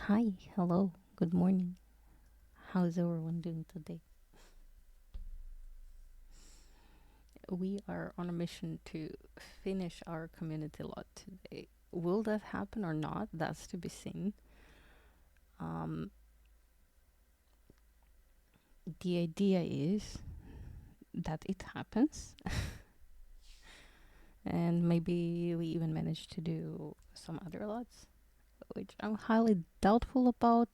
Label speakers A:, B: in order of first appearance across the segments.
A: Hi, hello, good morning. How's everyone doing today? We are on a mission to finish our community lot today. Will that happen or not? That's to be seen. Um, the idea is that it happens, and maybe we even manage to do some other lots, which I'm highly doubtful about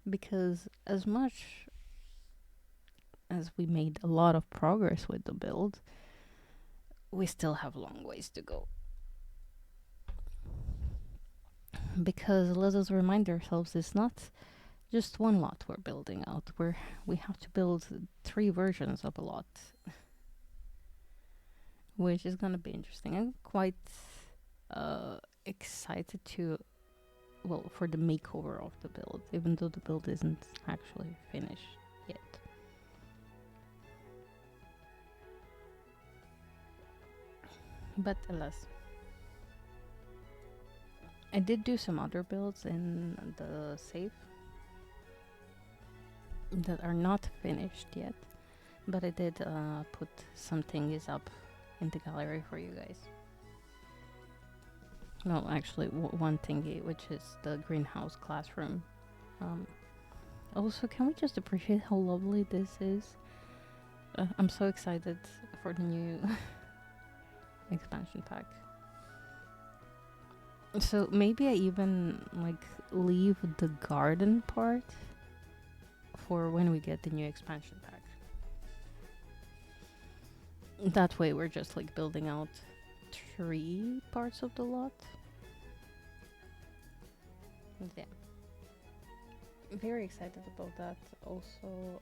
A: because, as much as we made a lot of progress with the build, we still have long ways to go. Because let us remind ourselves it's not just one lot we're building out. We have to build three versions of a lot, which is gonna be interesting. I'm quite excited to for the makeover of the build, even though the build isn't actually finished yet. But alas, I did do some other builds in the safe that are not finished yet, but I did put some things up in the gallery for you guys. No, actually, one thingy, which is the greenhouse classroom. Um, Also, can we just appreciate how lovely this is? I'm so excited for the new expansion pack. So maybe I even like leave the garden part for when we get the new expansion pack. That way we're just like building out three parts of the lot. Yeah. Very excited about that. Also,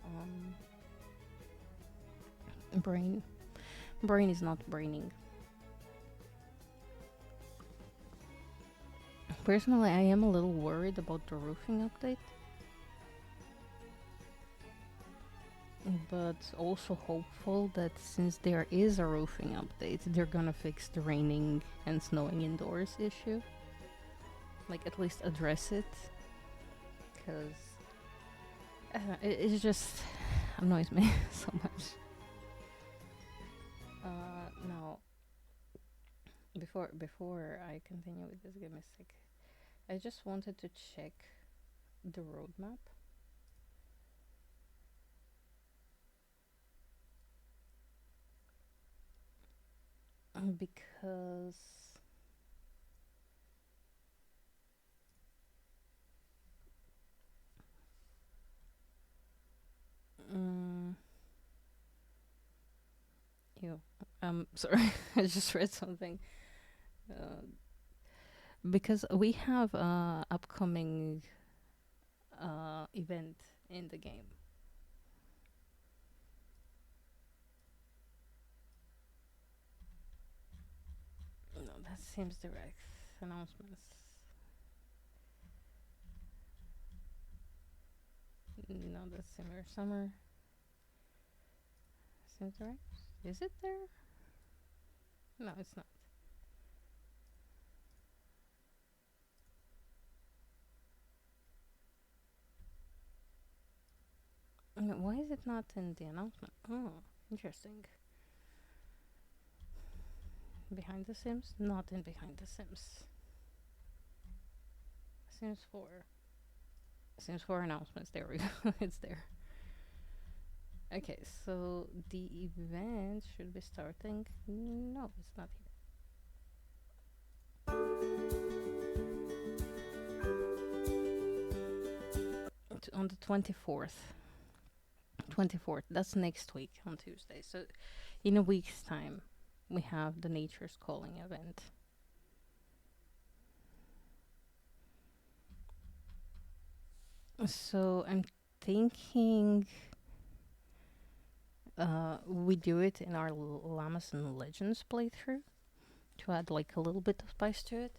A: brain. Brain is not braining. Personally, I am a little worried about the roofing update, but also hopeful that since there is a roofing update, they're gonna fix the raining and snowing indoors issue. Like, at least address it, because it just annoys me so much. Now, before I continue with this, give me a sec. I just wanted to check the roadmap. Because um, ew. Sorry, I just read something. Uh, because we have a upcoming event in the game. No, that seems direct. Announcements. No, that's similar. Summer seems direct. Is it there? No, it's not. No, why is it not in the announcement? Oh, interesting. Behind the Sims? Not in Behind the Sims. Sims 4. Sims 4 announcements. There we go. It's there. Okay, so the event should be starting. No, it's not here. On the 24th. 24th. That's next week on Tuesday. So in a week's time, we have the Nature's Calling event. So I'm thinking we do it in our Llamas and Legends playthrough to add like a little bit of spice to it.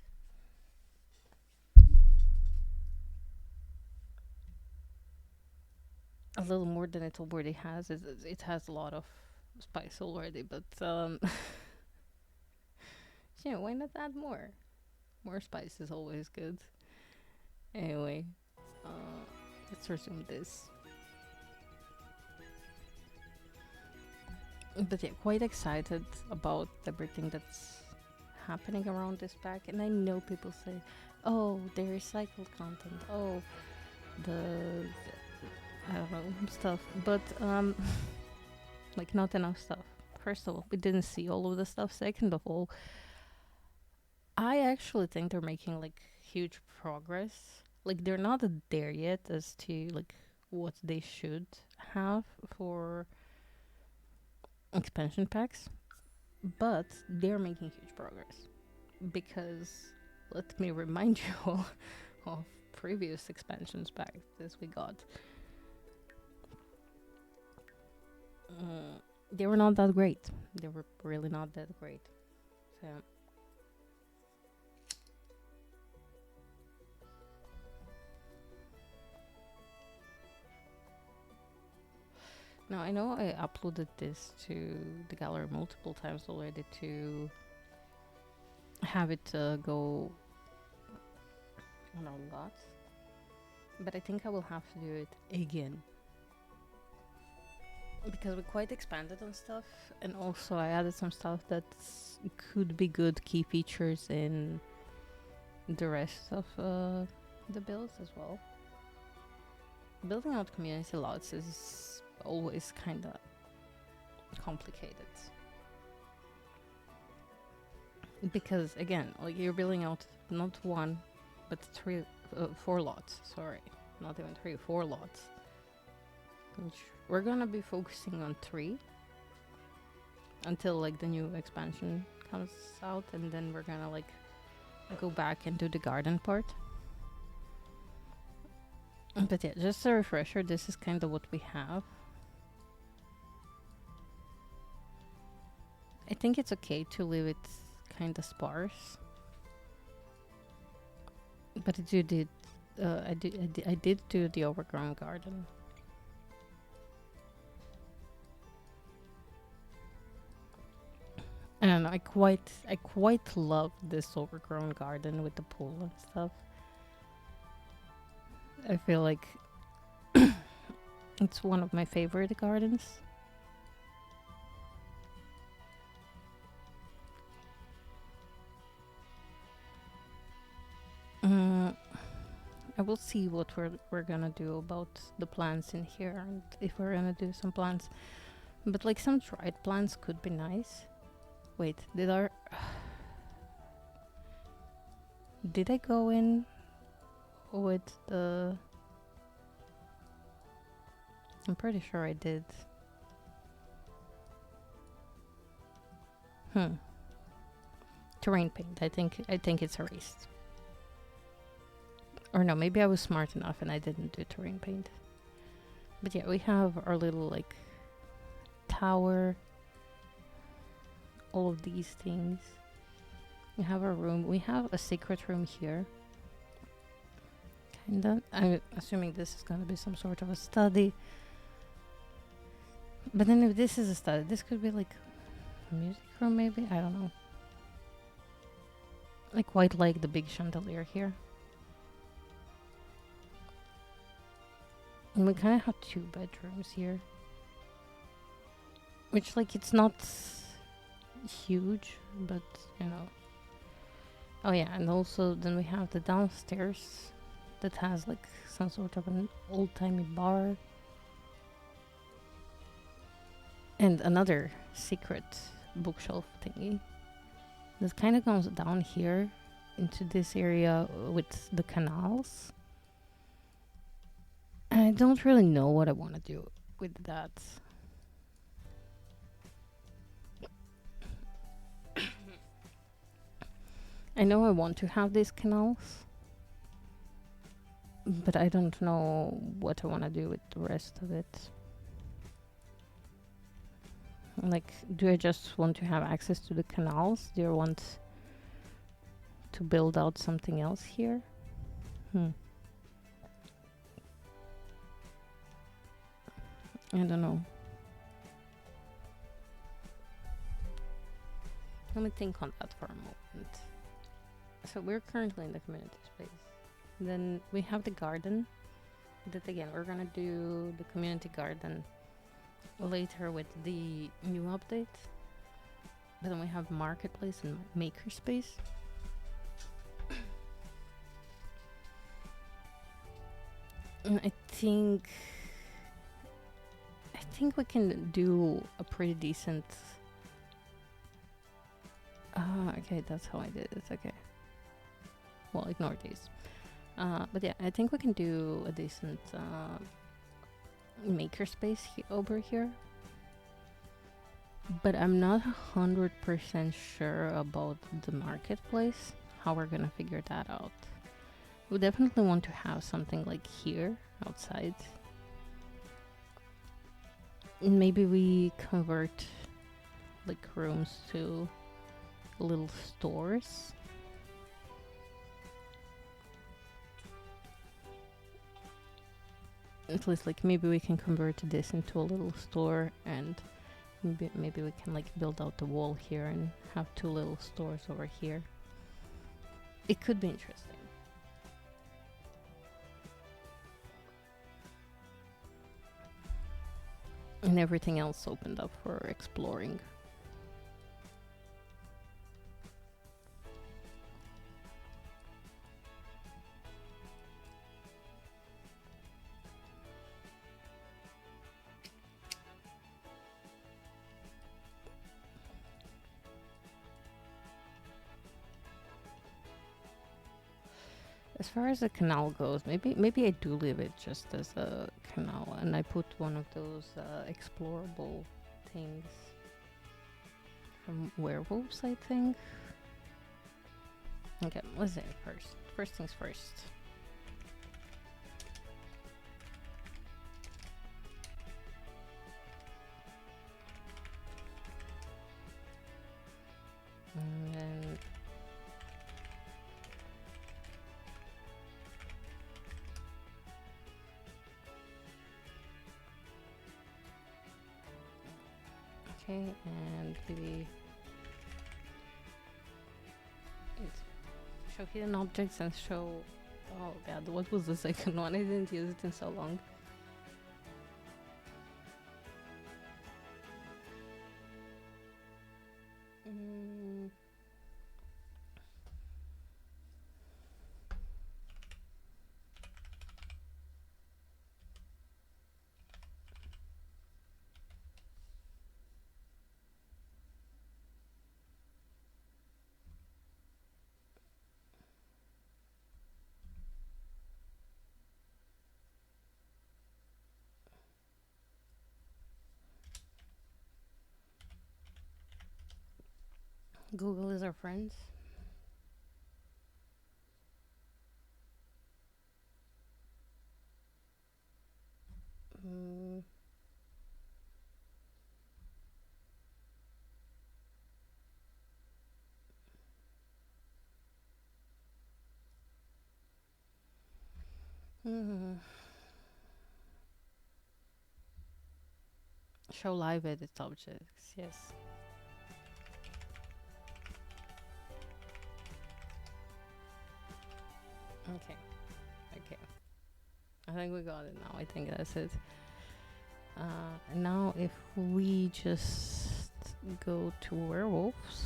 A: A little more than it already has. It has a lot of spice already, but yeah, why not add more? More spice is always good. Anyway, uh, let's resume this. But yeah, quite excited about everything that's happening around this pack. And I know people say, "Oh, they recycled content. Oh, the I don't know stuff." But like not enough stuff. First of all, we didn't see all of the stuff. Second of all, I actually think they're making like huge progress. Like they're not there yet as to like what they should have for expansion packs, but they're making huge progress because let me remind you all of previous expansions packs that we got. They were not that great. They were really not that great. So now I know I uploaded this to the gallery multiple times already to have it go on a lot, but I think I will have to do it again because we quite expanded on stuff, and also I added some stuff that could be good key features in the rest of the builds as well. Building out community lots is always kind of complicated because again, like you're building out not one, but four lots. Sorry, not even three, four lots. Which we're gonna be focusing on three until like the new expansion comes out, and then we're gonna like go back and do the garden part. But yeah, just a refresher, this is kind of what we have. I think it's okay to leave it kind of sparse. But I did do the overgrown garden. And I quite love this overgrown garden with the pool and stuff. I feel like it's one of my favorite gardens. I will see what we're gonna do about the plants in here and if we're gonna do some plants. But like some dried plants could be nice. Wait, did I go in with the? I'm pretty sure I did. Terrain paint. I think it's erased. Or no, maybe I was smart enough and I didn't do terrain paint. But yeah, we have our little like tower. All of these things. We have our room. We have a secret room here. Kinda. I'm assuming this is gonna be some sort of a study. But then if this is a study, this could be like a music room maybe? I don't know. I quite like the big chandelier here. And we kind of have two bedrooms here. Which, like, it's not huge, but, you know. Oh, yeah, and also then we have the downstairs that has, like, some sort of an old-timey bar. And another secret bookshelf thingy. This kind of goes down here into this area with the canals. I don't really know what I want to do with that. I know I want to have these canals, but I don't know what I want to do with the rest of it. Like, do I just want to have access to the canals? Do I want to build out something else here? I don't know. Let me think on that for a moment. So we're currently in the community space. Then we have the garden. That again, we're gonna do the community garden later with the new update. But then we have marketplace and makerspace. And I think we can do a pretty decent. Okay, that's how I did it. Okay. Well, ignore these. But yeah, I think we can do a decent makerspace over here. But I'm not 100% sure about the marketplace, how we're gonna figure that out. We definitely want to have something like here outside. Maybe we convert like rooms to little stores. At least like maybe we can convert this into a little store, and maybe we can like build out the wall here and have two little stores over here. It could be interesting. And everything else opened up for exploring. As far as the canal goes, maybe I do leave it just as a canal, and I put one of those explorable things from werewolves, I think. Okay, let's do it first. First things first. And then okay, and maybe it's show hidden objects and show. Oh god, what was the second one? I didn't use it in so long. Mm. Google is our friend. Mm. Mm. Show live edit objects, yes. Okay, okay. I think we got it now. I think that's it. Now if we just go to werewolves.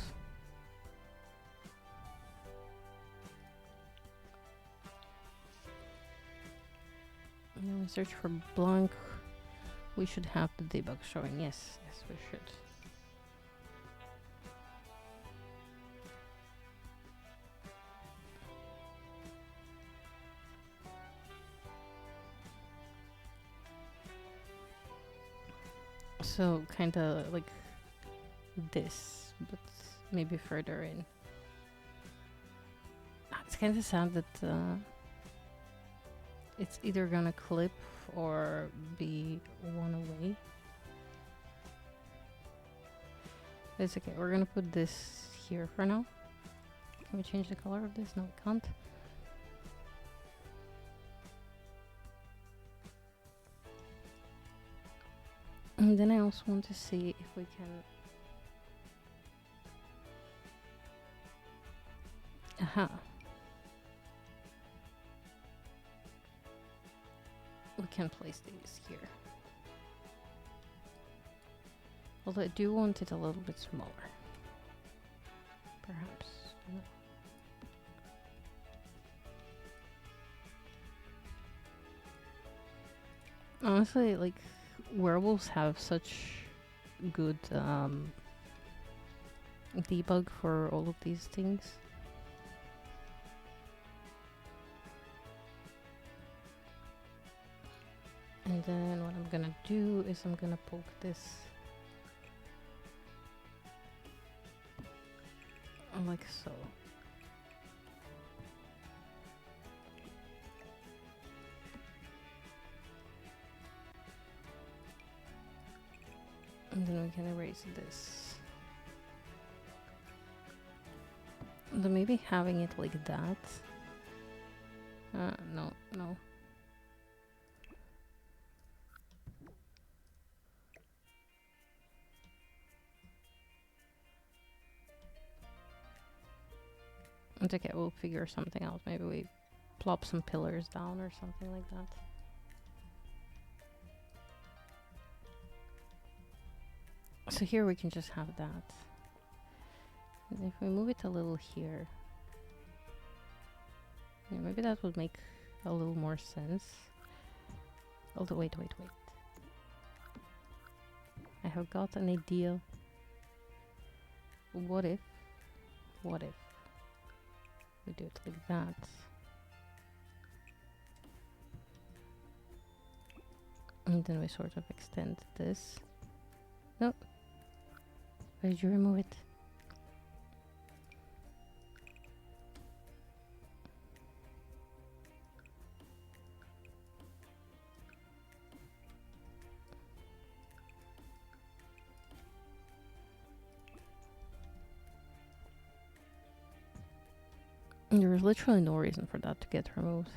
A: And we search for Blanc. We should have the debug showing. Yes, yes, we should. So kind of like this, but maybe further in. It's kind of sad that it's either gonna clip or be one away. It's okay. We're gonna put this here for now. Can we change the color of this? No, we can't. And then I also want to see if we can. Aha. can place these here. Although I do want it a little bit smaller. Perhaps. Honestly, like, werewolves have such good debug for all of these things. And then what I'm gonna do is I'm gonna poke this like so. And then we can erase this. And then maybe having it like that. No. It's okay, we'll figure something out. Maybe we plop some pillars down or something like that. So here we can just have that. And if we move it a little here, yeah, maybe that would make a little more sense. Although, wait. I have got an idea. What if we do it like that? And then we sort of extend this. No. Why did you remove it? There is literally no reason for that to get removed.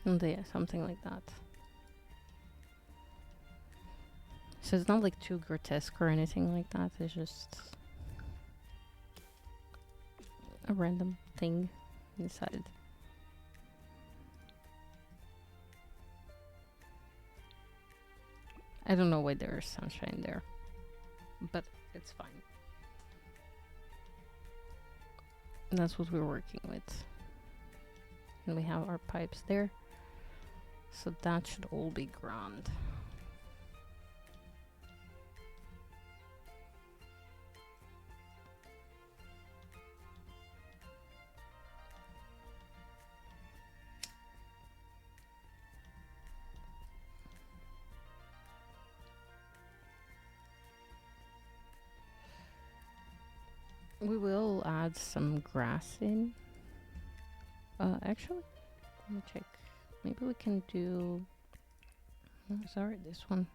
A: And yeah, something like that. So it's not like too grotesque or anything like that. It's just a random thing inside. I don't know why there is sunshine there, but it's fine. And that's what we're working with. And we have our pipes there. So that should all be grand. We will add some grass in. Actually, let me check. Maybe we can do... Oh, sorry, this one.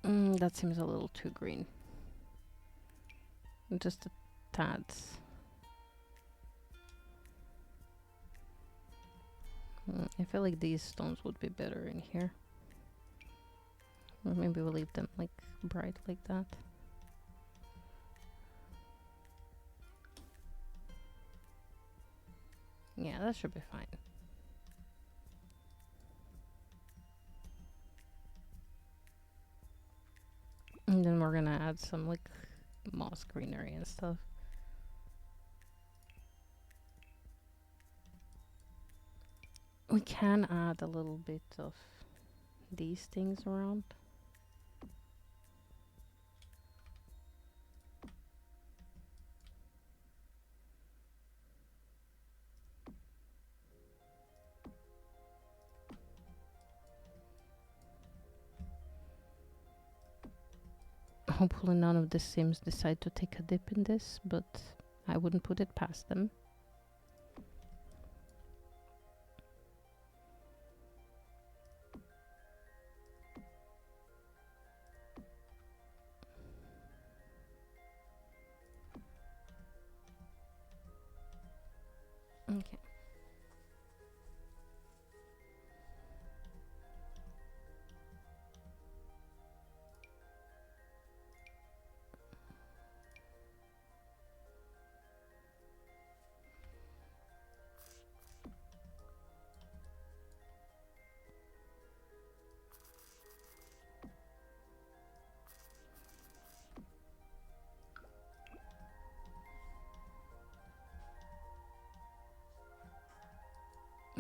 A: That seems a little too green. Just a tad. I feel like these stones would be better in here. Or maybe we'll leave them like bright like that. Yeah, that should be fine. And then we're gonna add some like moss greenery and stuff. We can add a little bit of these things around. Hopefully none of the Sims decide to take a dip in this, but I wouldn't put it past them. Okay.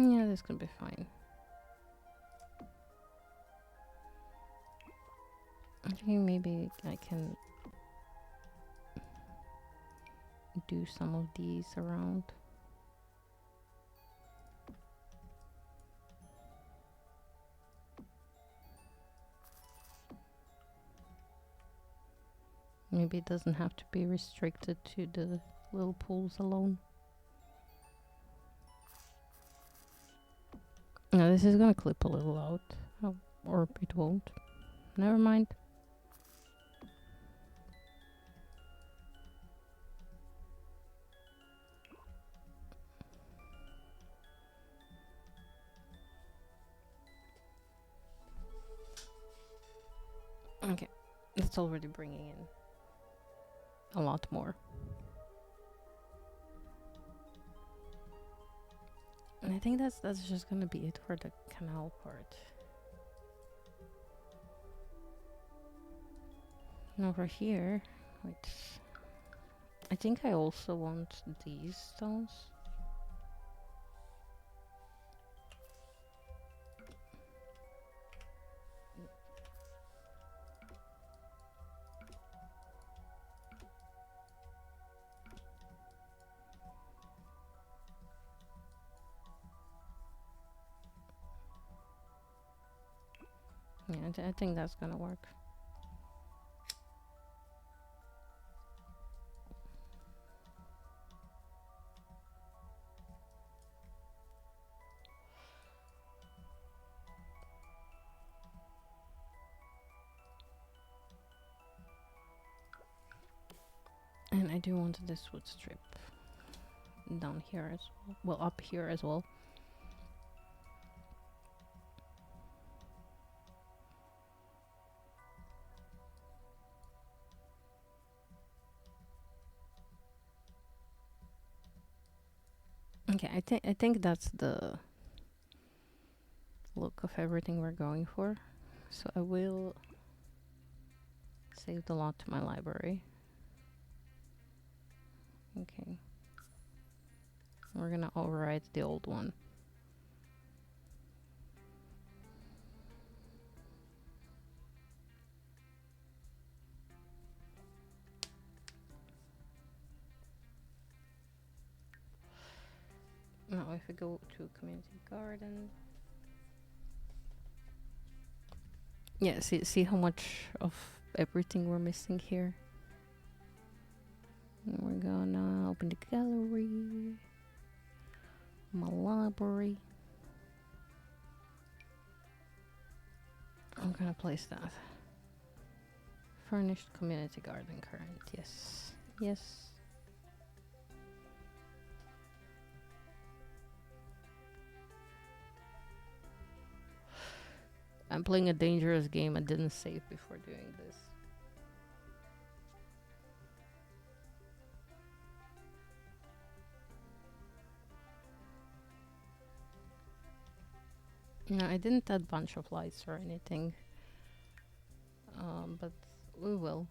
A: Yeah, this could be fine. I think maybe I can do some of these around. Maybe it doesn't have to be restricted to the little pools alone. No, this is gonna clip a little out. Oh, or it won't. Never mind. Okay, that's already bringing in a lot more. And I think that's just gonna be it for the canal part. And over here, wait. I think I also want these stones. Yeah, I think that's gonna work. And I do want this wood strip down here as well. Well, up here as well. Okay, I think that's the look of everything we're going for. So I will save the lot to my library. Okay. We're gonna overwrite the old one. Now if we go to community garden. Yeah, see how much of everything we're missing here? And we're gonna open the gallery. My library. I'm gonna place that. Furnished community garden current. Yes. Yes. I'm playing a dangerous game. I didn't save before doing this. No, I didn't add bunch of lights or anything. But we will.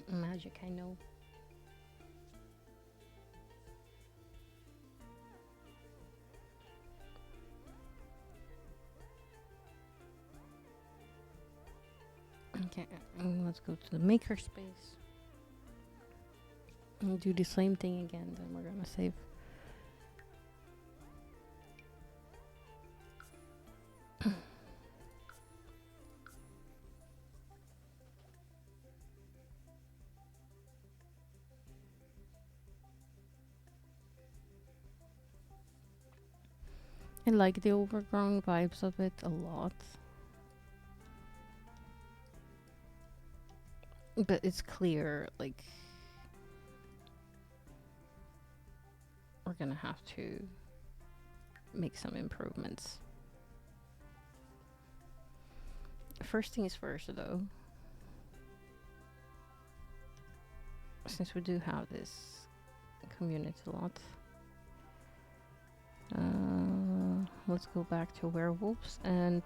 A: Magic, I know. Okay, let's go to the makerspace. And do the same thing again, then we're gonna save. I like the overgrown vibes of it a lot. But it's clear, like... we're gonna have to make some improvements. First things first, though. Since we do have this community lot, let's go back to werewolves and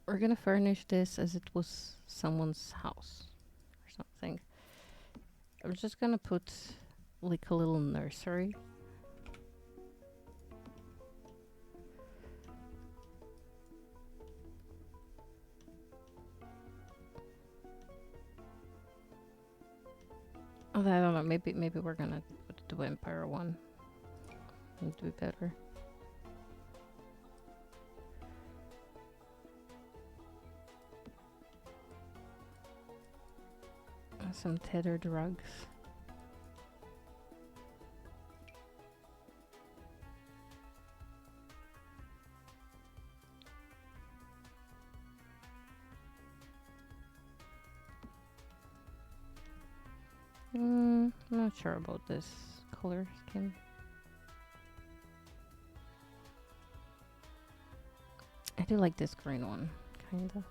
A: we're gonna furnish this as it was someone's house or something. I'm just gonna put like a little nursery. Oh, I don't know. Maybe we're gonna put the vampire one. It'd be better. Some tethered rugs. I'm not sure about this color scheme. I do like this green one, kinda.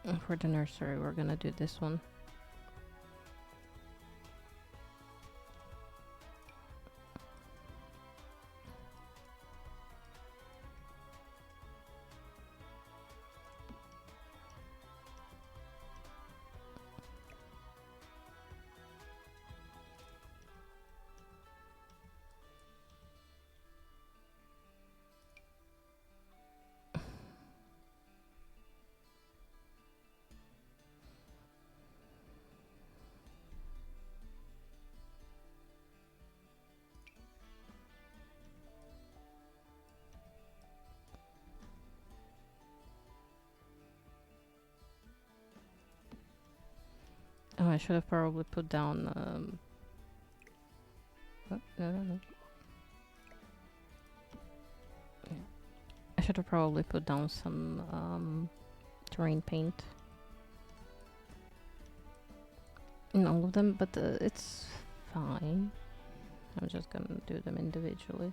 A: And for the nursery, we're gonna do this one. Oh, I should have probably put down. Oh, no. Yeah. I should have probably put down some terrain paint in all of them, but it's fine. I'm just gonna do them individually.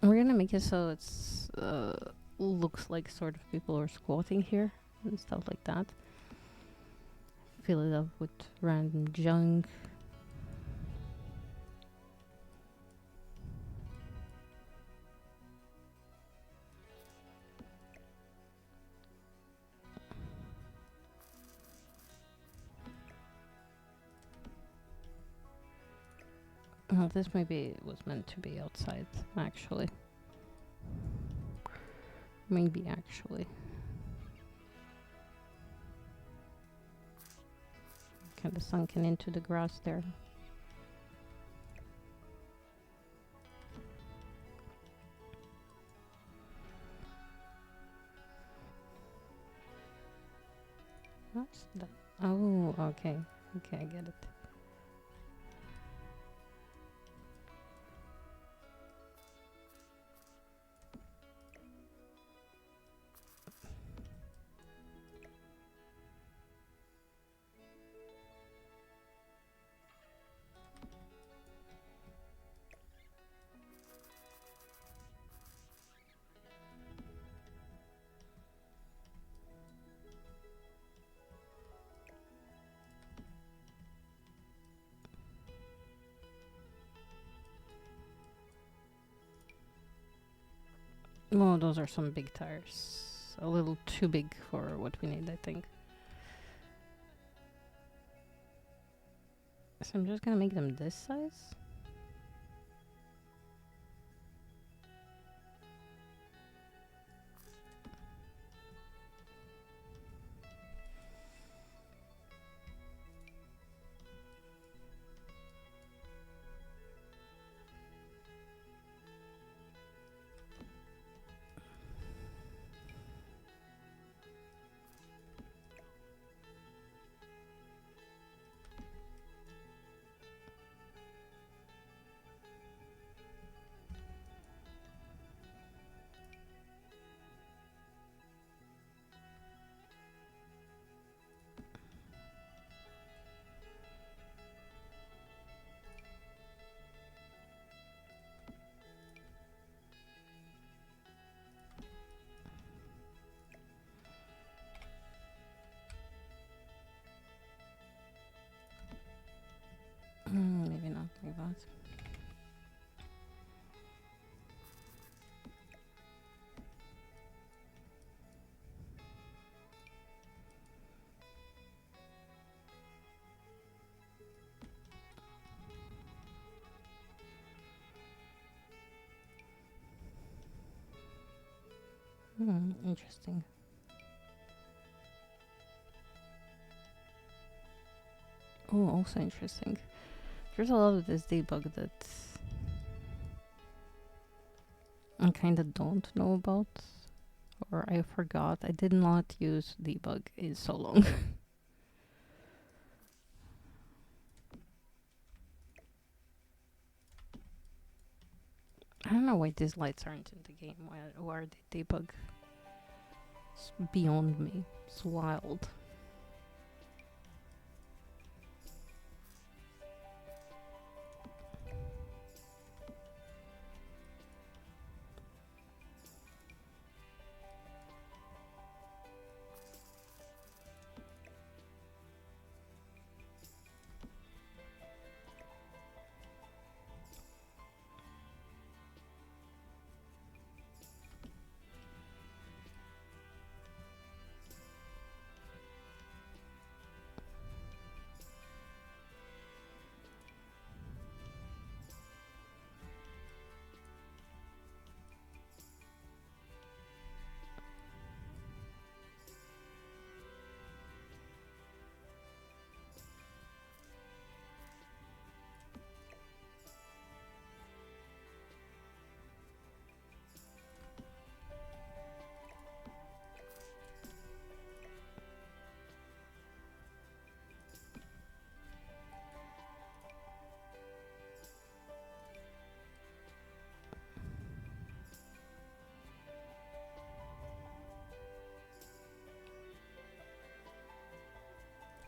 A: We're gonna make it so it's looks like sort of people are squatting here and stuff like that. Fill it up with random junk. Well, this maybe was meant to be outside, actually. Maybe, actually. Kind of sunken into the grass there. What's that? Oh, okay. Okay, I get it. Oh, those are some big tires. A little too big for what we need, I think. So I'm just gonna make them this size. Maybe not like that. Interesting. Oh, also interesting. There's a lot of this debug that I kind of don't know about, or I forgot. I did not use debug in so long. I don't know why these lights aren't in the game. Why are they debug? It's beyond me. It's wild.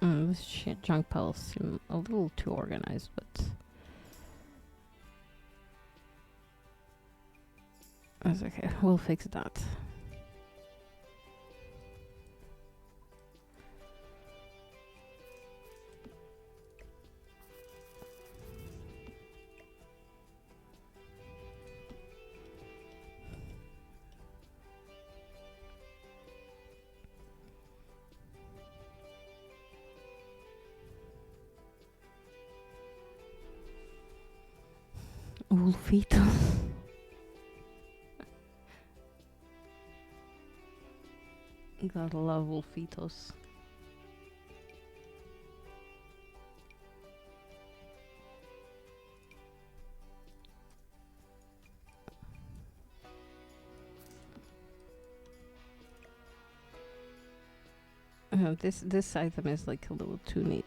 A: This shit junk piles seem a little too organized, but that's okay. We'll fix that. Wolfito. Gotta love Wolfitos. This item is like a little too neat.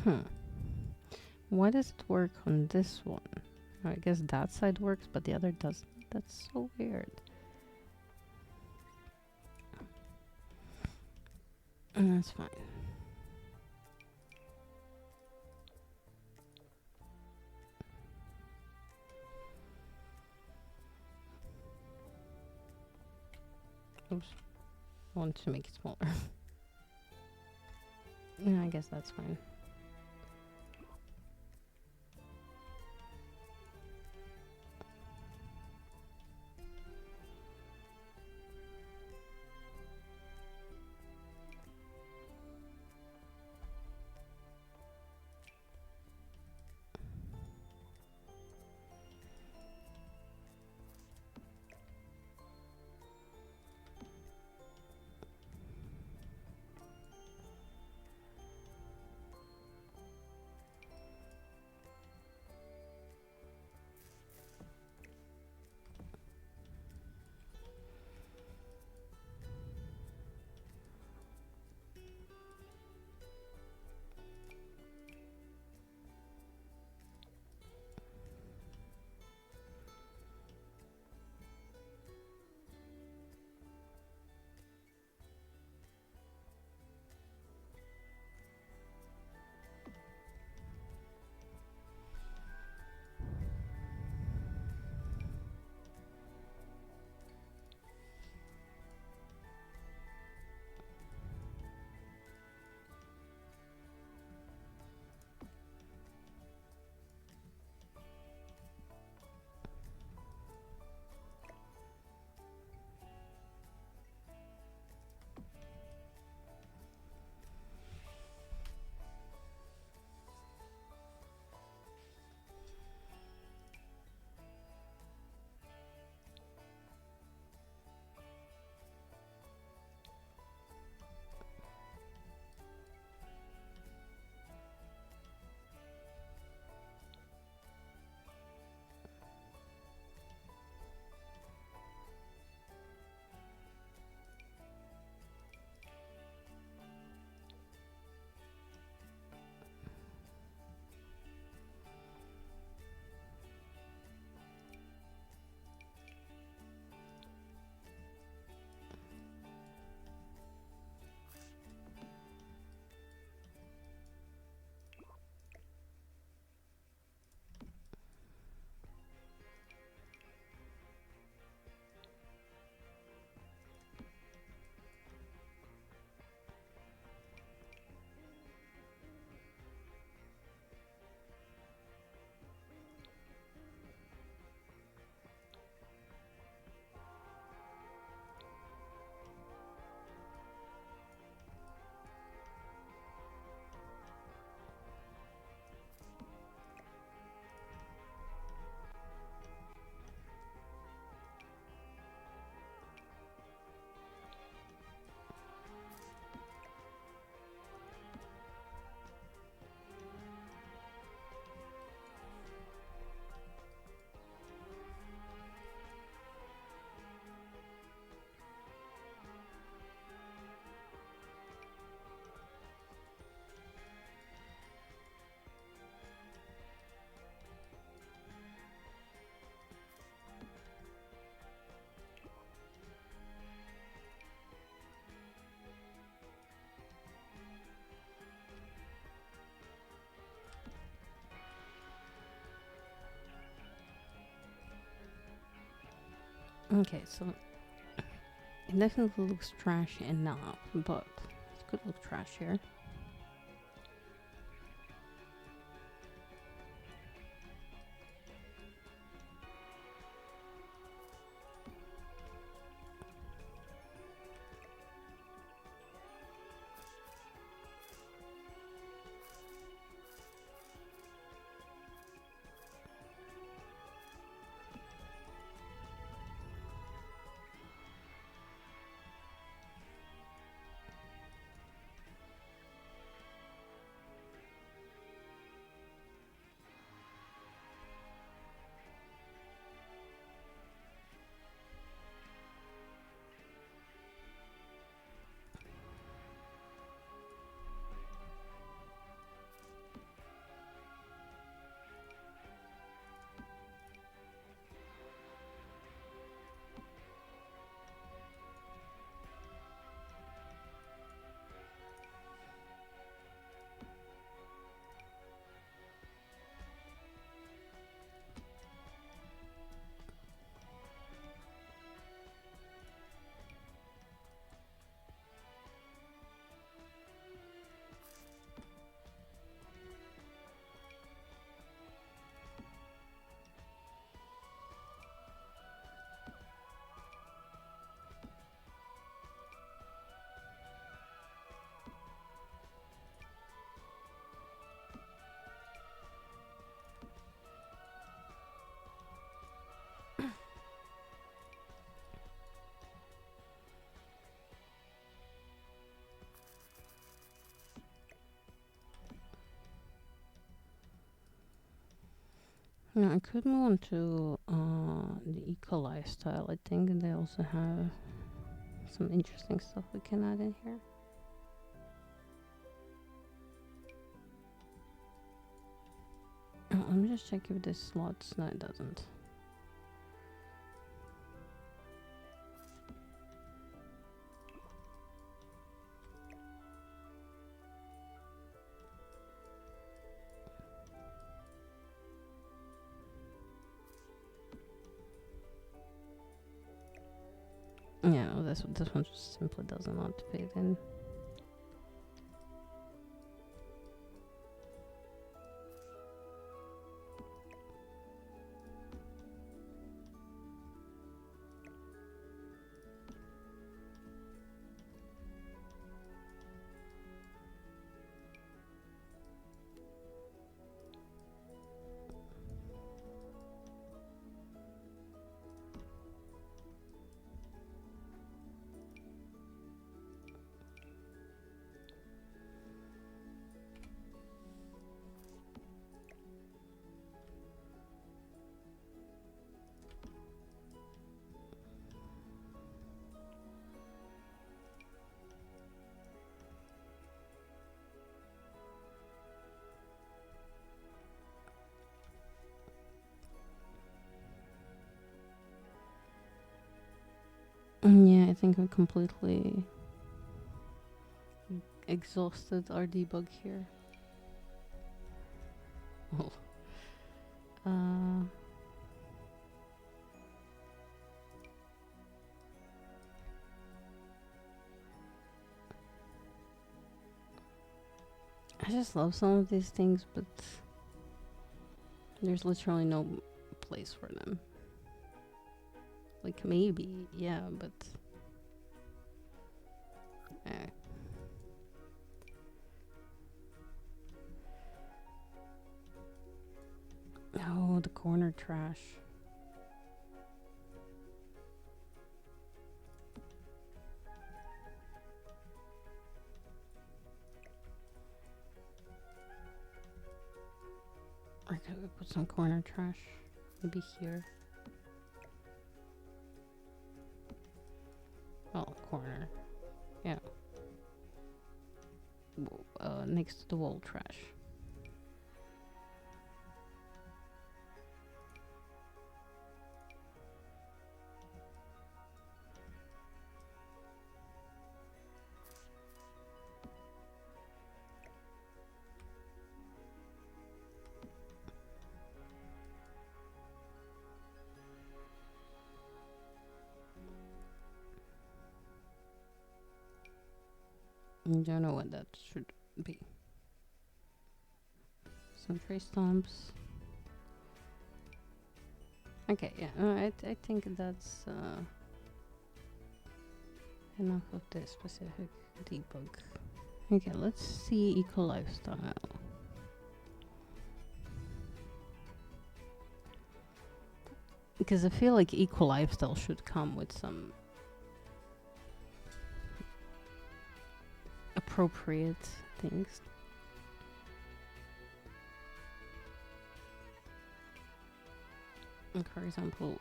A: Hmm. Why does it work on this one? I guess that side works, but the other doesn't. That's so weird. That's fine. Oops. I wanted to make it smaller. Yeah, I guess that's fine. Okay, so it definitely looks trashy enough, but it could look trashier. Yeah, I could move on to the eco lifestyle. I think they also have some interesting stuff we can add in here. Let me just check if this slots. No, it doesn't. Yeah, no, this one just simply does not fit in. Yeah, I think we completely exhausted our debug here. Oh. I just love some of these things, but there's literally no place for them. Like, maybe, yeah, but... Eh. Oh, the corner trash. Or could we put some corner trash? Maybe here. Well, corner. Yeah. Next to the wall trash. Don't know what that should be. Some tree stumps. Okay, yeah, I think that's enough of this specific debug. Okay, let's see eco lifestyle. Because I feel like eco lifestyle should come with some appropriate things. Like, for example,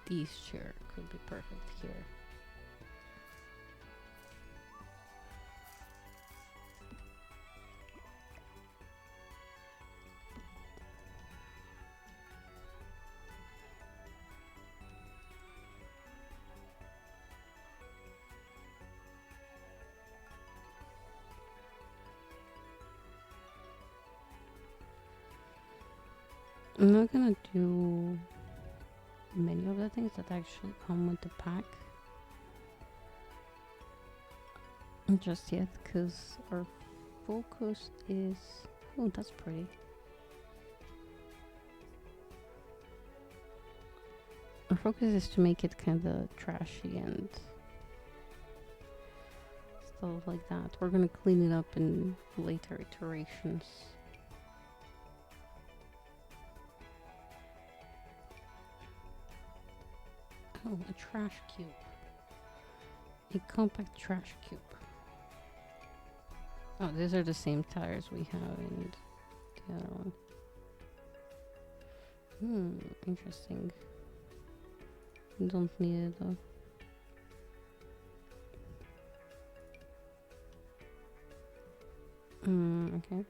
A: these chair could be perfect here. I'm not gonna do many of the things that actually come with the pack just yet, because our focus is... Oh, that's pretty. Our focus is to make it kind of trashy and stuff like that. We're gonna clean it up in later iterations. Oh, a trash cube. A compact trash cube. Oh, these are the same tires we have in the other one. Interesting. Don't need it though. Okay.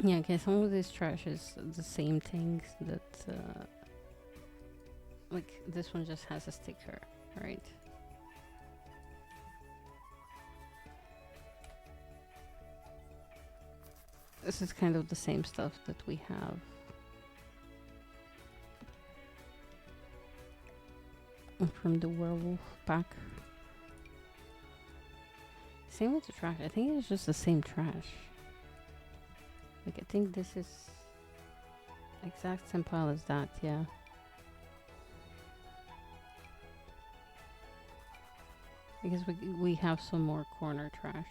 A: Yeah, okay, some of this trash is the same things that, like, this one just has a sticker, right? This is kind of the same stuff that we have. From the werewolf pack. Same with the trash. I think it's just the same trash. Like, I think this is exact same pile as that, yeah. Because we have some more corner trash.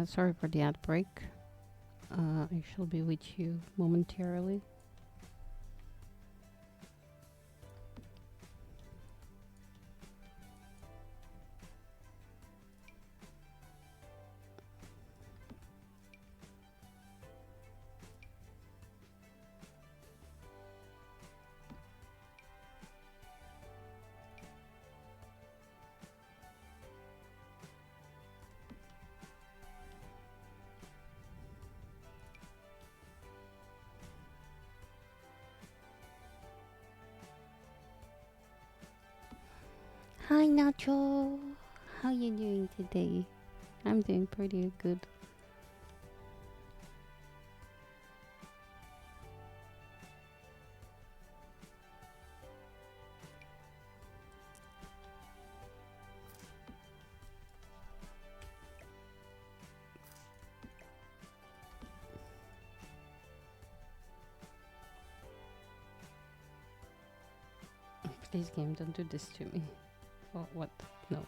A: Sorry for the ad break. I shall be with you momentarily. Hi Nacho, how you doing today? I'm doing pretty good. Please game, don't do this to me. Oh, what? No.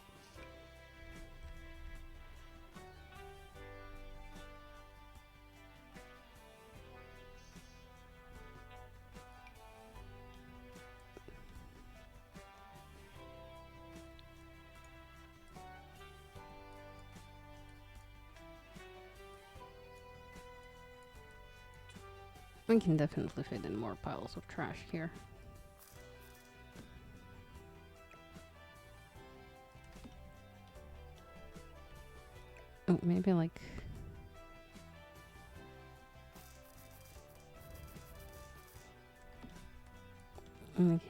A: We can definitely fit in more piles of trash here. Maybe like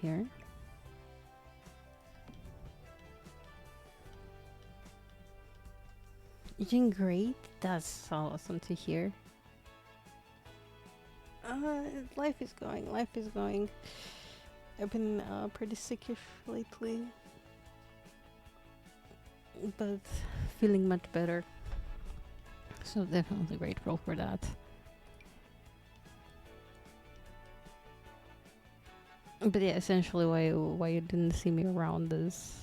A: here. You're doing great. That's so awesome to hear. Uh, Life is going. Life is going. I've been pretty sickish lately, but feeling much better. So definitely grateful for that. But yeah, essentially why you didn't see me around is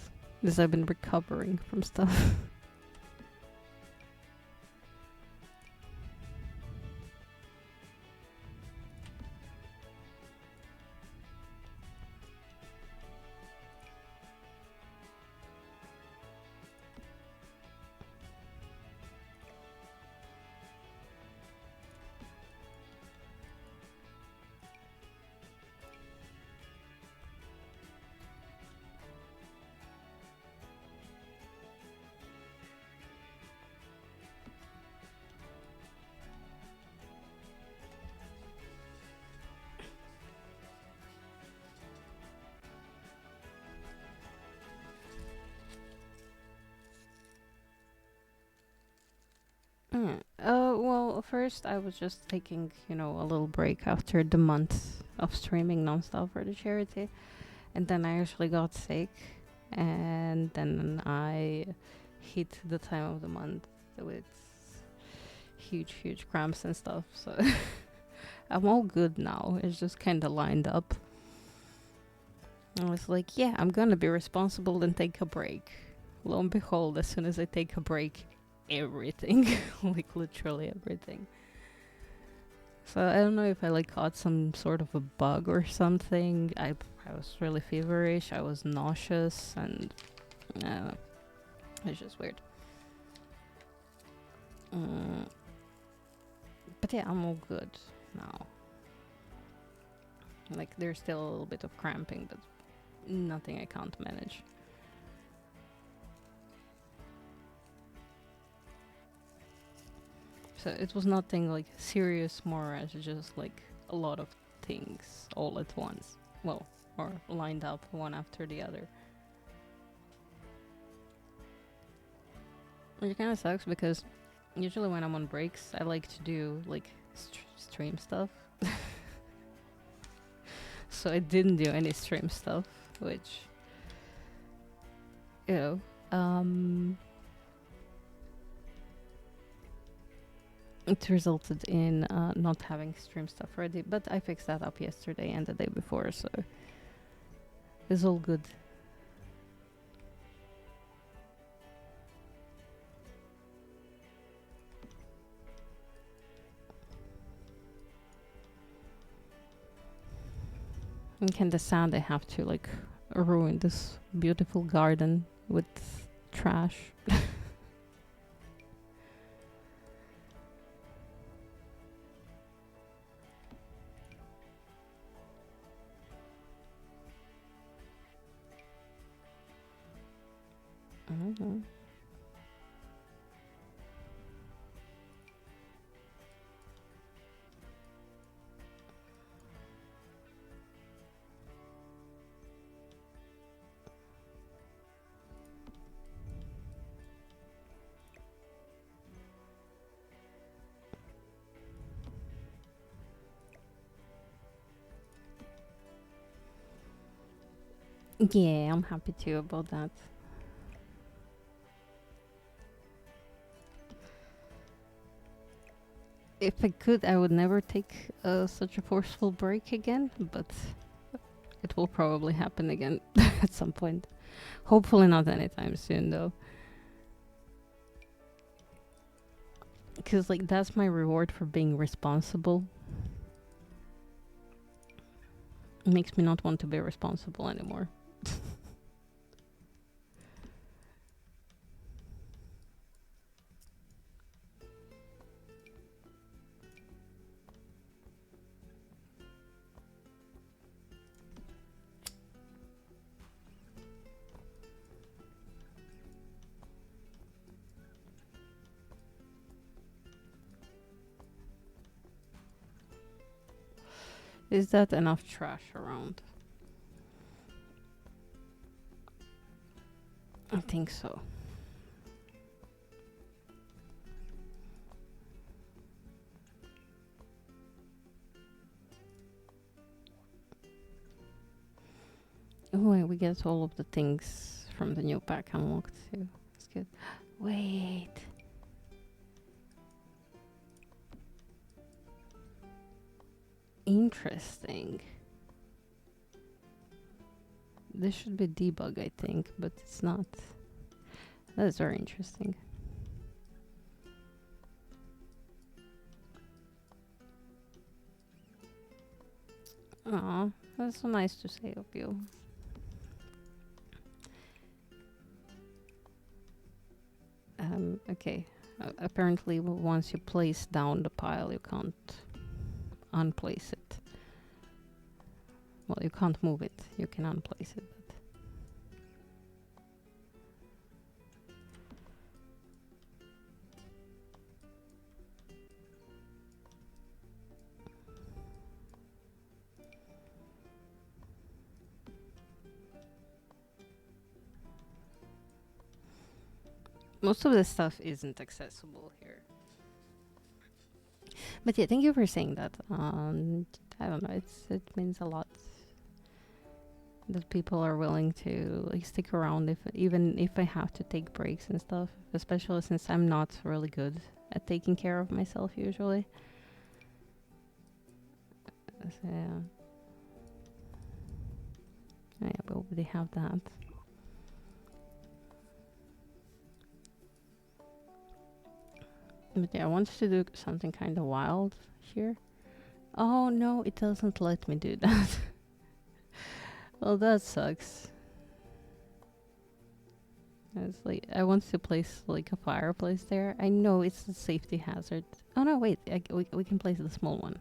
A: I've been recovering from stuff. Well, first I was just taking, a little break after the month of streaming nonstop for the charity, and then I actually got sick, and then I hit the time of the month with huge cramps and stuff. So I'm all good now. It's just kind of lined up. I was like, yeah, I'm gonna be responsible and take a break. Lo and behold, as soon as I take a break, everything, like literally everything. So I don't know if I like caught some sort of a bug or something. I was really feverish. I was nauseous, and it's just weird. But yeah, I'm all good now. Like there's still a little bit of cramping, but nothing I can't manage. So it was nothing like serious, more as just like a lot of things all at once. Well, or lined up one after the other. It kind of sucks because usually when I'm on breaks, I like to do like stream stuff. So I didn't do any stream stuff, which, you know, it resulted in not having stream stuff ready. But I fixed that up yesterday and the day before, so it's all good. And can the sound I have to like ruin this beautiful garden with trash? Mm-hmm. Yeah, I'm happy too about that. If I could, I would never take such a forceful break again, but it will probably happen again at some point. Hopefully not anytime soon, though. Because, like, that's my reward for being responsible. It makes me not want to be responsible anymore. Is that enough trash around? I think so. Oh, and we get all of the things from the new pack unlocked too. That's good. Wait. Interesting. This should be debug, I think, but it's not. That is very interesting. Aw, that's so nice to say of you. Okay. Apparently, once you place down the pile, you can't unplace it. Well, you can't move it. You can unplace it. But most of the stuff isn't accessible here. But yeah, thank you for saying that. I don't know. It means a lot that people are willing to like stick around if even if I have to take breaks and stuff. Especially since I'm not really good at taking care of myself usually. So yeah. Oh, yeah, but they have that. But yeah, I wanted to do something kind of wild here. Oh no, it doesn't let me do that. Well, that sucks. It's like I want to place like a fireplace there. I know it's a safety hazard. Oh no, wait, we can place the small one.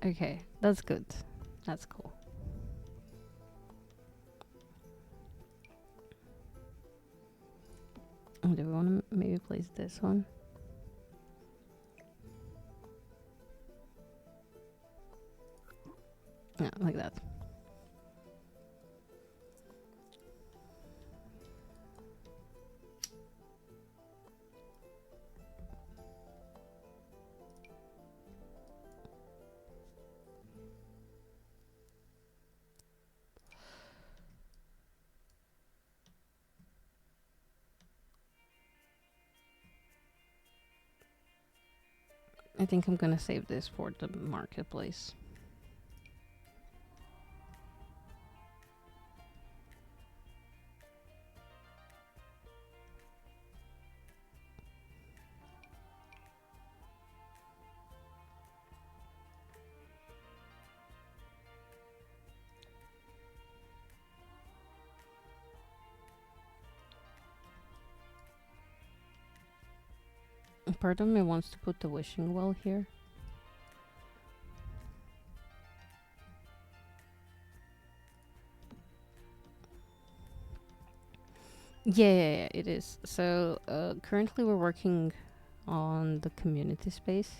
A: Okay, that's good. That's cool. Do we want to maybe place this one? Yeah, like that. I think I'm gonna save this for the marketplace. Part of me wants to put the wishing well here. Yeah, it is. So currently we're working on the community space.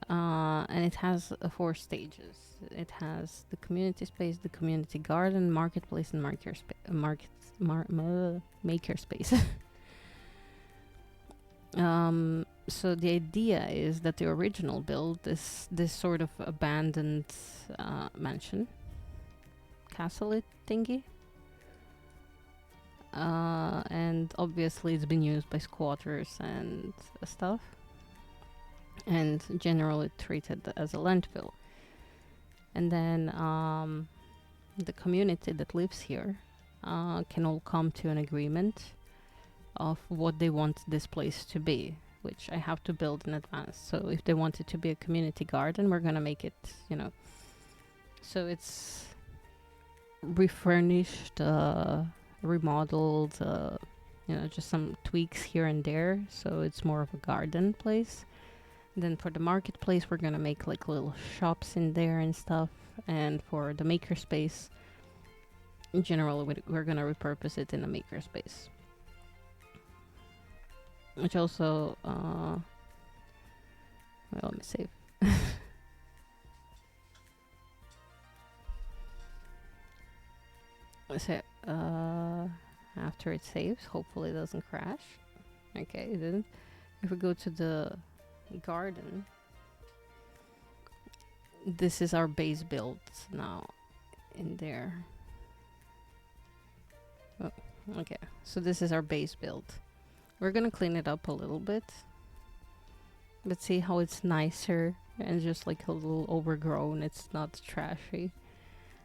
A: And it has 4 stages. It has the community space, the community garden, marketplace, and maker space. So the idea is that the original build is this sort of abandoned mansion, castle thingy. And obviously it's been used by squatters and stuff, and generally treated as a landfill. And then the community that lives here can all come to an agreement of what they want this place to be, which I have to build in advance. So if they want it to be a community garden, we're gonna make it, so it's refurnished, remodeled, just some tweaks here and there. So it's more of a garden place. Then for the marketplace, we're gonna make like little shops in there and stuff. And for the makerspace, in general, we're gonna repurpose it in a makerspace. Which also, well, let me save. So, after it saves, hopefully it doesn't crash. Okay, it didn't. If we go to the garden, this is our base build now in there. Oh, okay, so this is our base build. We're gonna clean it up a little bit, but see how it's nicer and just like a little overgrown. It's not trashy.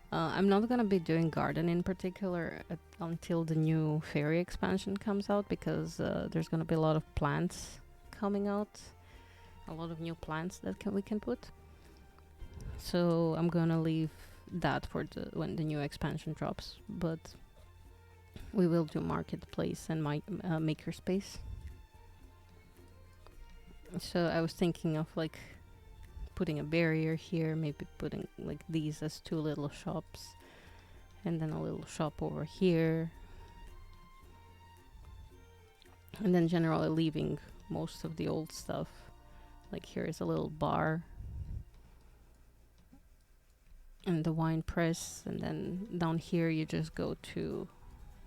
A: I'm not gonna be doing garden in particular until the new fairy expansion comes out, because there's gonna be a lot of plants coming out, a lot of new plants that we can put. So I'm gonna leave that for when the new expansion drops. But we will do marketplace and my makerspace. So I was thinking of like putting a barrier here, maybe putting like these as two little shops, and then a little shop over here, and then generally leaving most of the old stuff. Like here is a little bar and the wine press, and then down here you just go to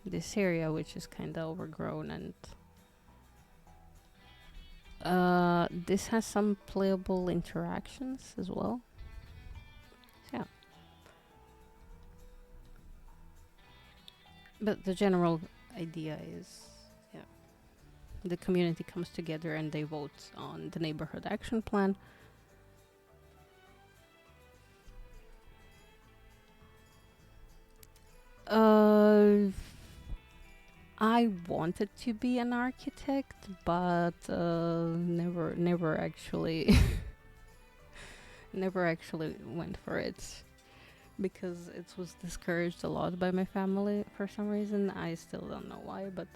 A: this area, which is kind of overgrown, and this has some playable interactions as well. Yeah. But the general idea is, yeah, the community comes together and they vote on the neighborhood action plan. I wanted to be an architect, but never actually, never actually went for it, because it was discouraged a lot by my family for some reason. I still don't know why, but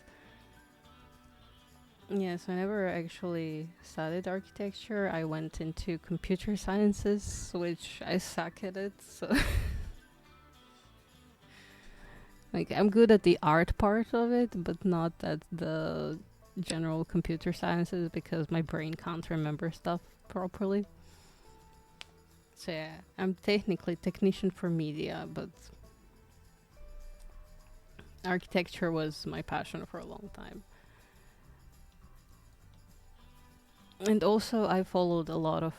A: yes, I never actually studied architecture. I went into computer sciences, which I suck at it. So, like, I'm good at the art part of it, but not at the general computer sciences, because my brain can't remember stuff properly. So yeah, I'm technically technician for media, but architecture was my passion for a long time. And also, I followed a lot of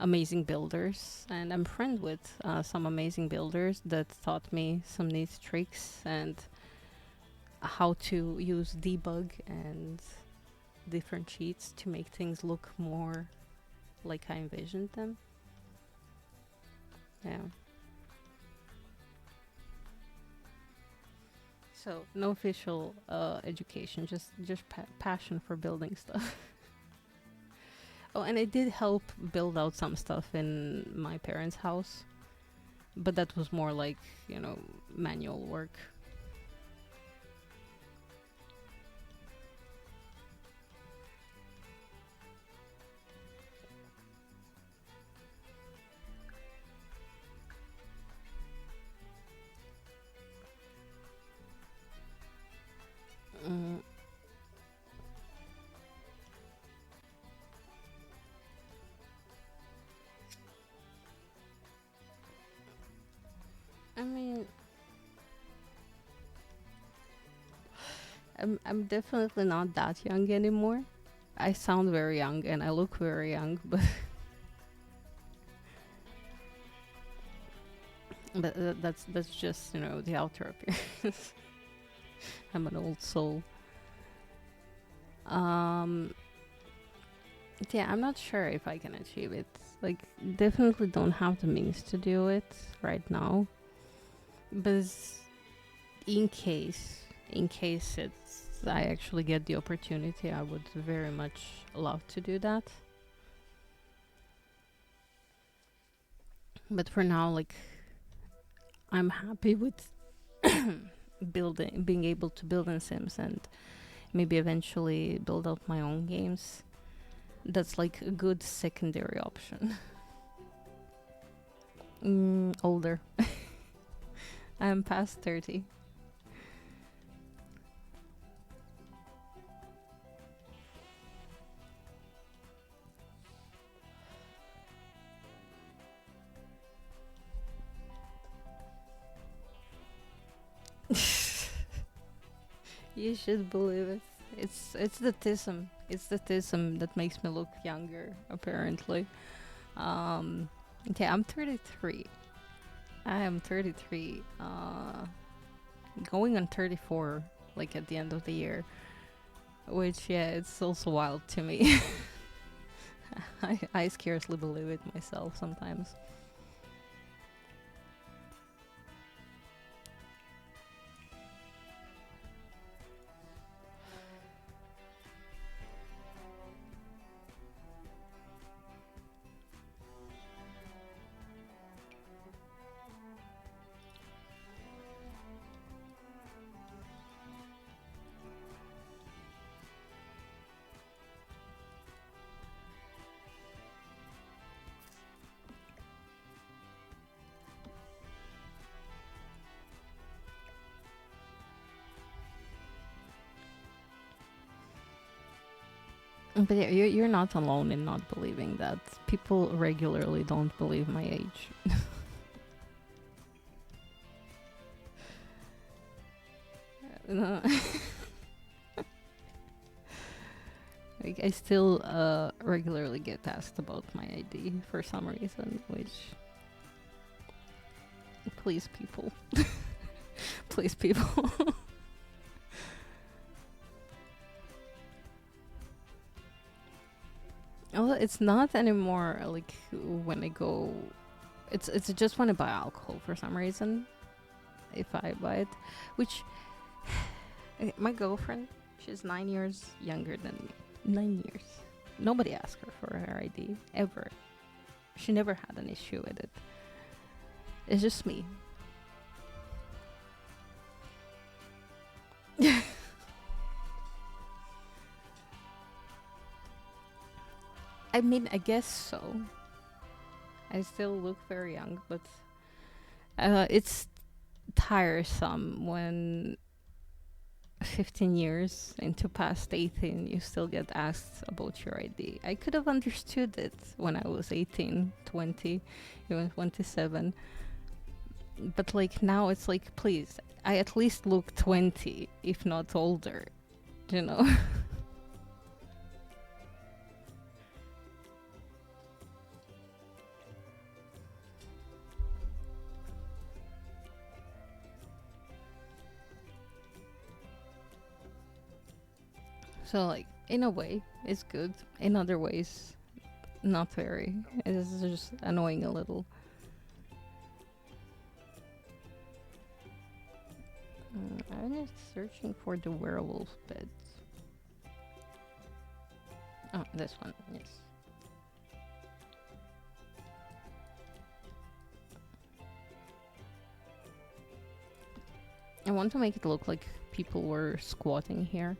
A: amazing builders, and I'm friend with some amazing builders that taught me some neat tricks and how to use debug and different cheats to make things look more like I envisioned them. Yeah. So no official education, just passion for building stuff. Oh, and I did help build out some stuff in my parents' house, but that was more like, manual work. Mm, I mean, I'm definitely not that young anymore. I sound very young and I look very young, but that's just the outer appearance. I'm an old soul. Um, yeah, I'm not sure if I can achieve it. Like, definitely don't have the means to do it right now. But in case, it's I actually get the opportunity, I would very much love to do that. But for now, like, I'm happy with being able to build in Sims, and maybe eventually build out my own games. That's like a good secondary option. Older. I'm past 30. You should believe it. It's the tism. It's the tism that makes me look younger. Apparently. Um. Okay, I'm 33. I am 33. Going on 34. Like at the end of the year. Which yeah, it's also wild to me. I scarcely believe it myself sometimes. But yeah, you're not alone in not believing that. People regularly don't believe my age. No. Like I still regularly get asked about my ID for some reason, which please people, please people. Well, it's not anymore like when I go. It's just when I buy alcohol for some reason. If I buy it, which my girlfriend, she's 9 years younger than me. 9 years. Nobody asked her for her ID ever. She never had an issue with it. It's just me. I mean, I guess so. I still look very young, but it's tiresome when 15 years into past 18 you still get asked about your ID. I could have understood it when I was 18, 20, even 27. But like now it's like, please, I at least look 20, if not older, you know? So like in a way it's good. In other ways not very. It's just annoying a little. I'm just searching for the werewolf beds. Oh, this one, yes. I want to make it look like people were squatting here.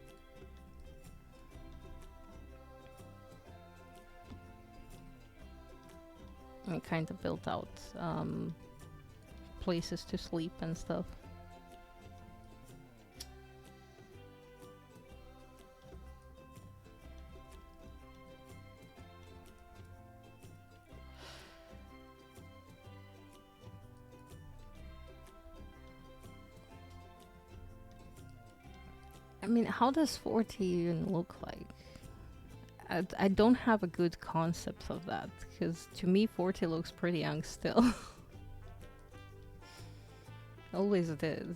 A: And kind of built out places to sleep and stuff. I mean, how does 40 even look like? I don't have a good concept of that because to me 40 looks pretty young still. Always did.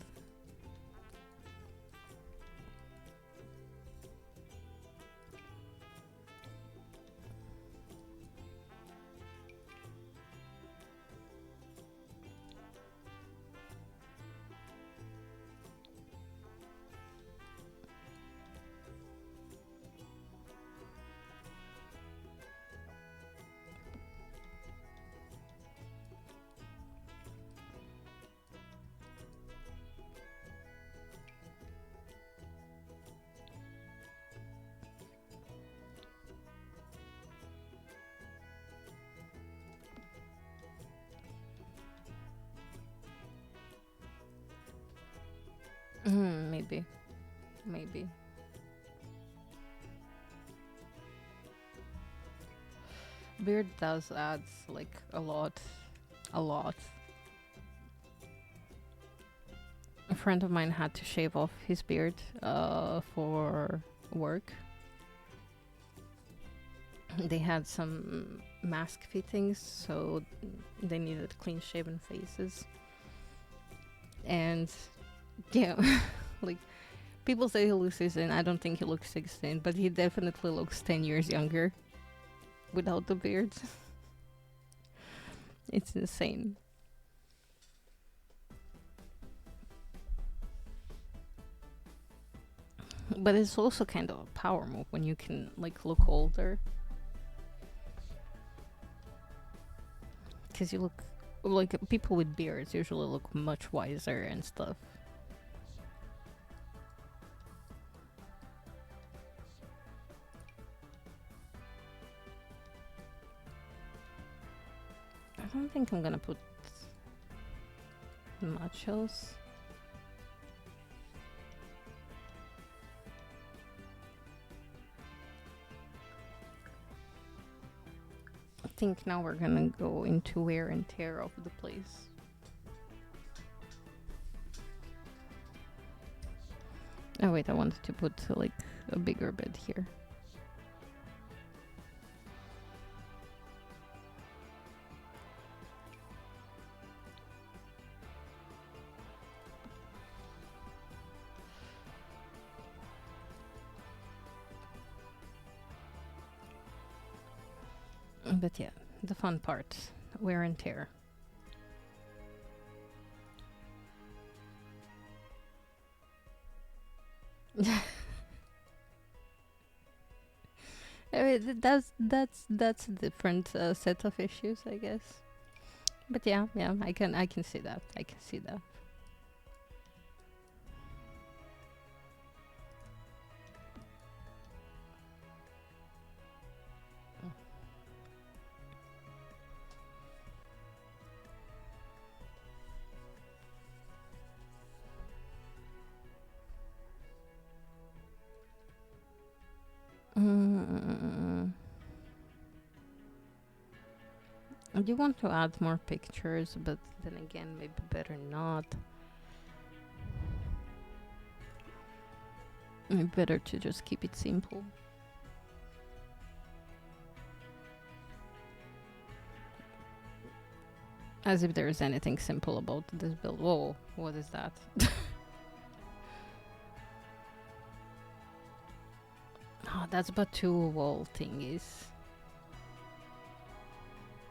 A: Maybe. Maybe. Beard does add like a lot. A lot. A friend of mine had to shave off his beard for work. They had some mask fittings, so they needed clean shaven faces. And yeah, like people say he looks 16. I don't think he looks 16, but he definitely looks 10 years younger without the beard. It's insane. But it's also kind of a power move when you can like look older, because you look like people with beards usually look much wiser and stuff. I don't think I'm gonna put much else. I think now we're gonna go into wear and tear of the place. Oh wait, I wanted to put like a bigger bed here. But yeah, the fun part, wear and tear. That's a different set of issues, I guess. But yeah, I can see that. I can see that. Mm. I do want to add more pictures, but then again, maybe better not. Maybe better to just keep it simple. As if there is anything simple about this build. Whoa, what is that? Oh, that's but two wall thingies.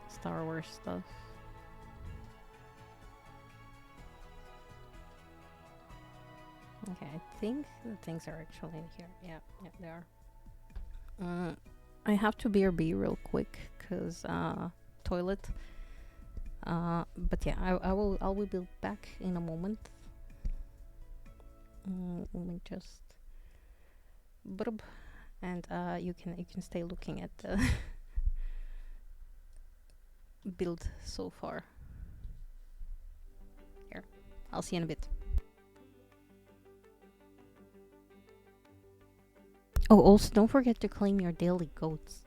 A: Star Wars stuff. Okay, I think the things are actually in here. Yeah, they are. I have to BRB real quick, cause toilet. But yeah, I will be back in a moment. Let me just brb, and you can stay looking at the build so far. Here, I'll see you in a bit. Oh, also don't forget to claim your daily goats.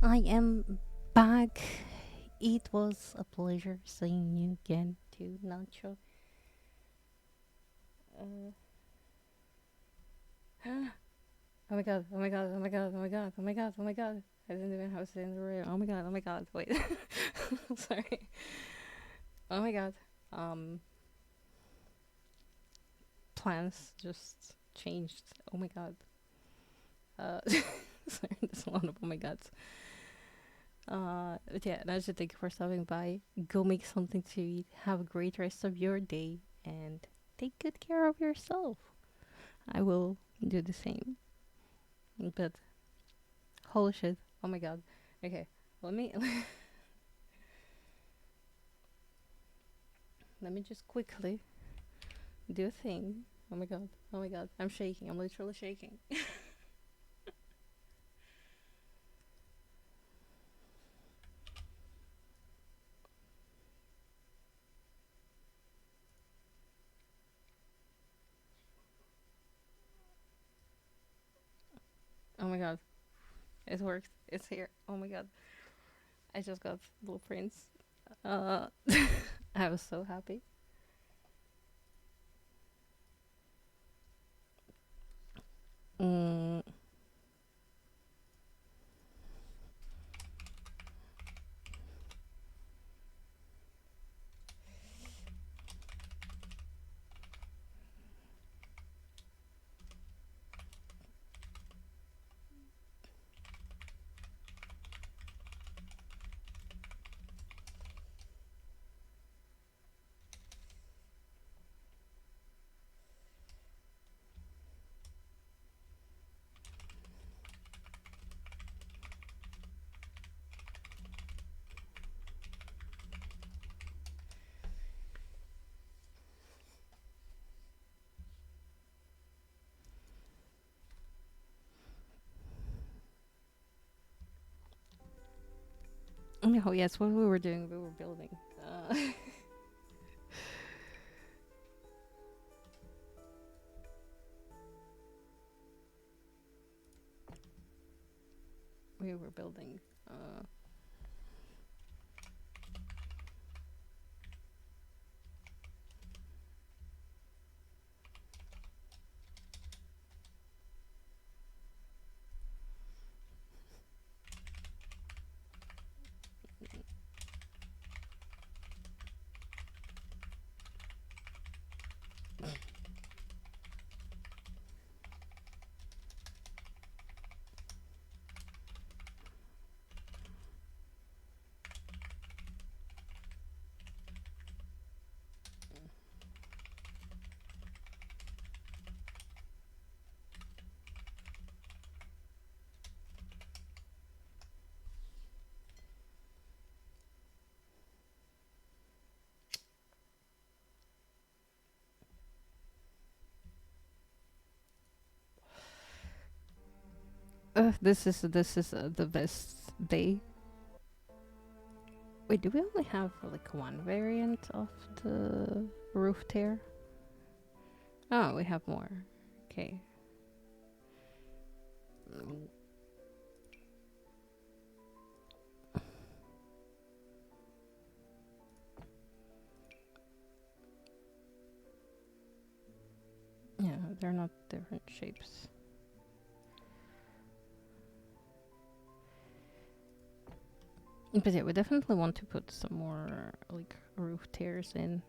A: I am back. It was a pleasure seeing you again, too, Nacho. Uh, oh my god, oh my god, oh my god, oh my god, oh my god, oh my god. I didn't even have to say in the room. Oh my god, wait. Sorry. Oh my god. Um, Plans just changed. Oh my god. Sorry, there's a lot of oh my gods. But yeah, Nacho, thank you for stopping by. Go make something to eat. Have a great rest of your day and take good care of yourself. I will do the same. But holy shit. Oh my god. Okay. Let me let me just quickly do a thing. Oh my god. Oh my god. I'm shaking. I'm literally shaking. Oh my god. It worked. It's here. Oh my god. I just got blueprints. Uh I was so happy. Mm, oh yes, what we were doing, we were building. We were building. Uh, this is the best day. Wait, do we only have like one variant of the roof tear? Oh, we have more. Okay. Mm, yeah, they're not different shapes. But yeah, we definitely want to put some more like roof tears in.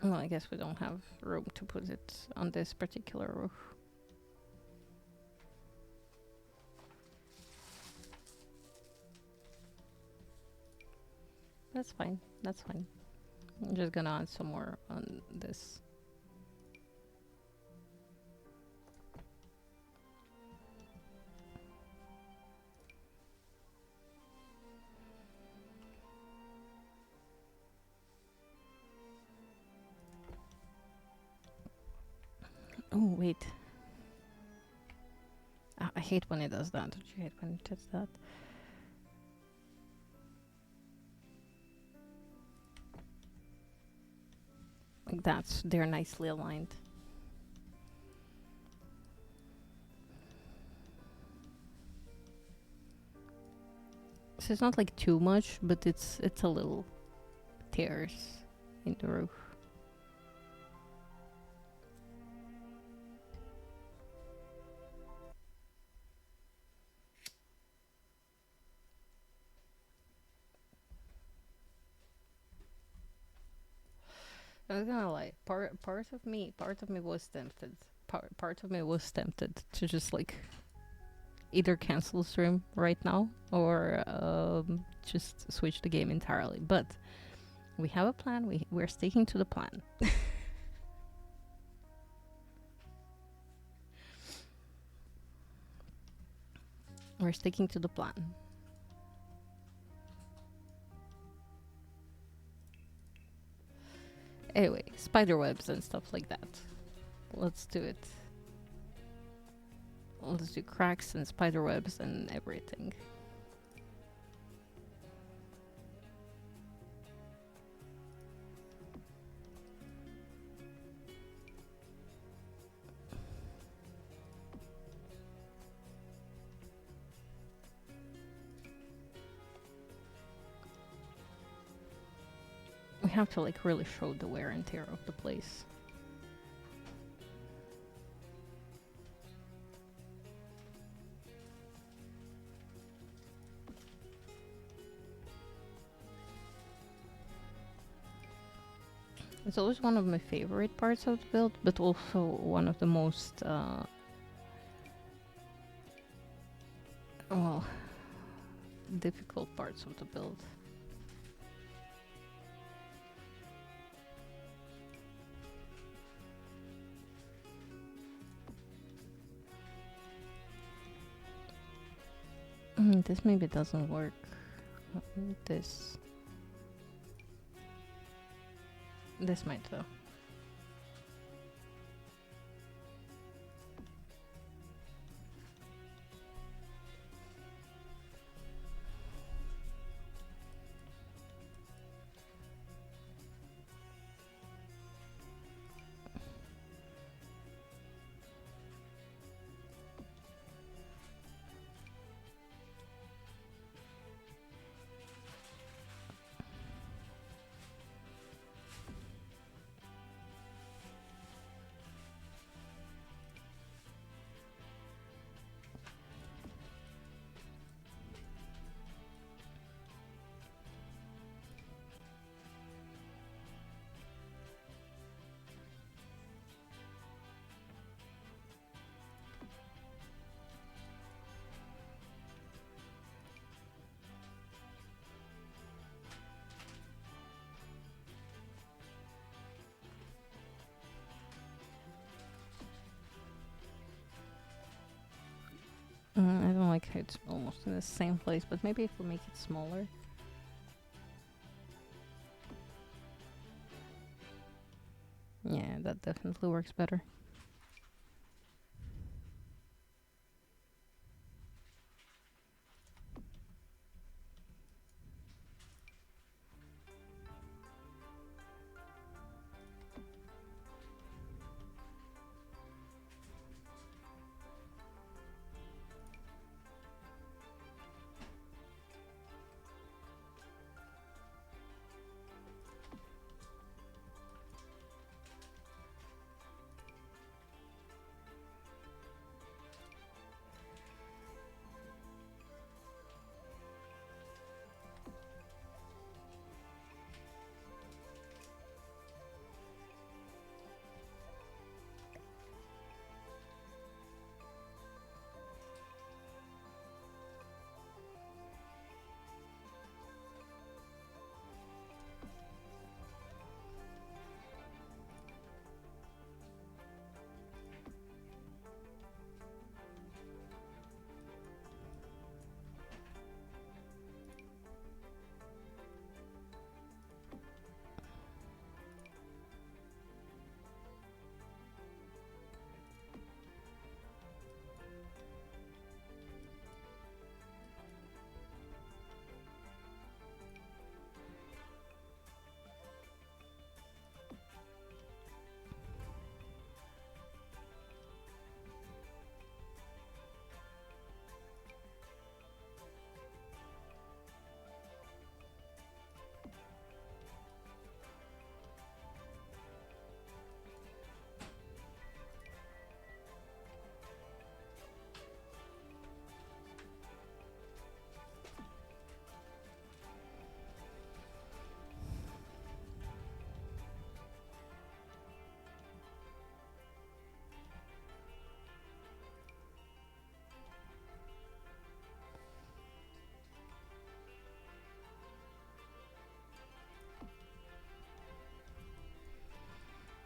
A: Well, I guess we don't have room to put it on this particular roof. That's fine. That's fine. I'm just gonna add some more on this. Oh, wait. I hate when it does that. Don't you hate when it does that? Like that's they're nicely aligned. So it's not like too much, but it's a little tears in the roof. I was gonna lie. Part of me was tempted. Part of me was tempted to just like either cancel stream right now or just switch the game entirely. But we have a plan. We're sticking to the plan. We're sticking to the plan. Anyway, spider webs and stuff like that. Let's do it. Let's do cracks and spider webs and everything. We have to like really show the wear and tear of the place. It's always one of my favorite parts of the build, but also one of the most, well, difficult parts of the build. This maybe doesn't work. This. This might though. I don't like how it's almost in the same place, but maybe if we make it smaller. Yeah, that definitely works better.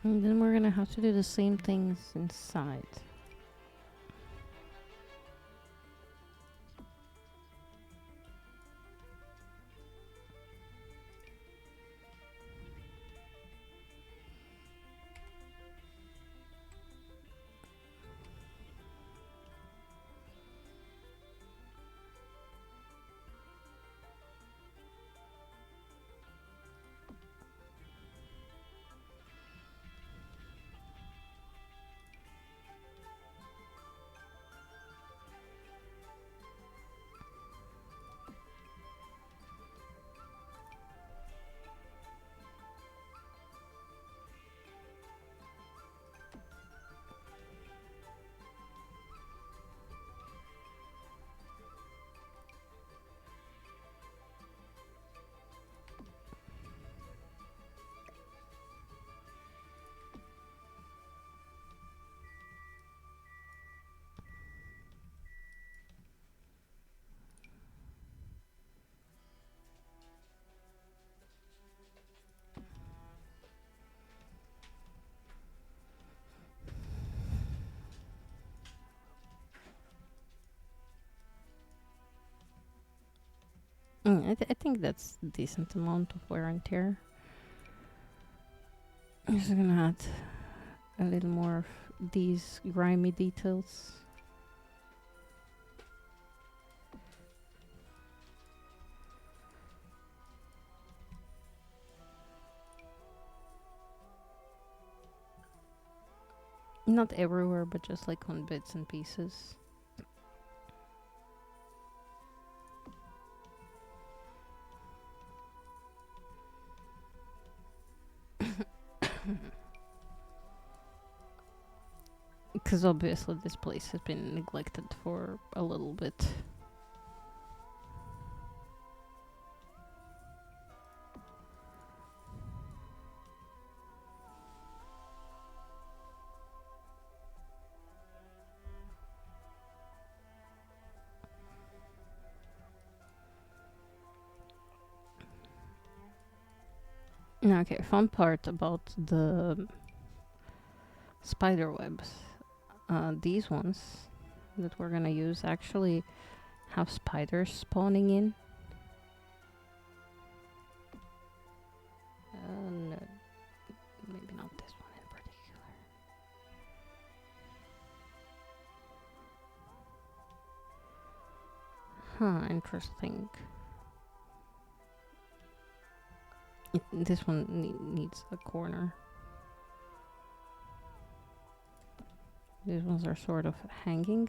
A: And then we're gonna have to do the same things inside. I think that's a decent amount of wear and tear. I'm just gonna add a little more of these grimy details. Not everywhere, but just like on bits and pieces. Because obviously this place has been neglected for a little bit. Okay, fun part about the spider webs. These ones that we're gonna use actually have spiders spawning in. No, maybe not this one in particular. Huh, interesting. This one needs a corner. These ones are sort of hanging.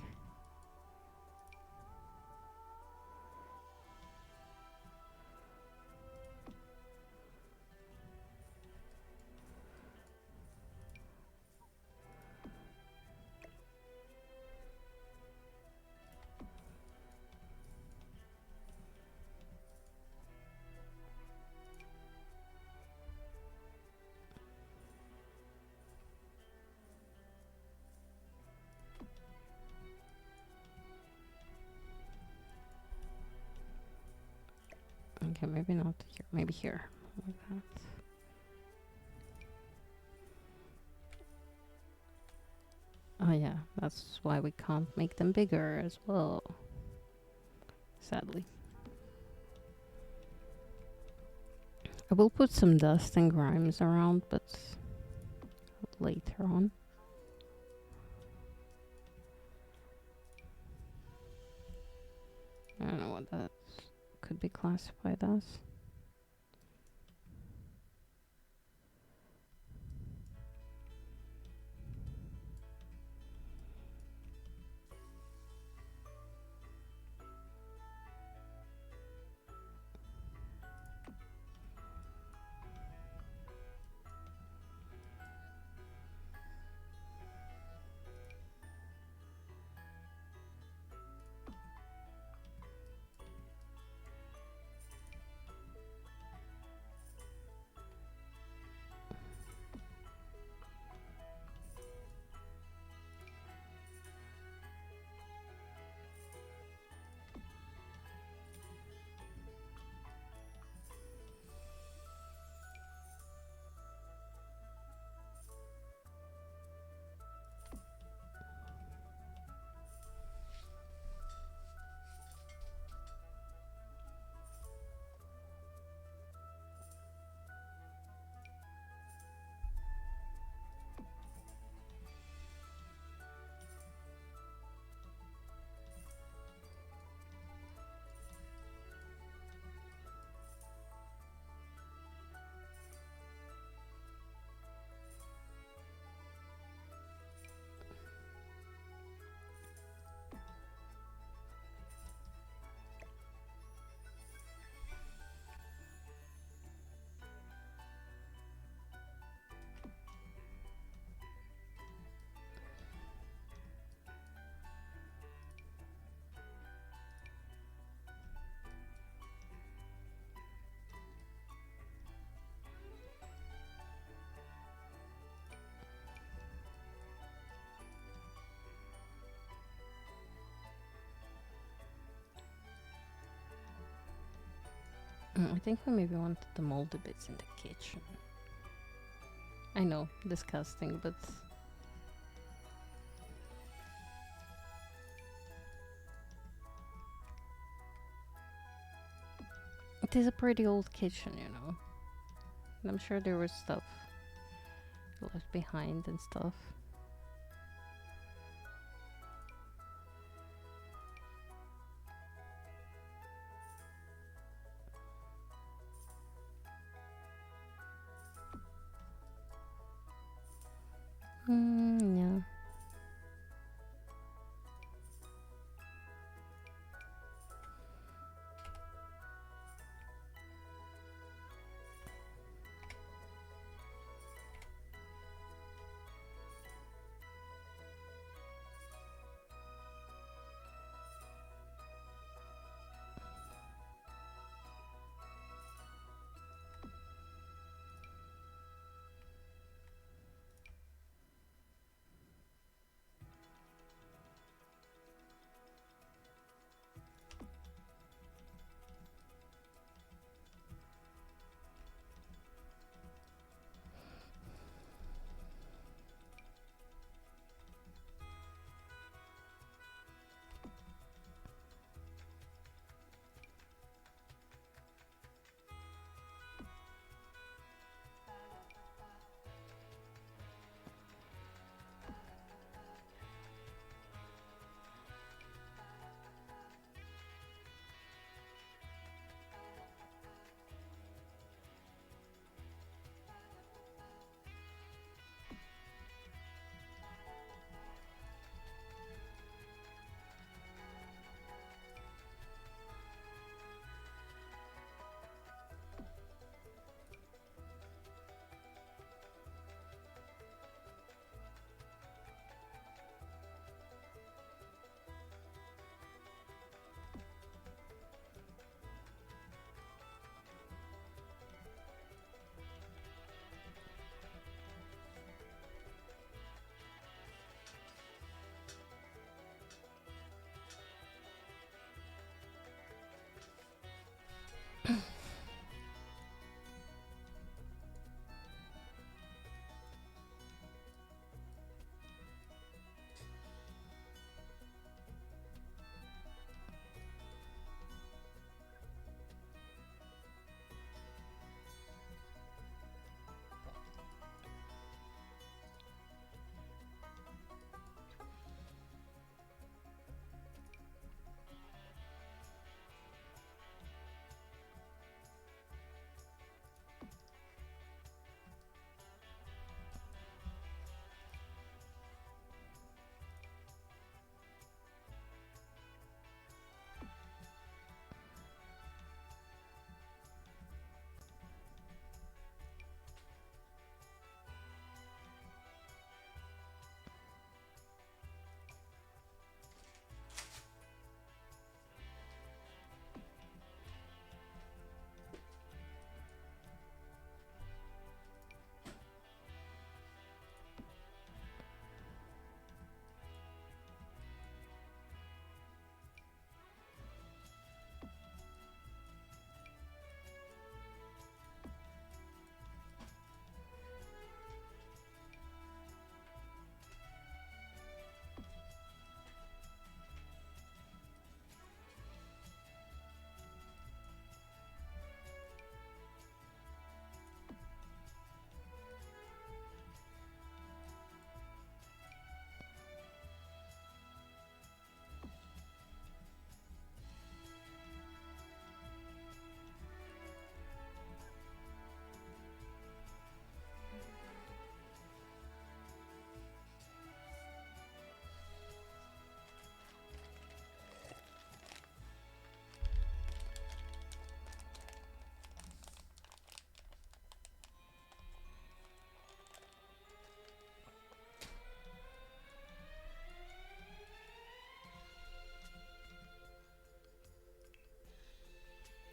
A: Okay, maybe not here. Maybe here. Like that. Oh yeah, that's why we can't make them bigger as well. Sadly. I will put some dust and grimes around, but later on. I don't know what that could be classified as. I think we maybe wanted the moldy bits in the kitchen. I know, disgusting, but it is a pretty old kitchen, you know. And I'm sure there was stuff left behind and stuff. Yeah.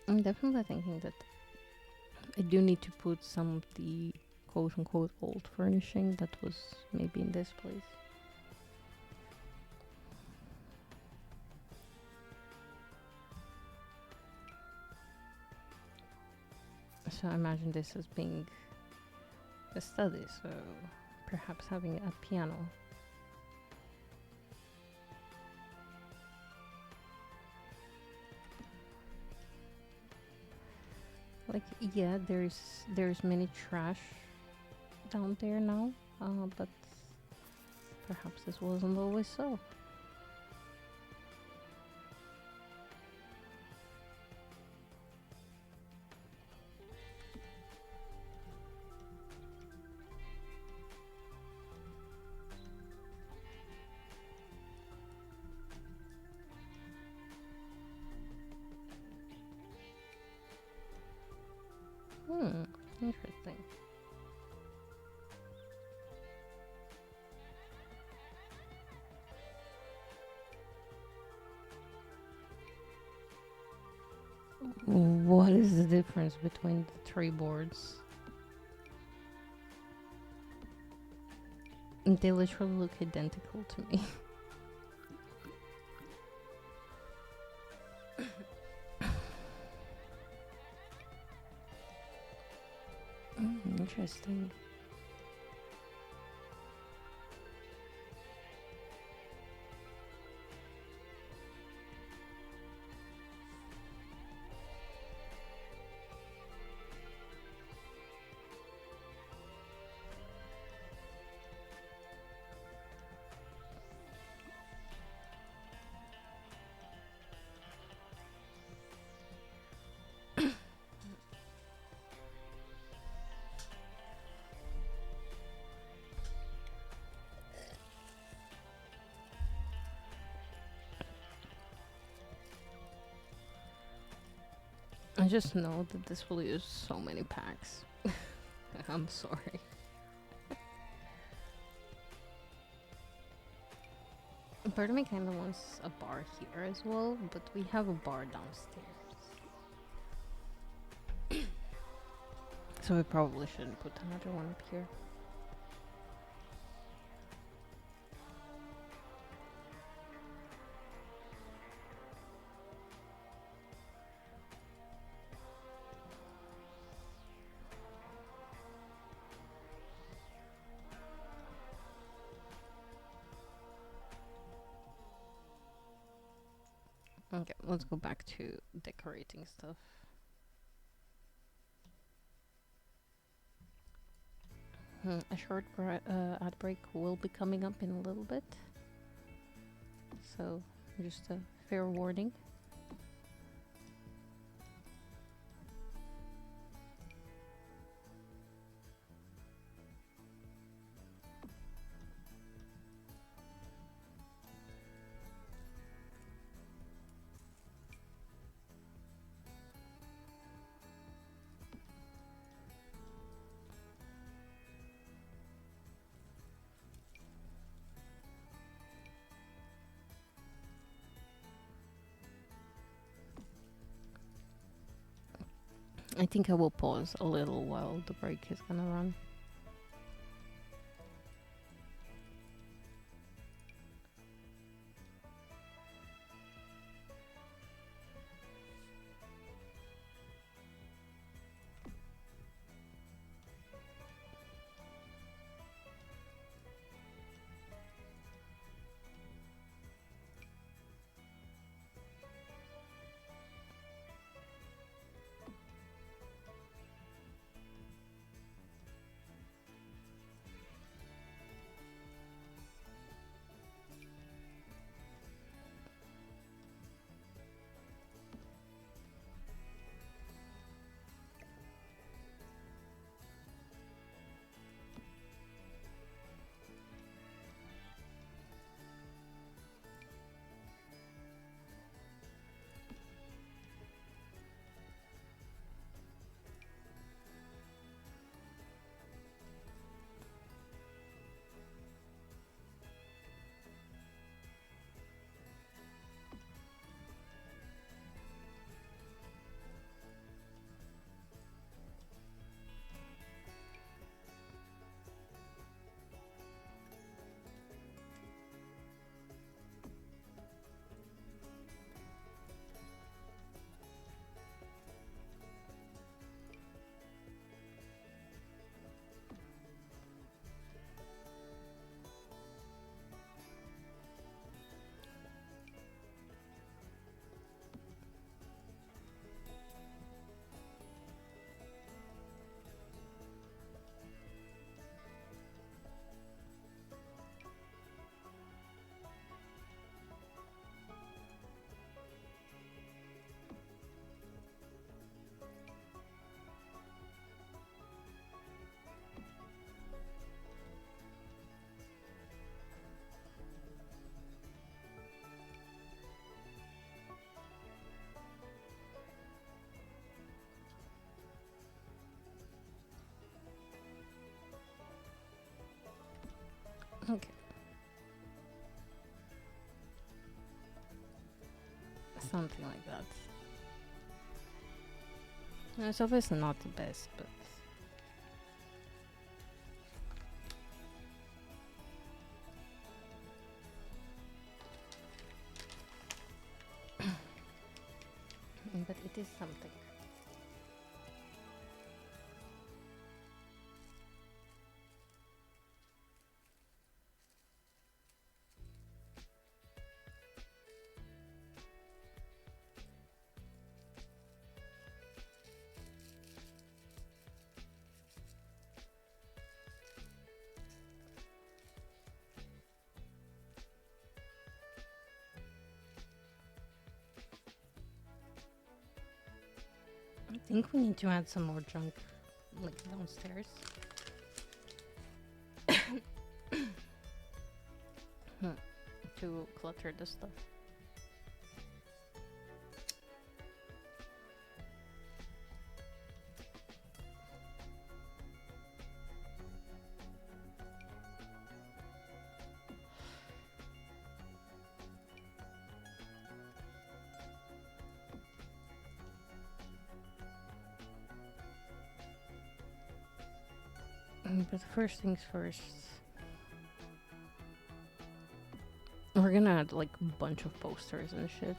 A: I'm definitely thinking that I do need to put some of the quote unquote old furnishing that was maybe in this place. So I imagine this as being a study, so perhaps having a piano. Like, yeah, there's many trash down there now, but perhaps this wasn't always so. Hmm, interesting. What is the difference between the three boards? They literally look identical to me. Interesting. I just know that this will use so many packs. I'm sorry. Part of me kind of wants a bar here as well, but we have a bar downstairs. So we probably shouldn't put another one up here. Okay, let's go back to decorating stuff. A short ad break will be coming up in a little bit. So, just a fair warning. I think I will pause a little while the break is gonna run. something like that. It's obviously not the best, but but it is something. I think we need to add some more junk, like downstairs. To clutter the stuff. But first things first, we're gonna add like a bunch of posters and shit.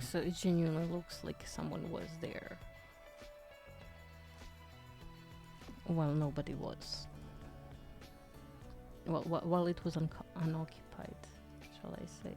A: So it genuinely looks like someone was there while nobody was. Well, while it was unoccupied, shall I say.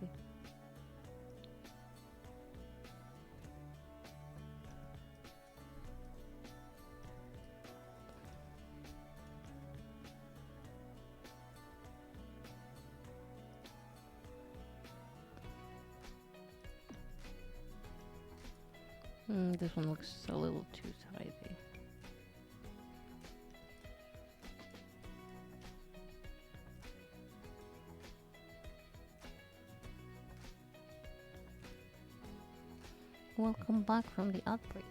A: This one looks a little too tidy. Welcome back from the outbreak.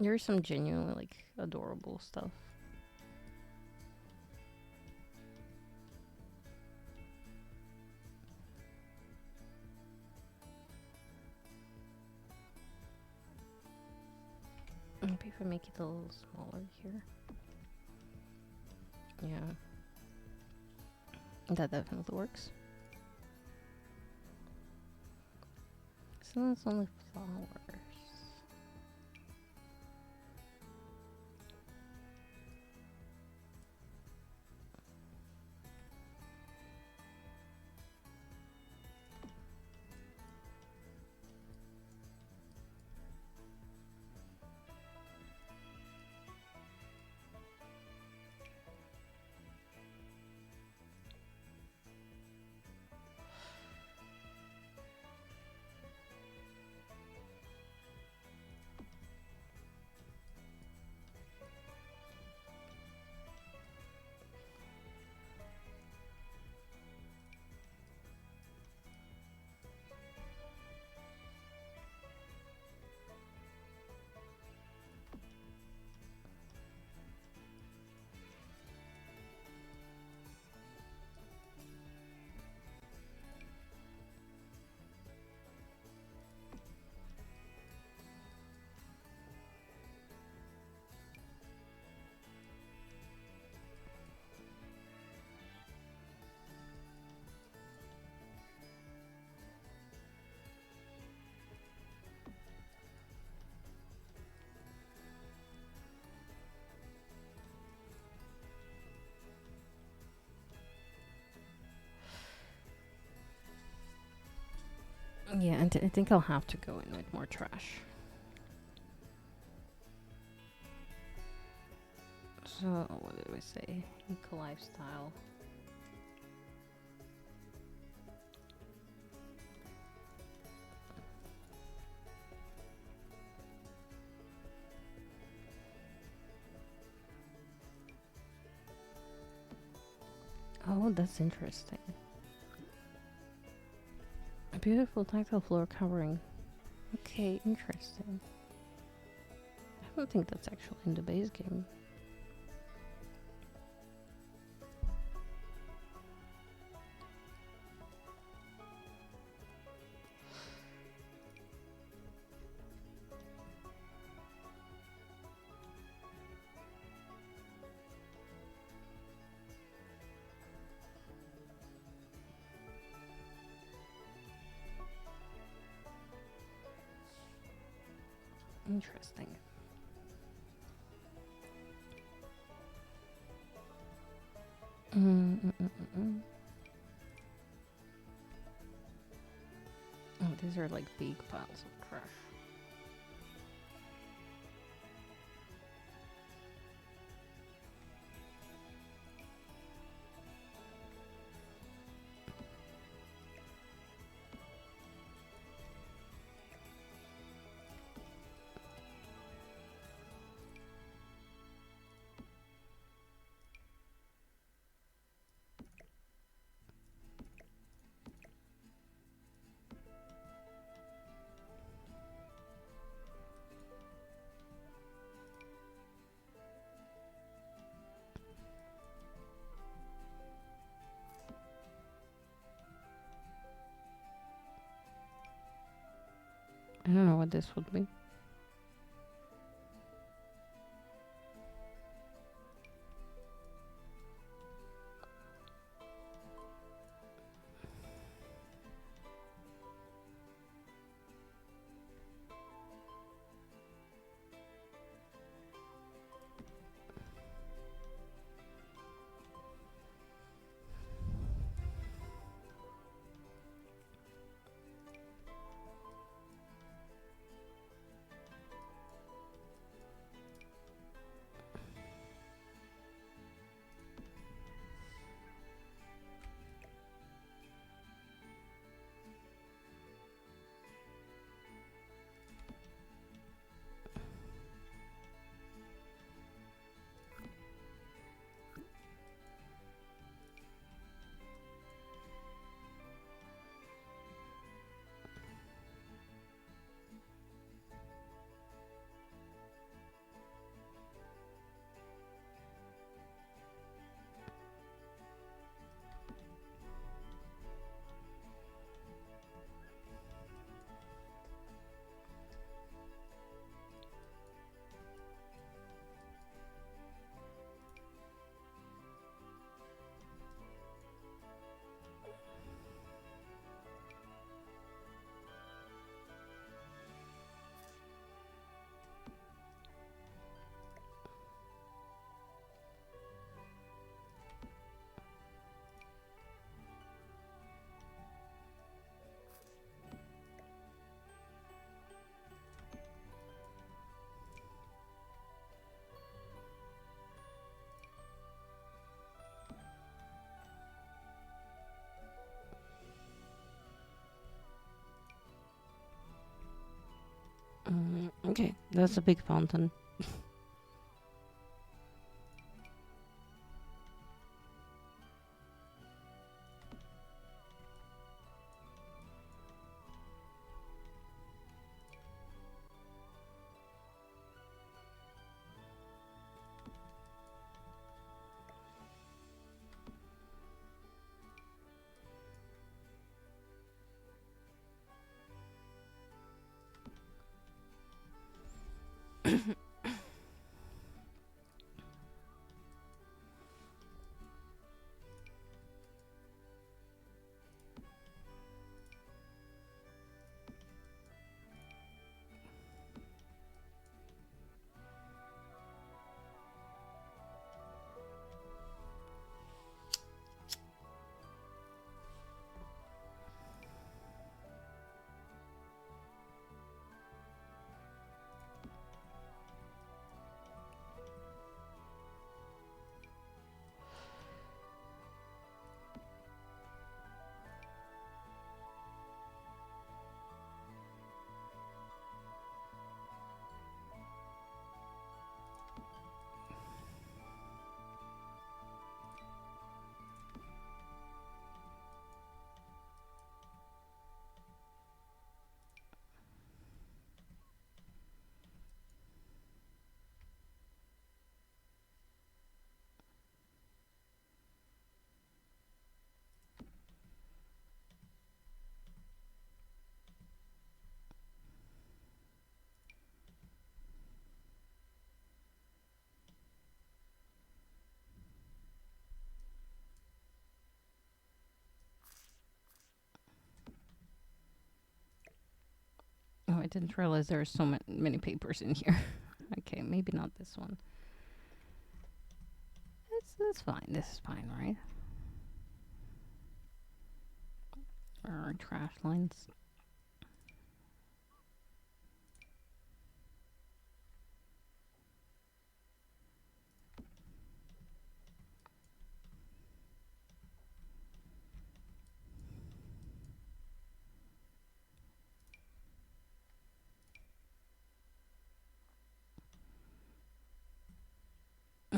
A: There's some genuinely like adorable stuff. Maybe if I make it a little smaller here. Yeah. That definitely works. So it's only flowers. Yeah, and I think I'll have to go in with more trash. So, what did we say? Eco lifestyle. Oh, that's interesting. A beautiful tactile floor covering. Okay, interesting. I don't think that's actually in the base game. Interesting. Oh, these are like big piles of trash. I don't know what this would be. Okay, that's a big fountain. didn't realize there are so many papers in here. Okay, maybe not this one. That's fine. This is fine, right? Or trash lines.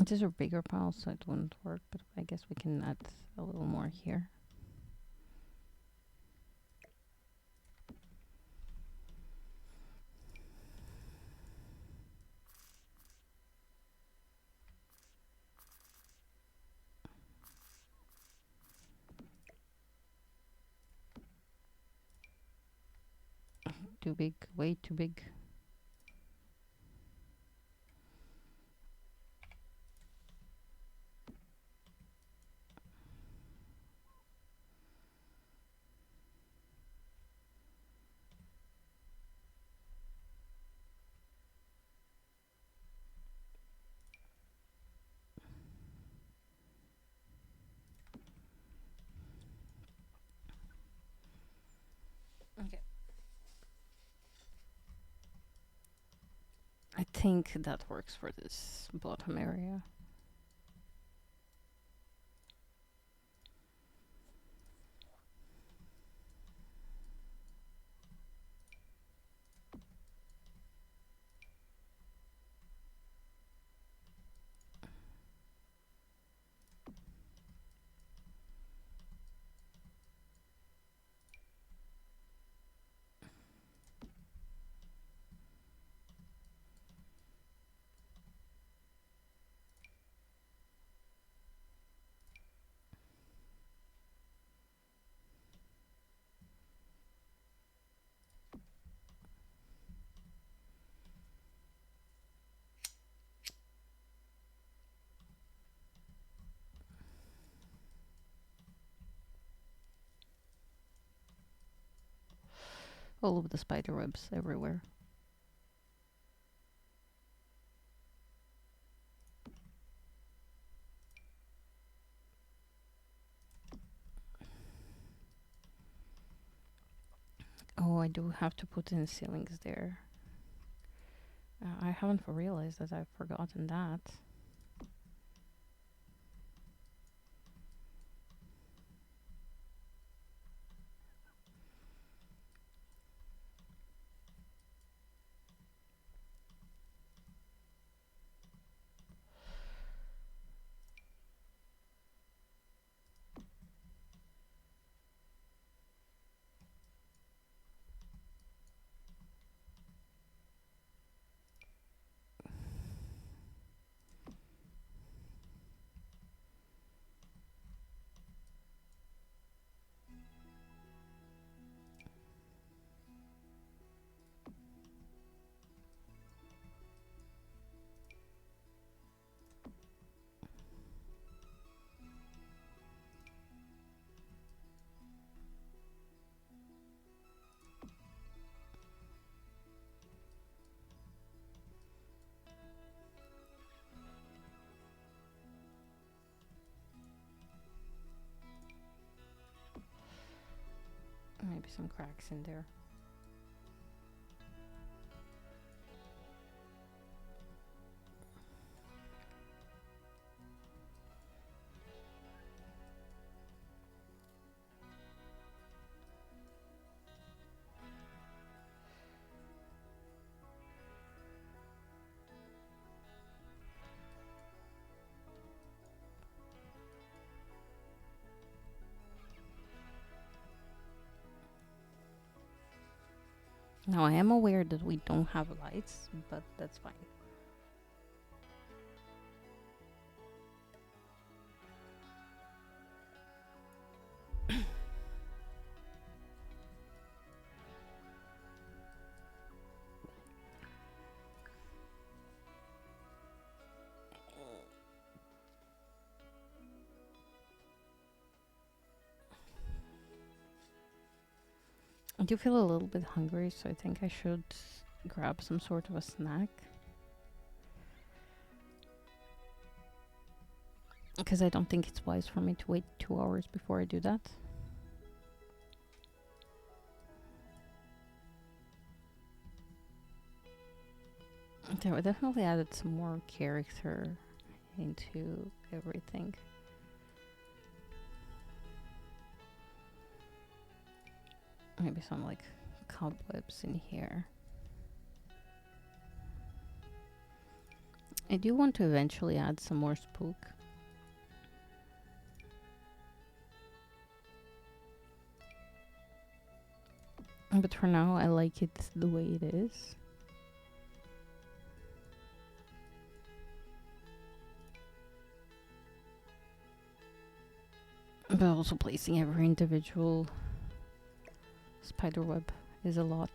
A: These are bigger piles, so it wouldn't work, but I guess we can add a little more here. Too big, way too big. Okay. I think that works for this bottom area. All of the spider webs everywhere. Oh, I do have to put in ceilings there. I haven't realized that I've forgotten that. Maybe some cracks in there. Now, I am aware that we don't have lights, but that's fine. I do feel a little bit hungry, so I think I should grab some sort of a snack. Because I don't think it's wise for me to wait 2 hours before I do that. Okay, I definitely added some more character into everything. Maybe some like cobwebs in here. I do want to eventually add some more spook. But for now, I like it the way it is. But also placing every individual spiderweb is a lot.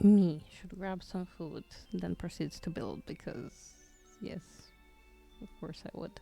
A: Me should grab some food, then proceeds to build because, yes, of course I would.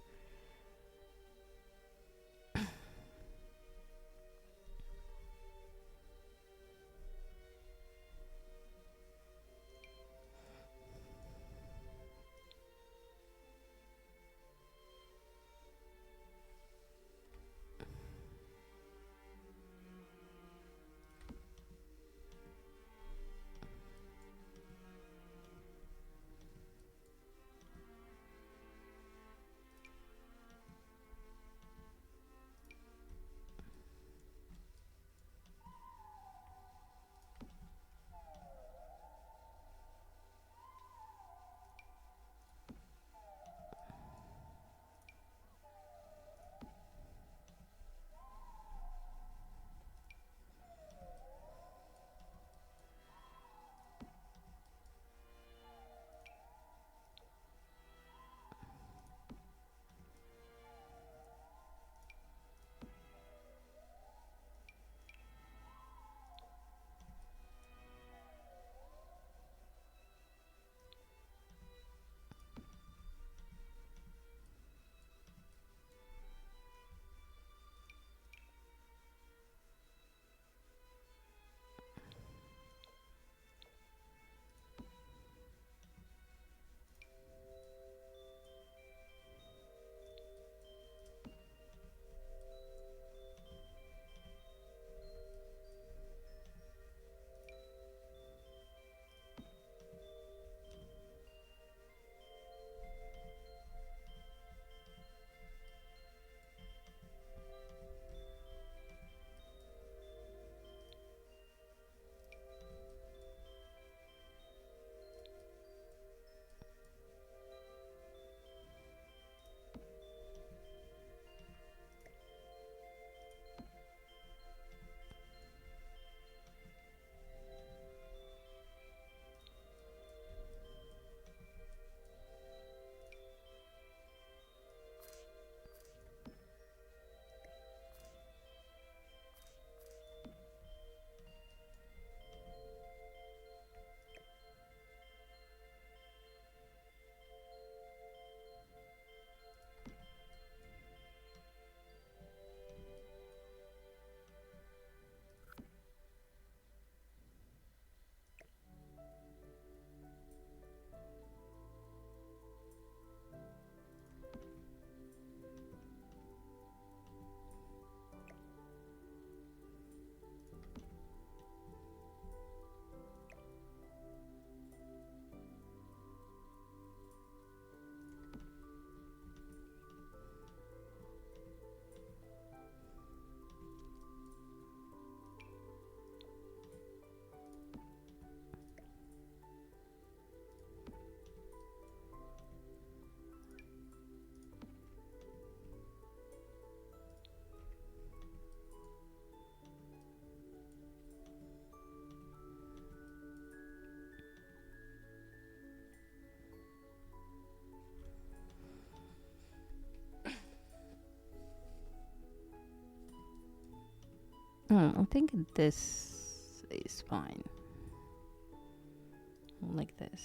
A: I think this is fine. Like this.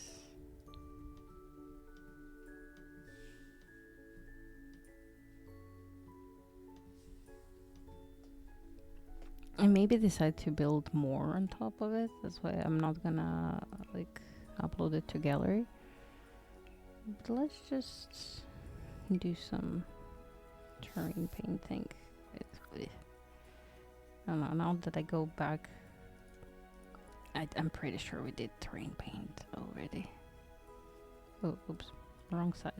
A: And maybe decide to build more on top of it. That's why I'm not gonna like upload it to gallery. But let's just do some terrain painting. I don't know. Now that I go back, I'm pretty sure we did terrain paint already. Oh, oops, wrong side.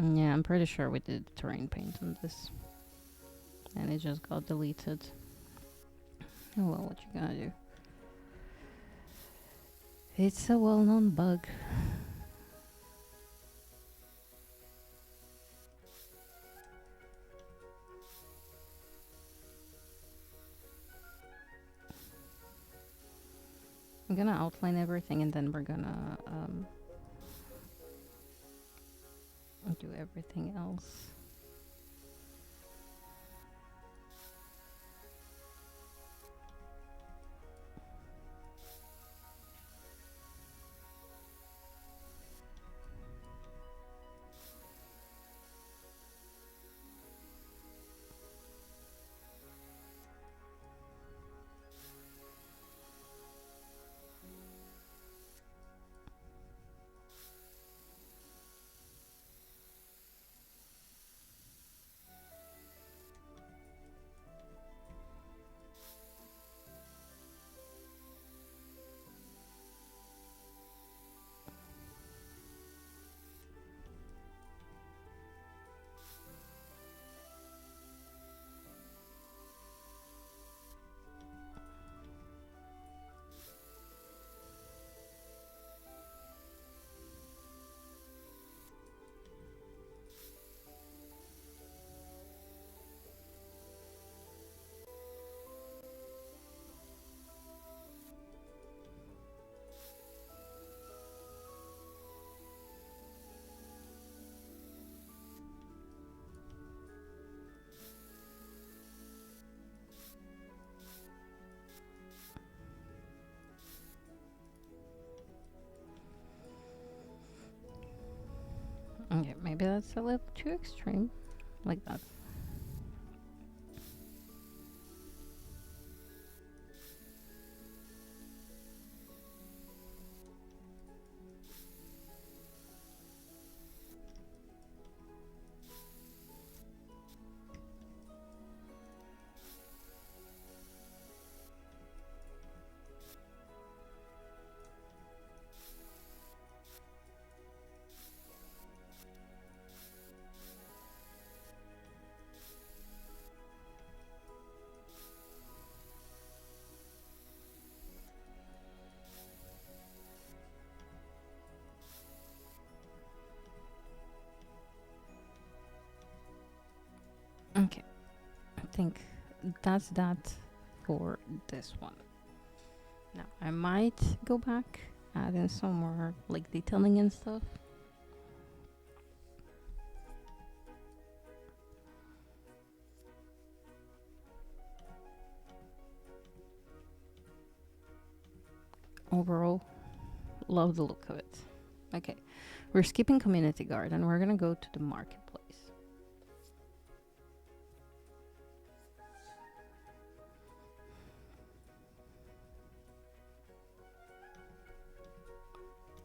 A: Yeah, I'm pretty sure we did terrain paint on this. And it just got deleted. Oh well, what you gonna do? It's a well-known bug. I'm gonna outline everything and then we're gonna do everything else. Okay, maybe that's a little too extreme. Like that. Okay, I think that's that for this one. Now, I might go back, add in some more like detailing and stuff. Overall, love the look of it. Okay, we're skipping community garden. We're gonna go to the marketplace.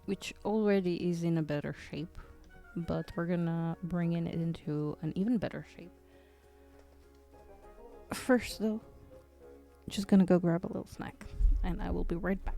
A: Which already is in a better shape, but we're gonna bring it into an even better shape. First, though, just gonna go grab a little snack, and I will be right back.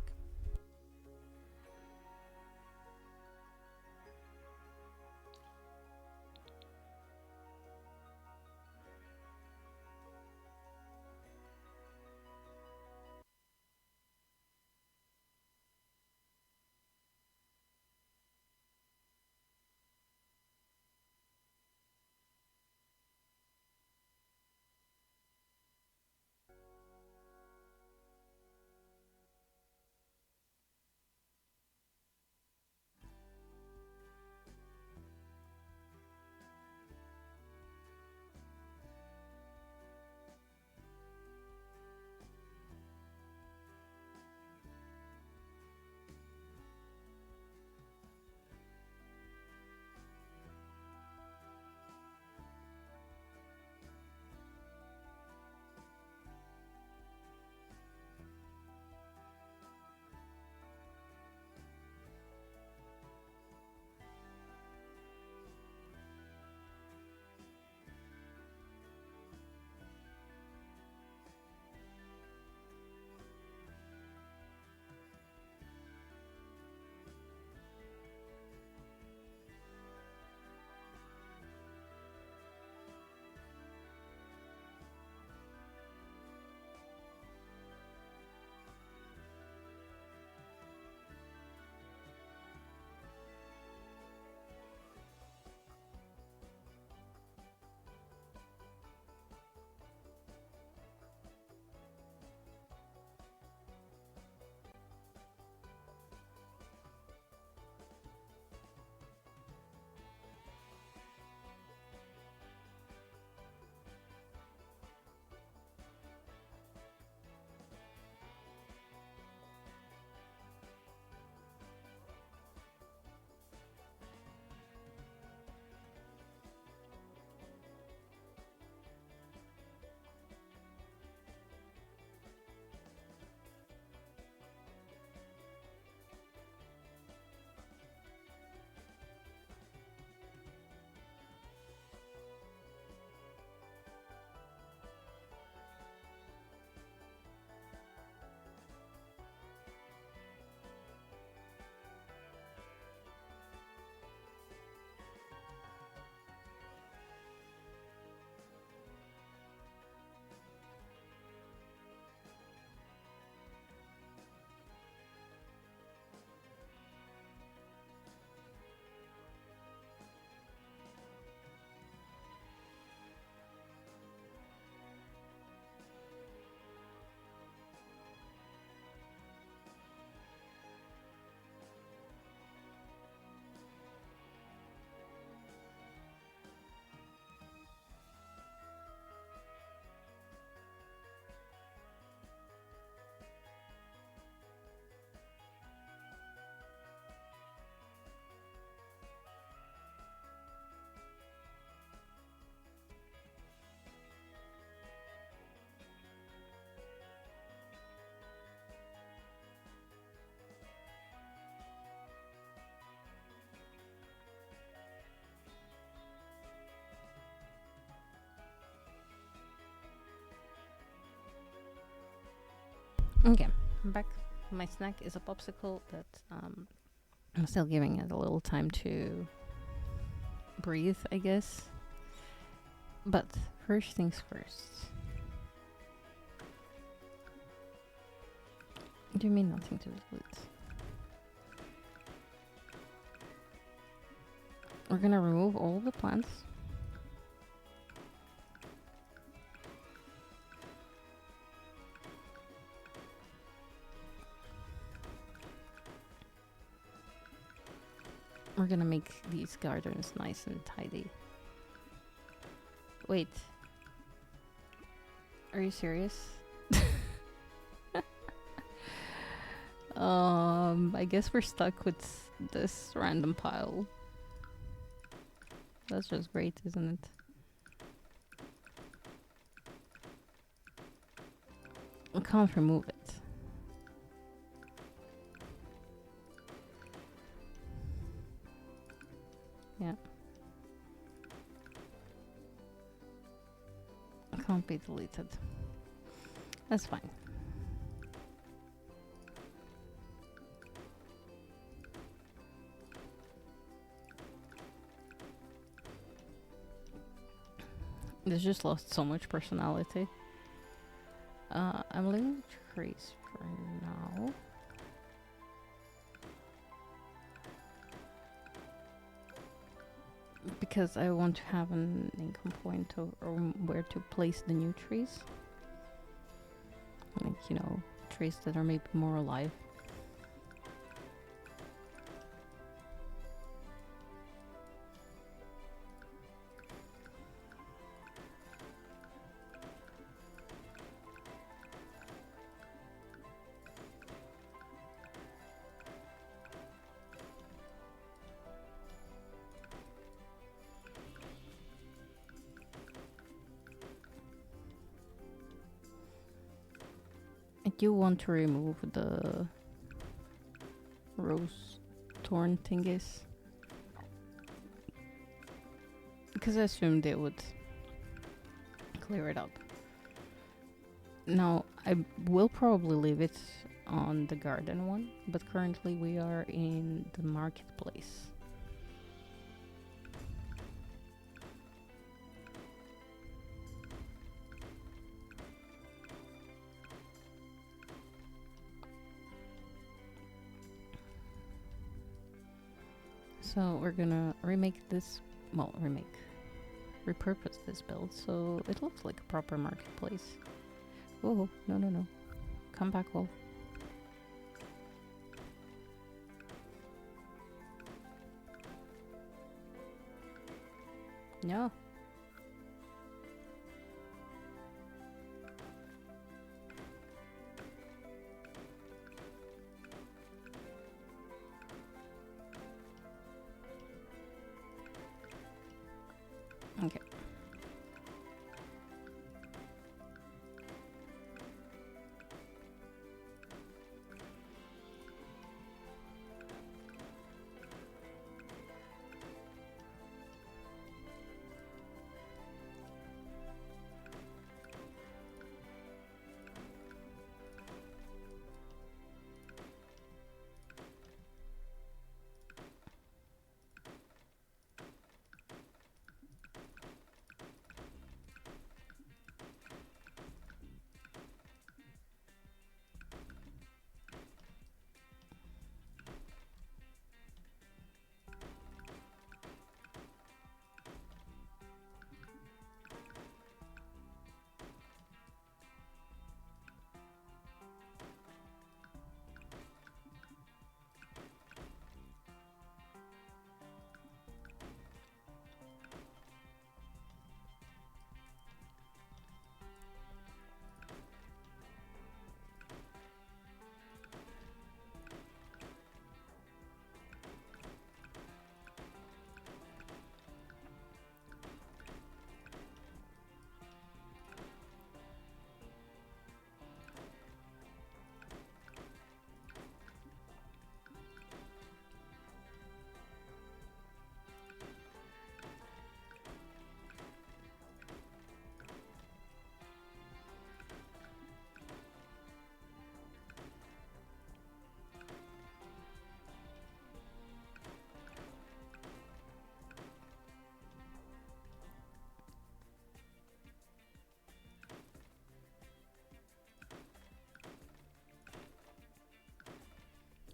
A: Okay, I'm back. My snack is a popsicle that I'm still giving it a little time to breathe, I guess. But first things first. Do you mean nothing to do with it? We're gonna remove all the plants. We're gonna make these gardens nice and tidy. Wait. Are you serious? I guess we're stuck with this random pile. That's just great, isn't it? I can't remove it. Yeah. It can't be deleted. That's fine. This just lost so much personality. I'm leaving the trees for now. Because I want to have an income point of or where to place the new trees. Like, you know, trees that are maybe more alive. I do want to remove the rose thorn thingies. Because I assumed they would clear it up. Now, I will probably leave it on the garden one, but currently we are in the marketplace. So we're gonna repurpose this build so it looks like a proper marketplace. Oh, no. Come back, Wolf. No. Okay.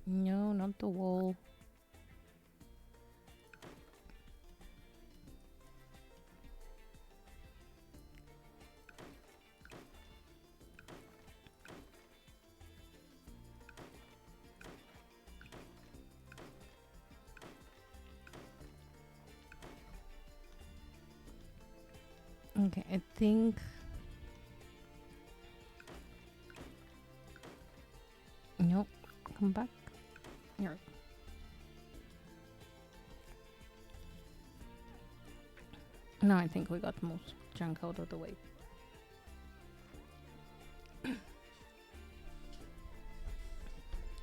A: No, not the wall. Okay, I think. Nope. Come back. Here. No, I think we got most junk out of the way.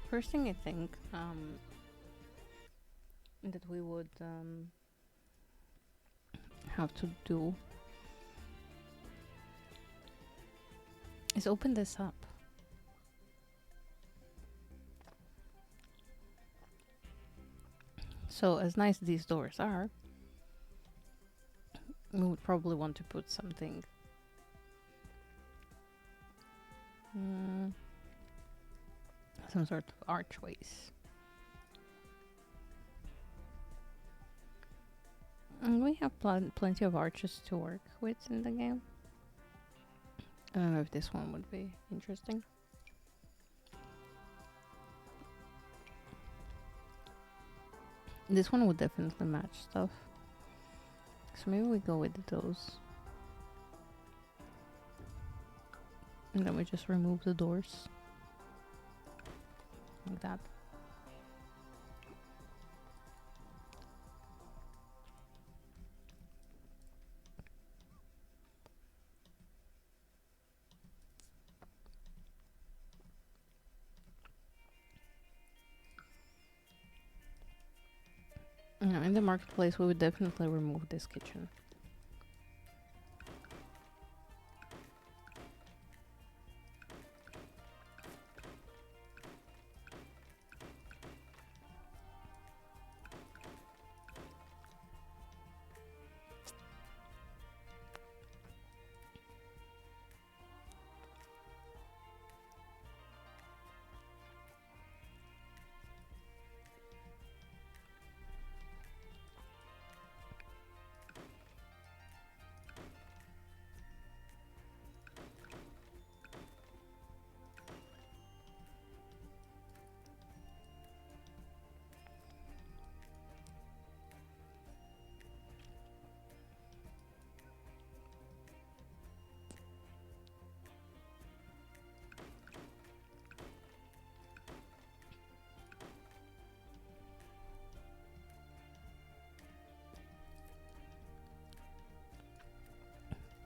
A: First thing I think that we would have to do is open this up. So as nice as these doors are, we would probably want to put something some sort of archways. And we have plenty of arches to work with in the game. I don't know if this one would be interesting. This one would definitely match stuff. So maybe we go with those. And then we just remove the doors. Like that. No, in the marketplace we would definitely remove this kitchen.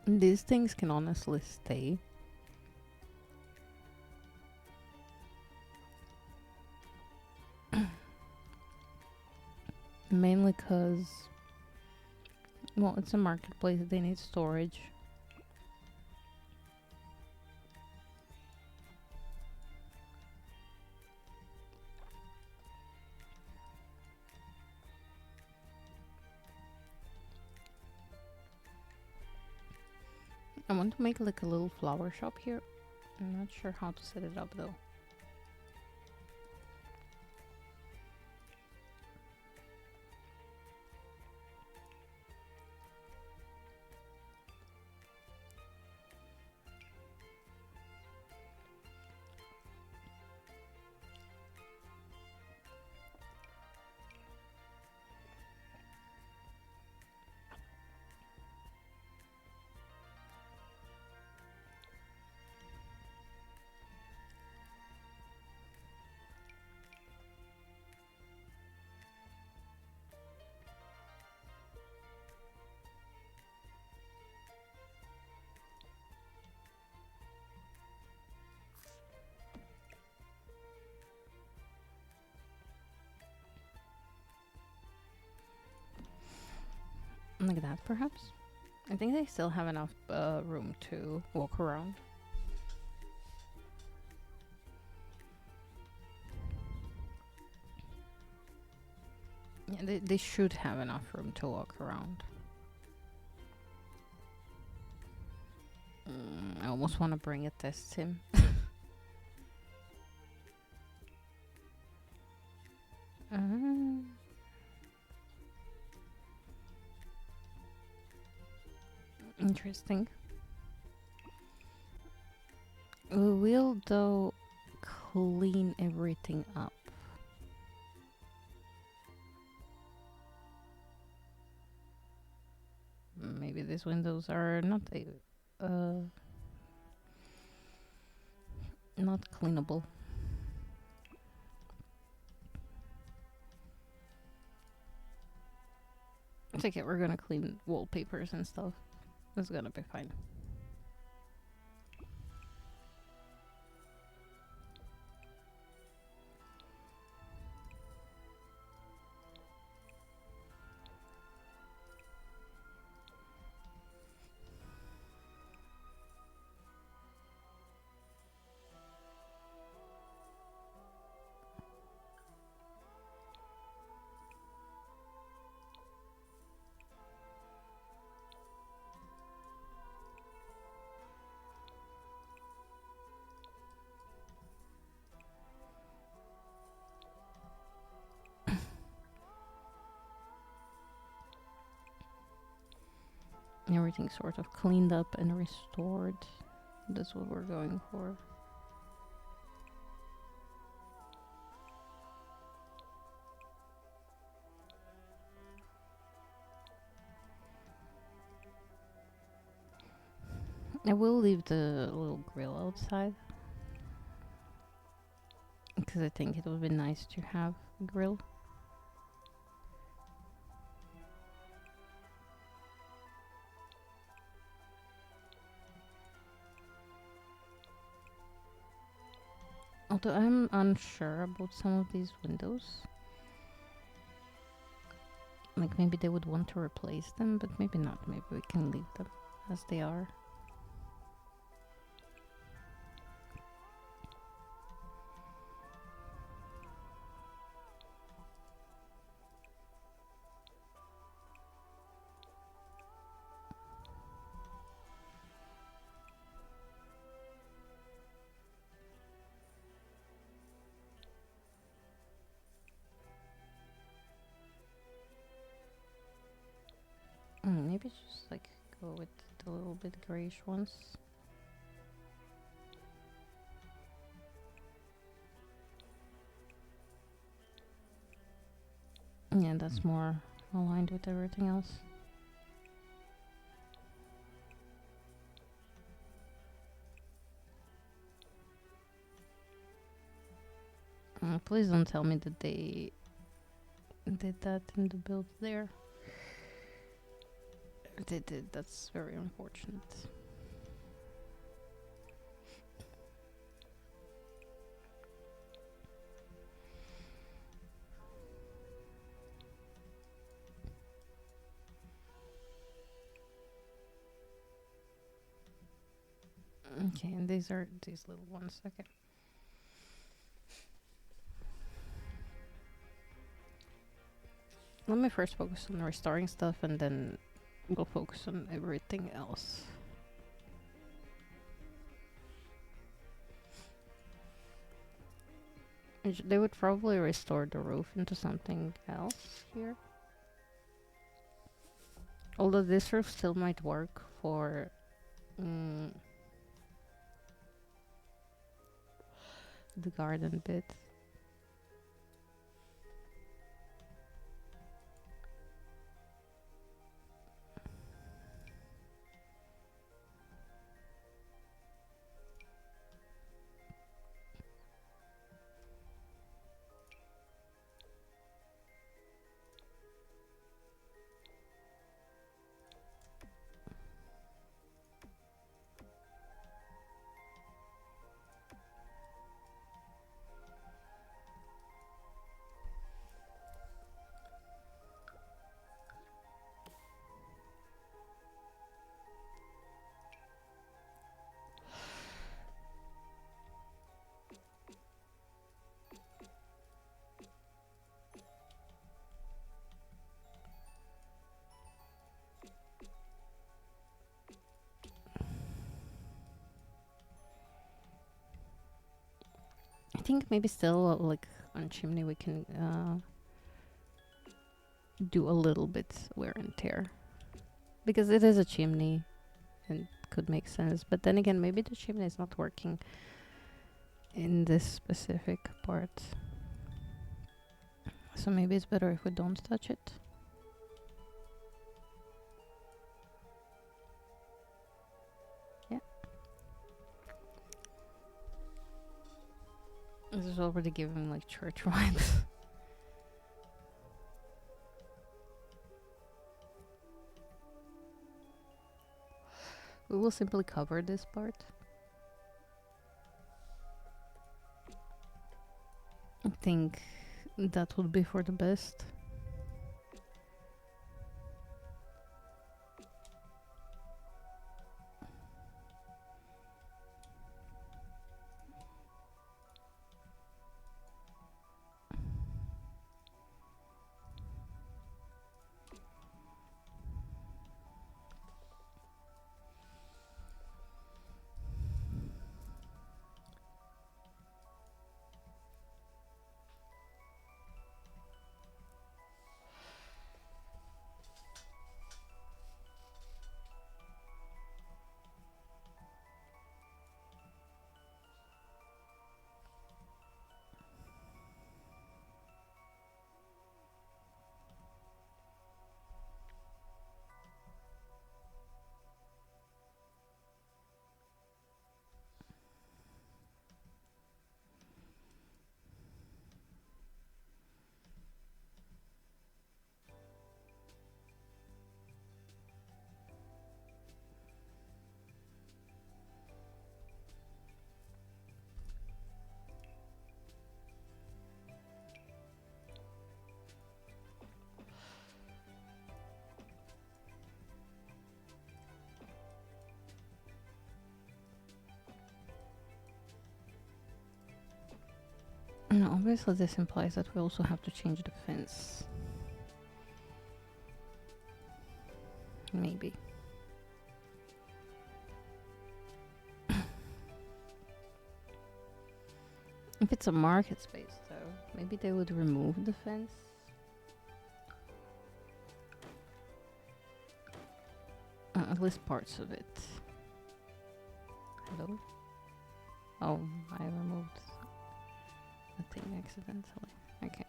A: These things can honestly stay. Mainly because, well, it's a marketplace, they need storage. I want to make like a little flower shop here. I'm not sure how to set it up though. Like that, perhaps? I think they still have enough room to walk around. Yeah, they should have enough room to walk around. I almost want to bring a test sim. Interesting. We will though clean everything up. Maybe these windows are not cleanable. It's okay, we're gonna clean wallpapers and stuff. It's gonna be fine. Everything sort of cleaned up and restored. That's what we're going for. I will leave the little grill outside because I think it would be nice to have a grill. Although I'm unsure about some of these windows. Like maybe they would want to replace them, but maybe not. Maybe we can leave them as they are. Maybe just like go with the little bit grayish ones. Yeah, that's more aligned with everything else. Please don't tell me that they did that in the build there. They did. That's very unfortunate. Okay, and these are these little ones. Okay. Let me first focus on restoring stuff and then we'll focus on everything else. They would probably restore the roof into something else here. Although this roof still might work for the garden bit. I think maybe still like on chimney we can do a little bit wear and tear because it is a chimney and could make sense. But then again, maybe the chimney is not working in this specific part. So maybe it's better if we don't touch it. Yeah. This is already giving like church vibes. We will simply cover this part. I think that would be for the best. No, obviously this implies that we also have to change the fence. Maybe. If it's a market space though, maybe they would remove the fence. At least parts of it. Hello? Oh, I removed the thing accidentally. Okay.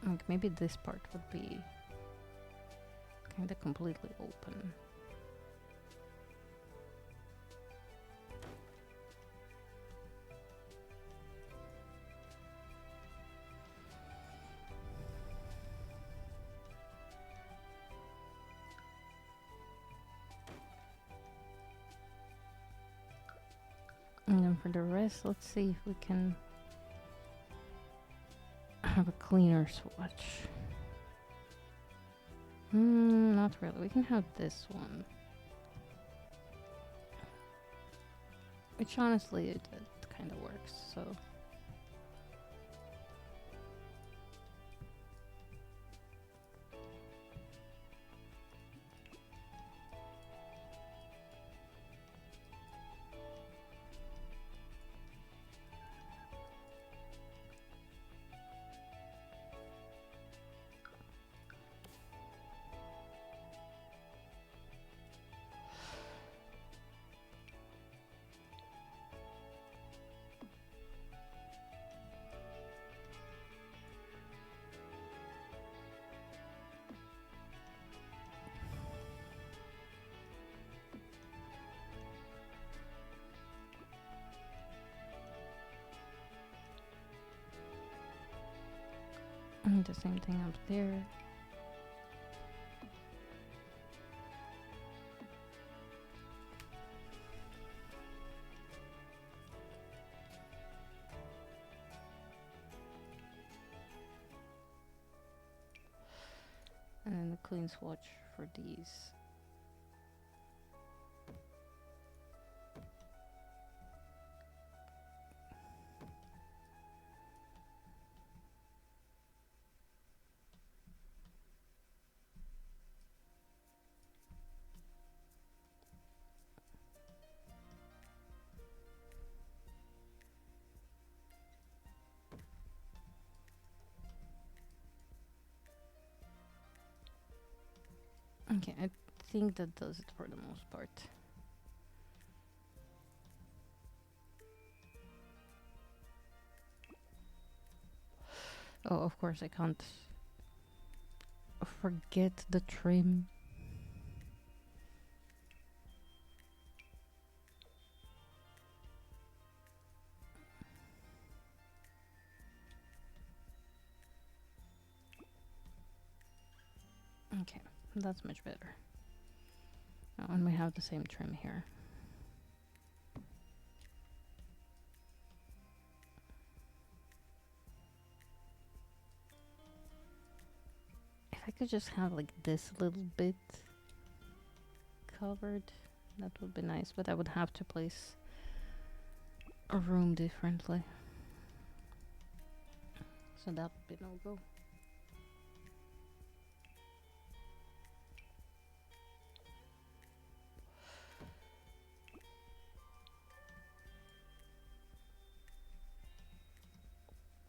A: Like maybe this part would be kind of completely open. And then for the rest, let's see if we can have a cleaner swatch. Not really. We can have this one. Which honestly, it kind of works, so... And the same thing up there. And then a clean swatch for these. Okay, I think that does it for the most part. Oh, of course I can't forget the trim. Okay, that's much better. Oh, and we have the same trim here. If I could just have like this little bit covered, that would be nice, but I would have to place a room differently. So that would be no go.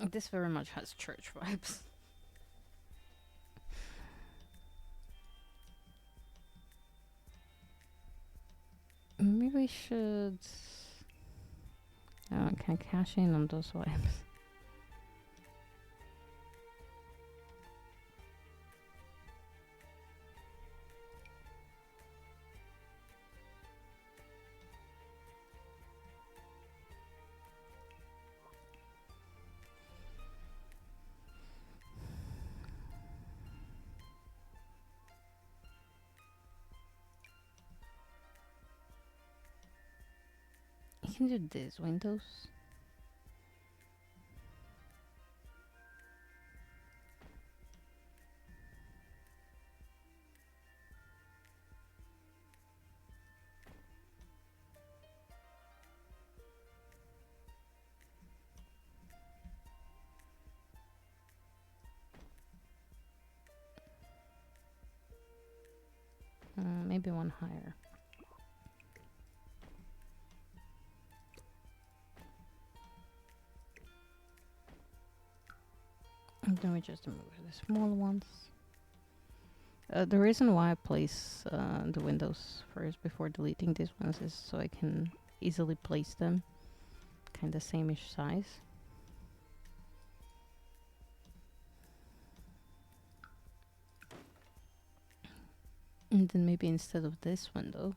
A: This very much has church vibes. Maybe we should. Oh, can I cash in on those vibes? You can do these windows. Maybe one higher. And then we just move the small ones. The reason why I place the windows first before deleting these ones is so I can easily place them kind of same-ish size. And then maybe instead of this window,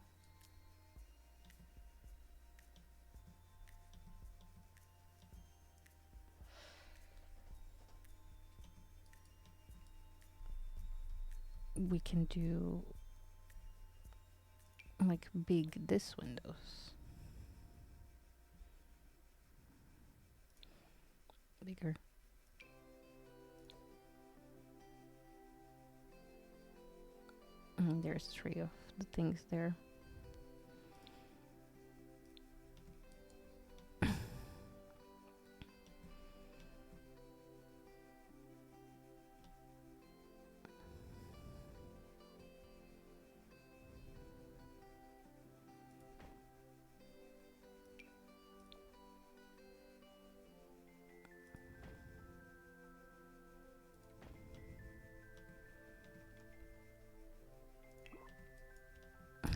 A: we can do like big this windows. Bigger. There's 3 of the things there.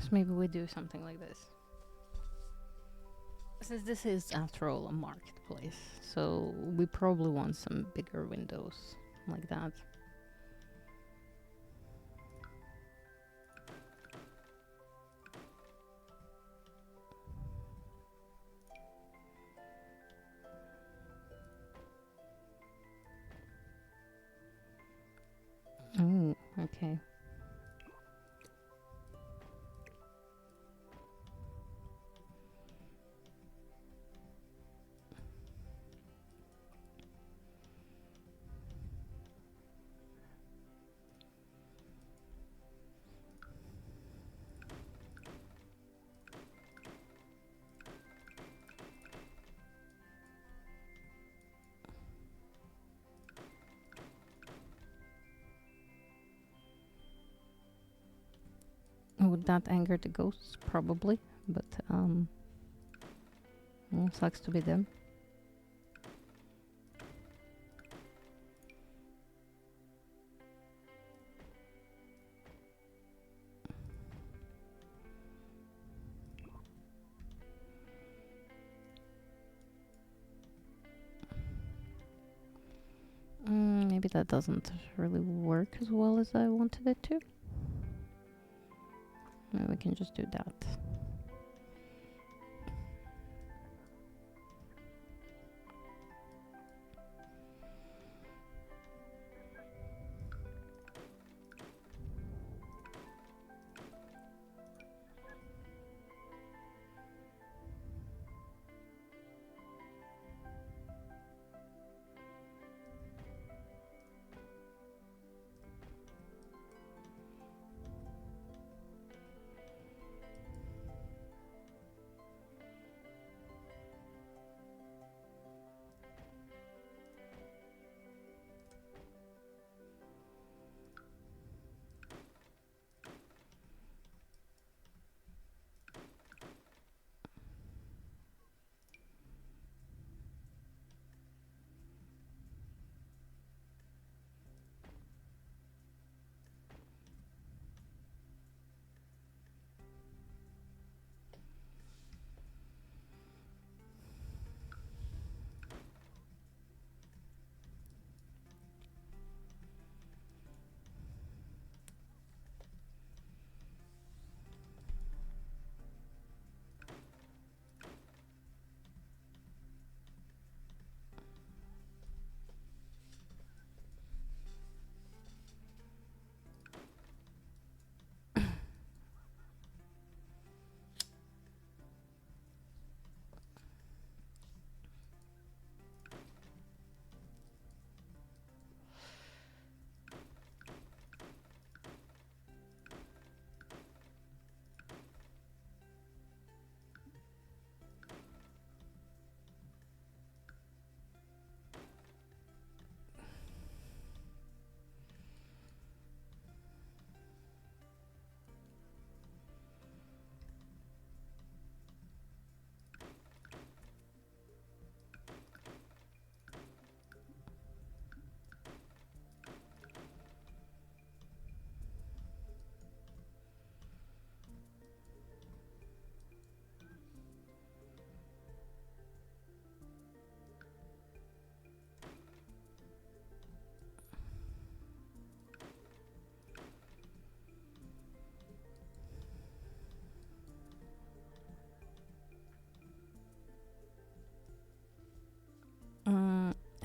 A: So maybe we do something like this. Since this is, after all, a marketplace, so we probably want some bigger windows like that. Oh, okay. Would that anger the ghosts? Probably, but well, sucks to be them. that doesn't really work as well as I wanted it to. Maybe we can just do that.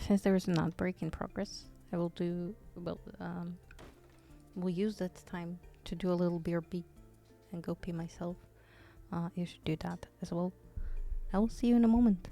A: Since there is an outbreak in progress, I will do. We'll use that time to do a little BRB and go pee myself. You should do that as well. I will see you in a moment.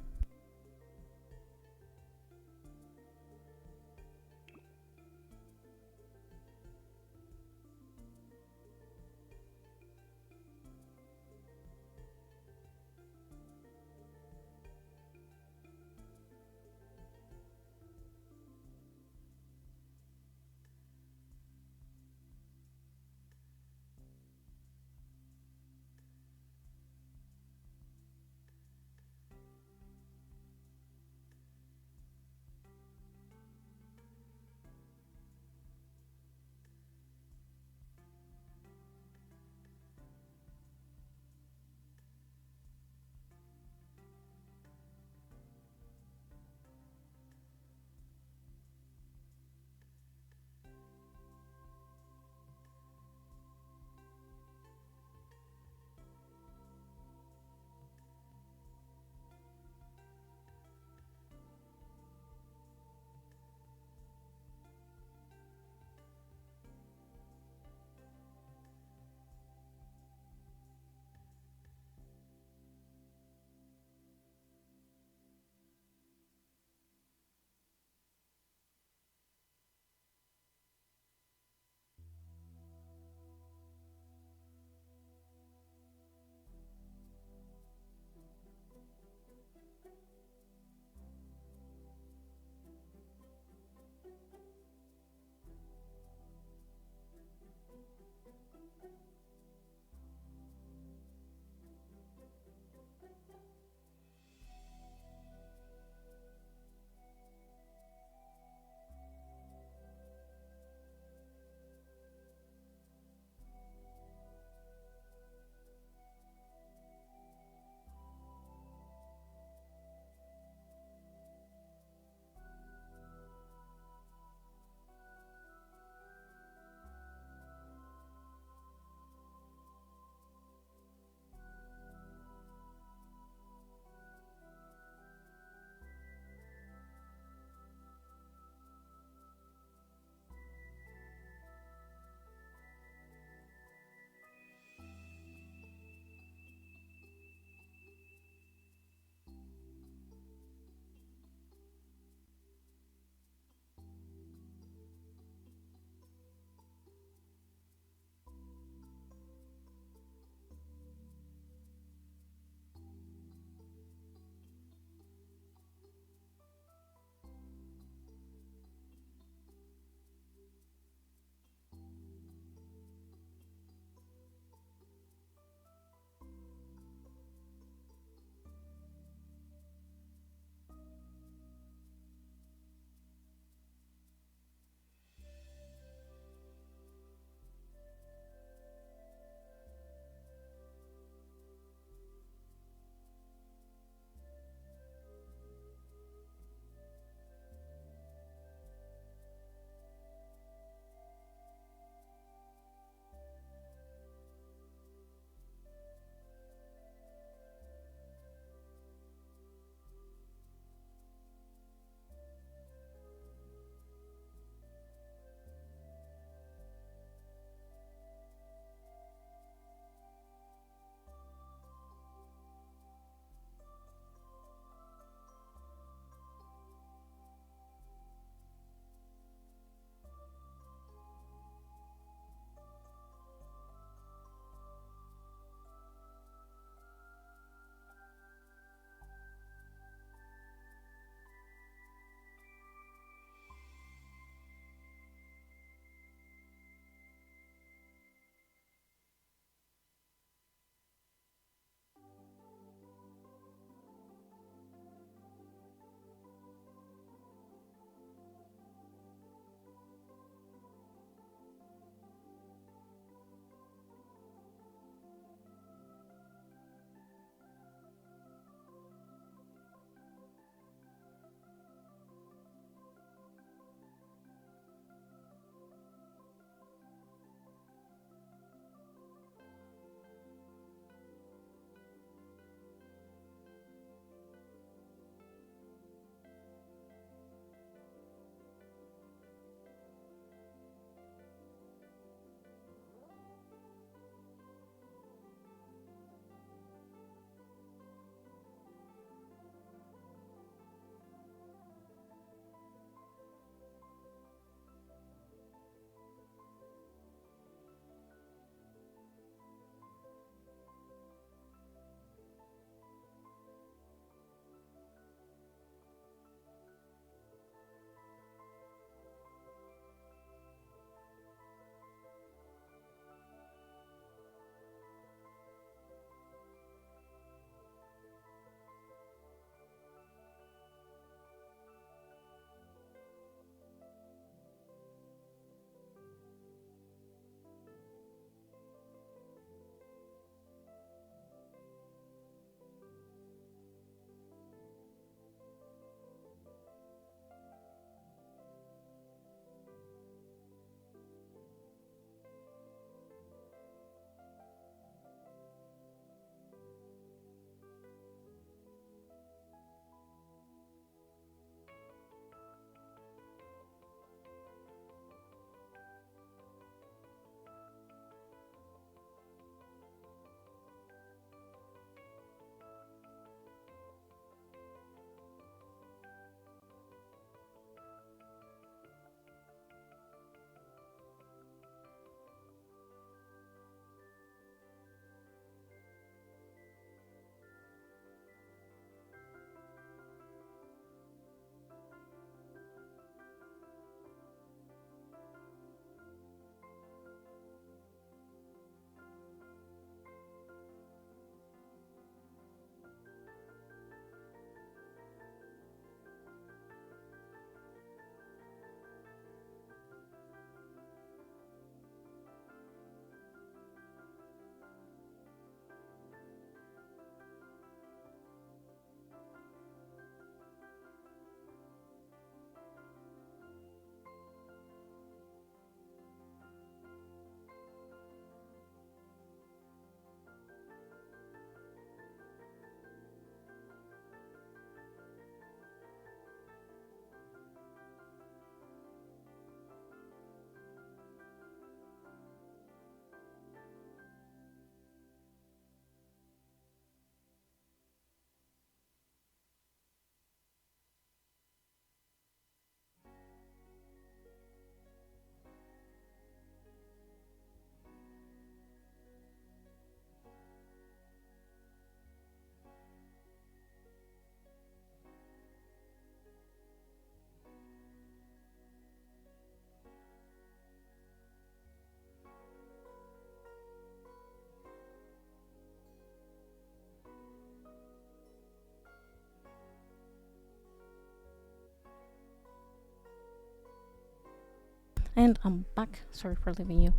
A: And I'm back. Sorry for leaving you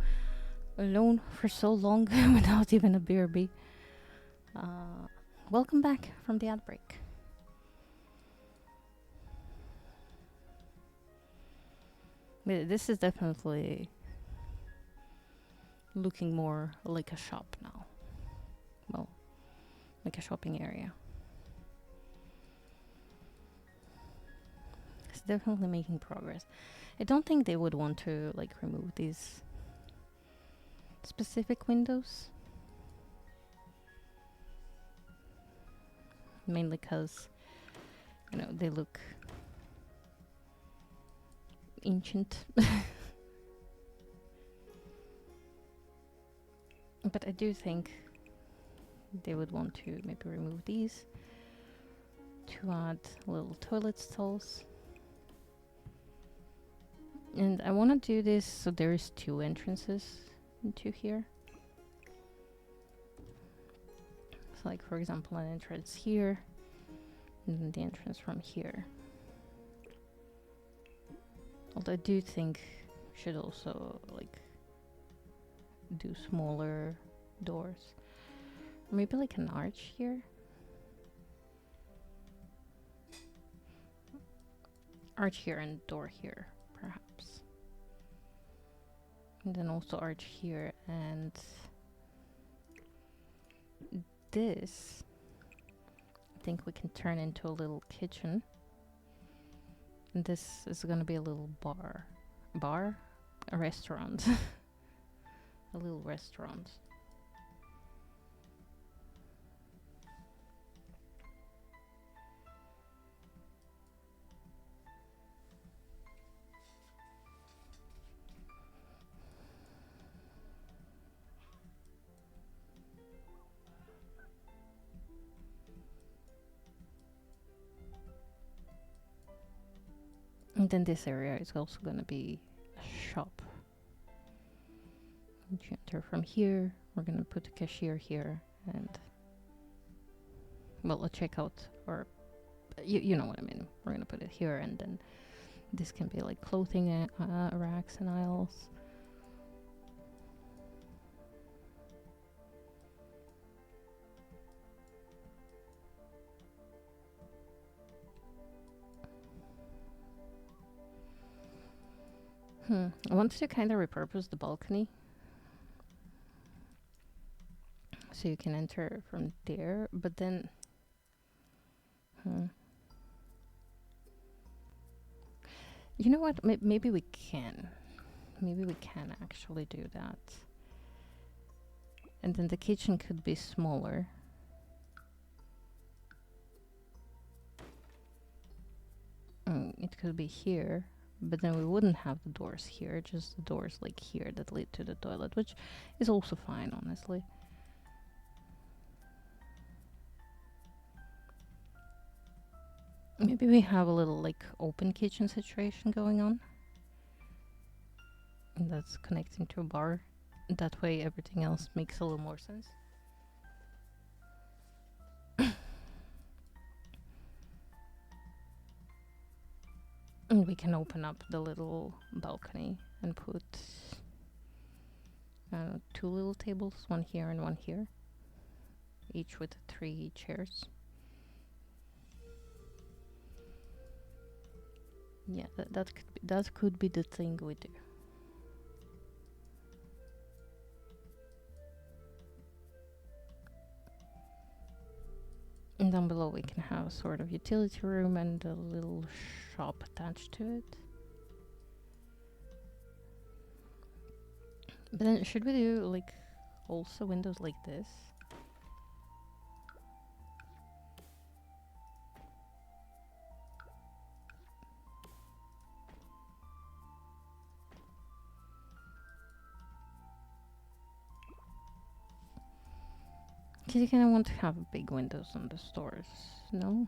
A: alone for so long without even a BRB. Welcome back from the ad break. This is definitely looking more like a shop now. Well, like a shopping area. It's definitely making progress. I don't think they would want to like remove these specific windows. Mainly because, you know, they look ancient. But I do think they would want to maybe remove these to add little toilet stalls. And I want to do this so there is 2 entrances into here. So like, for example, an entrance here and then the entrance from here. Although I do think we should also like do smaller doors. Maybe like an arch here. Arch here and door here, perhaps. And then also arch here, and this I think we can turn into a little kitchen. And this is gonna be a little bar? A restaurant. A little restaurant. And then this area is also gonna be a shop. And you enter from here. We're gonna put a cashier here and, well, a checkout, or you know what I mean. We're gonna put it here, and then this can be like clothing racks and aisles. I wanted to kind of repurpose the balcony. So you can enter from there, but then... You know what? Maybe we can. Maybe we can actually do that. And then the kitchen could be smaller. It could be here. But then we wouldn't have the doors here, just the doors like here that lead to the toilet, which is also fine, honestly. Maybe we have a little like open kitchen situation going on. And that's connecting to a bar. That way everything else makes a little more sense. And we can open up the little balcony and put 2 little tables, one here and one here, each with 3 chairs. Yeah, that could be the thing we do. And down below we can have a sort of utility room and a little shop attached to it. But then should we do like also windows like this? Because you kind of want to have big windows on the stores, no?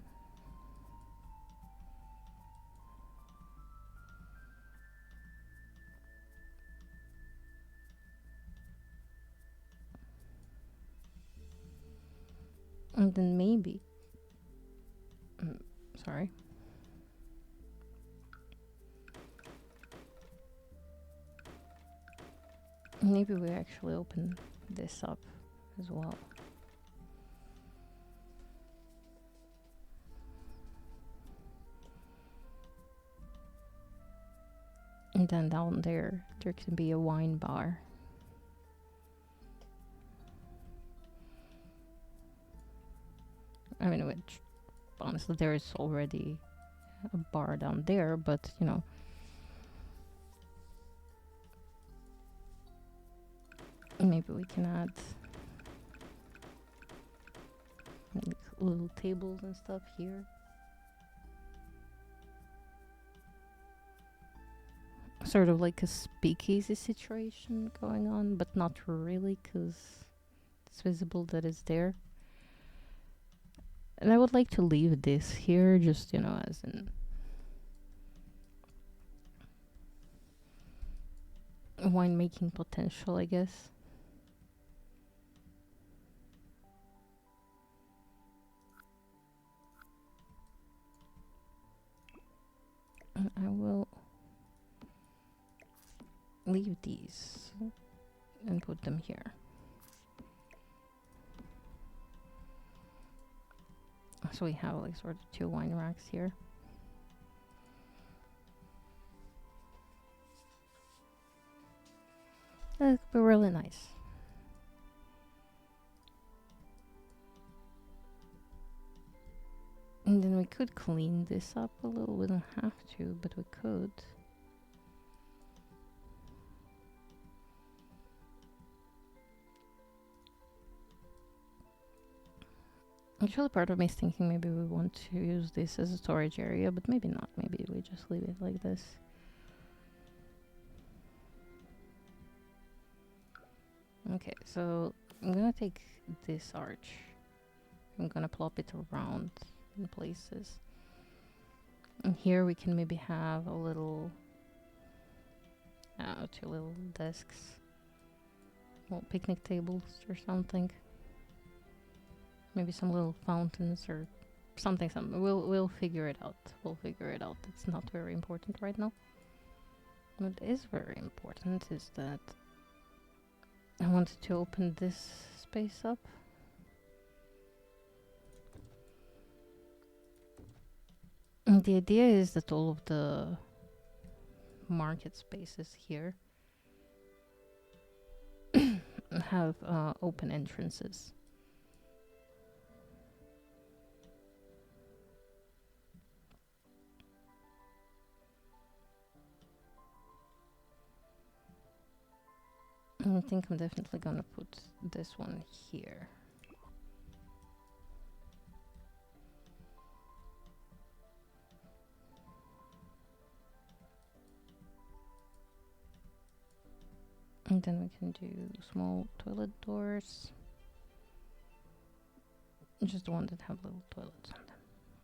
A: And then maybe... sorry. Maybe we actually open this up as well. And then down there can be a wine bar. I mean, which honestly, there is already a bar down there, but you know. Maybe we can add like little tables and stuff here. Sort of like a speakeasy situation going on, but not really, because it's visible that it's there. And I would like to leave this here, just, you know, as in winemaking potential, I guess. And I will leave these and put them here. So we have like sort of 2 wine racks here. That could be really nice. And then we could clean this up a little. We don't have to, but we could. Actually, part of me is thinking maybe we want to use this as a storage area, but maybe not. Maybe we just leave it like this. Okay, so I'm gonna take this arch. I'm gonna plop it around in places. And here we can maybe have a little... 2 little desks. Well, picnic tables or something. Maybe some little fountains or something. We'll figure it out. We'll figure it out. It's not very important right now. What is very important is that I wanted to open this space up. And the idea is that all of the market spaces here have open entrances. I think I'm definitely gonna put this one here. And then we can do small toilet doors. Just the ones that have little toilets on them,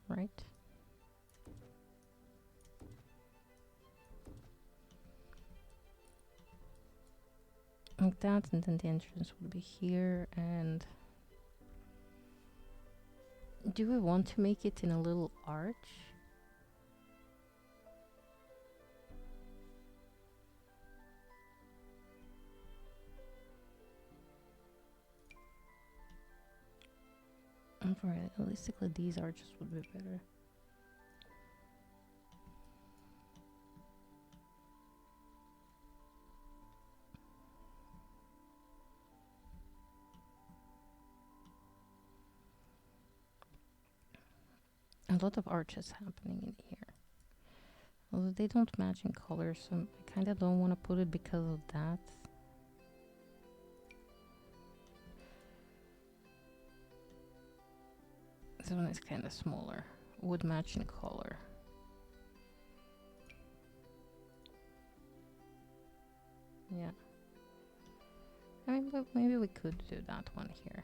A: right? Like that, and then the entrance would be here. And do we want to make it in a little arch? Realistically, these arches would be better. A lot of arches happening in here. Although they don't match in color, so I kind of don't want to put it because of that. This one is kind of smaller. Would match in color. Yeah. I mean, but maybe we could do that one here.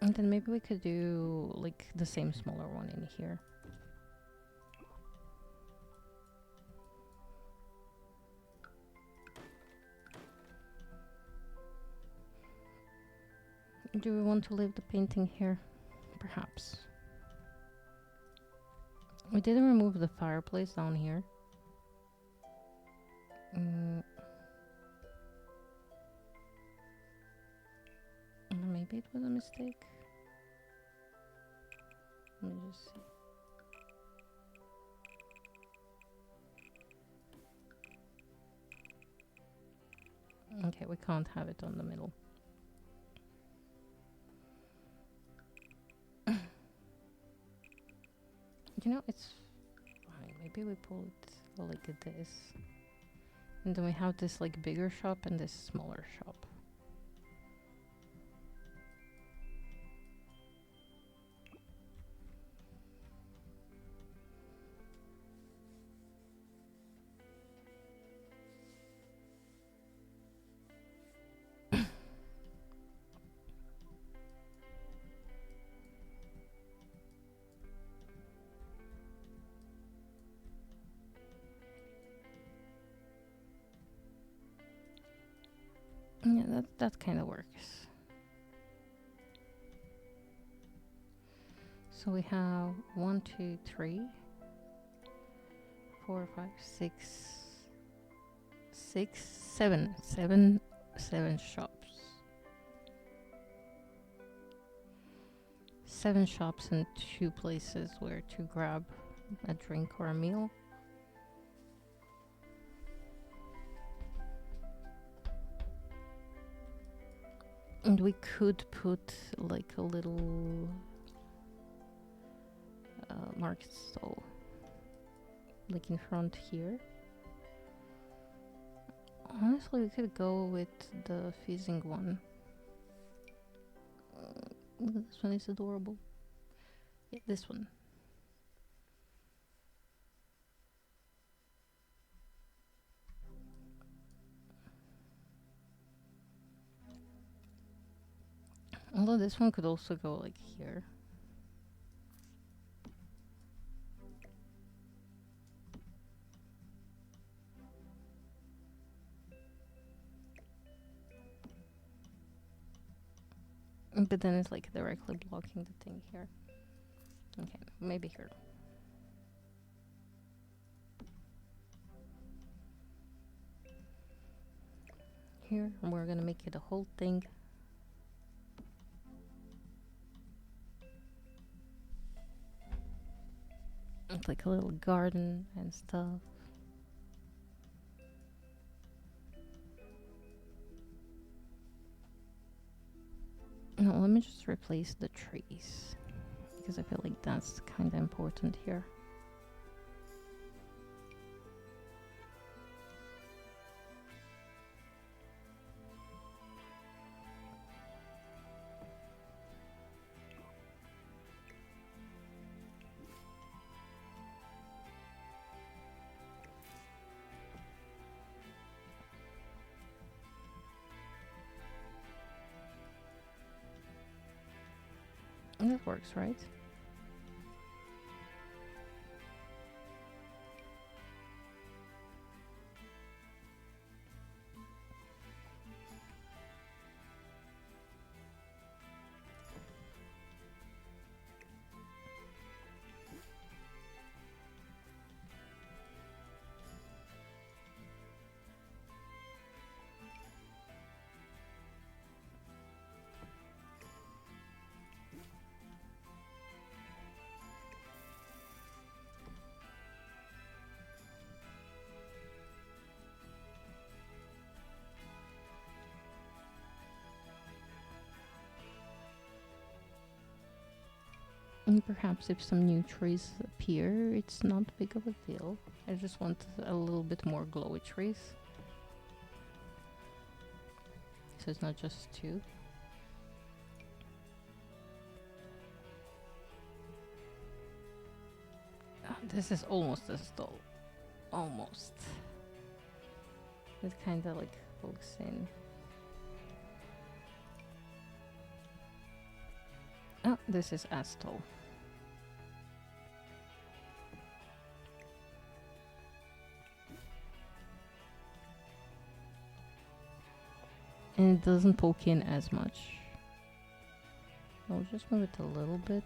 A: And then maybe we could do like the same smaller one in here. Do we want to leave the painting here? Perhaps. We didn't remove the fireplace down here. Maybe it was a mistake. Let me just see. Okay, we can't have it on the middle. You know, it's fine. Maybe we pull it like this. And then we have this like bigger shop and this smaller shop. Yeah, that kind of works. So we have 1, 2, 3, 4, 5, 6, 7 shops. 7 shops and 2 places where to grab a drink or a meal. And we could put like a little market stall like in front here. Honestly, we could go with the fizzing one. This one is adorable. Yeah, this one. Although this one could also go like here. But then it's like directly blocking the thing here. Okay, maybe here. Here, and we're gonna make it a whole thing. It's like a little garden and stuff. No, let me just replace the trees because I feel like that's kind of important here. And that works, right? And perhaps if some new trees appear, it's not big of a deal. I just want a little bit more glowy trees. So it's not just 2. This is almost a stall. Almost. It kind of like hooks in. Oh, this is a stall. And it doesn't poke in as much. I'll just move it a little bit.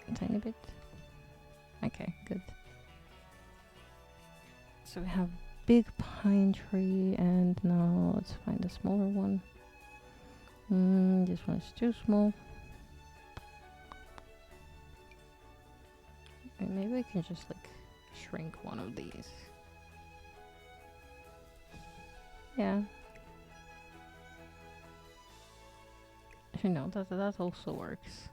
A: A tiny bit. Okay, good. So we have big pine tree, and now let's find a smaller one. This one is too small. And maybe I can just like shrink one of these. Yeah. You know, that also works.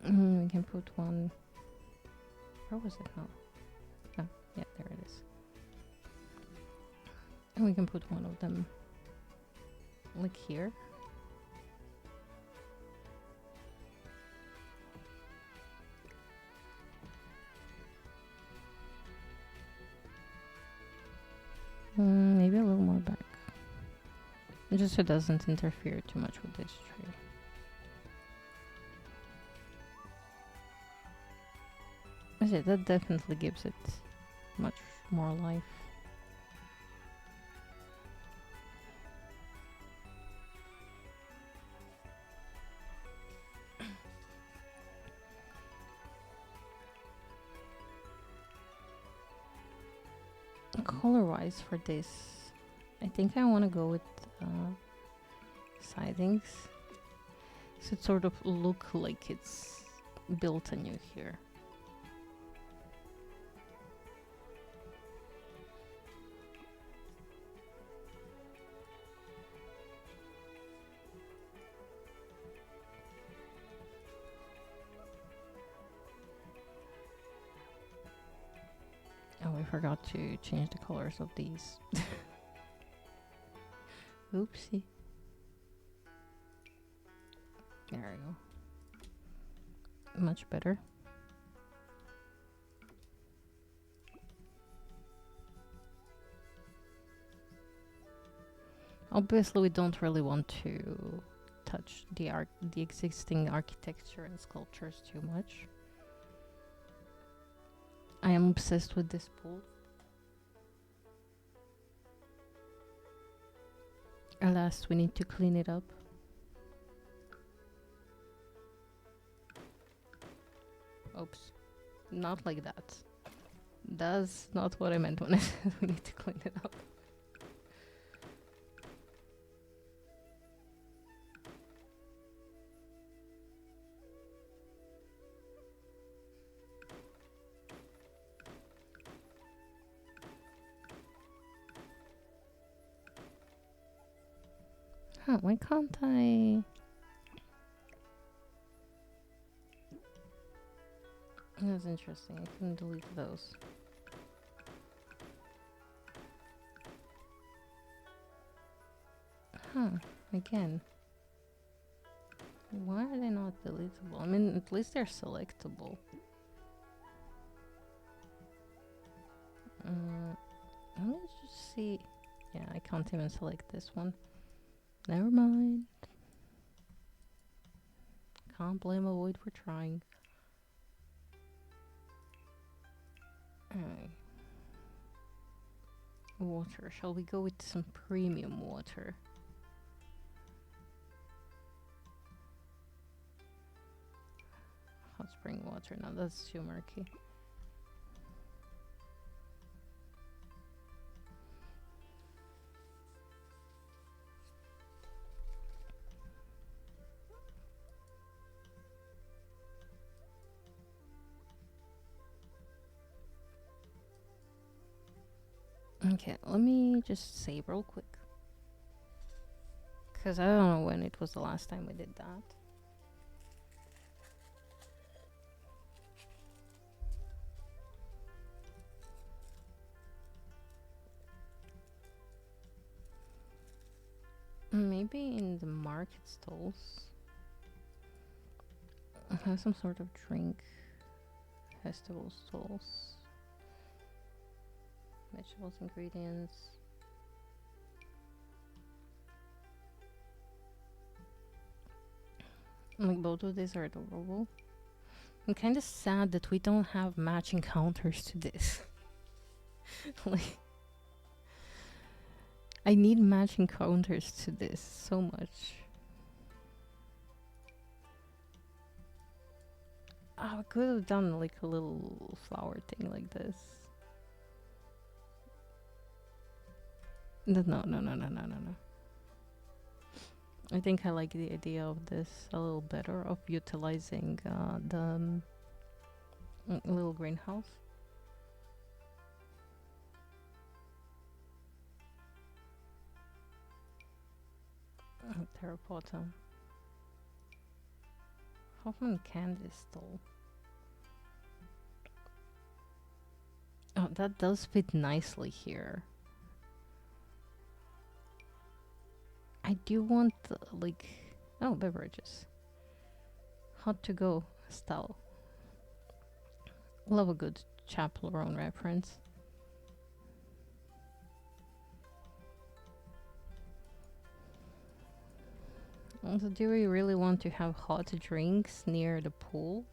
A: We can put one. Where was it now? Oh, yeah, there it is. And we can put one of them like here. Maybe a little more back. Just so it doesn't interfere too much with this tree. Okay, that definitely gives it much more life. Color-wise for this, I think I want to go with sidings. So it sort of look like it's built anew here. Oh, I forgot to change the colors of these. Oopsie. There we go. Much better. Obviously, we don't really want to touch the existing architecture and sculptures too much. I am obsessed with this pool. Alas, we need to clean it up. Oops. Not like that. That's not what I meant when I said we need to clean it up. Huh, why can't I... That's interesting. I couldn't delete those. Huh, again. Why are they not deletable? I mean, at least they're selectable. Let me just see. Yeah, I can't even select this one. Never mind. Can't blame Avoid for trying. Alright. Water. Shall we go with some premium water? Hot spring water. Now that's too murky. Okay, let me just save real quick. Because I don't know when it was the last time we did that. Maybe in the market stalls. Have some sort of drink. Festival stalls. Vegetables, ingredients. Like both of these are adorable. I'm kind of sad that we don't have matching counters to this. Like, I need matching counters to this so much. I could have done like a little flower thing like this. No, no, no, no, no, no, no. I think I like the idea of this a little better, of utilizing the little greenhouse. Terracotta. Hoffman candy stole. Oh, that does fit nicely here. I do want like, oh, beverages. Hot to go style. Love a good chaperone reference. Also, do we really want to have hot drinks near the pool?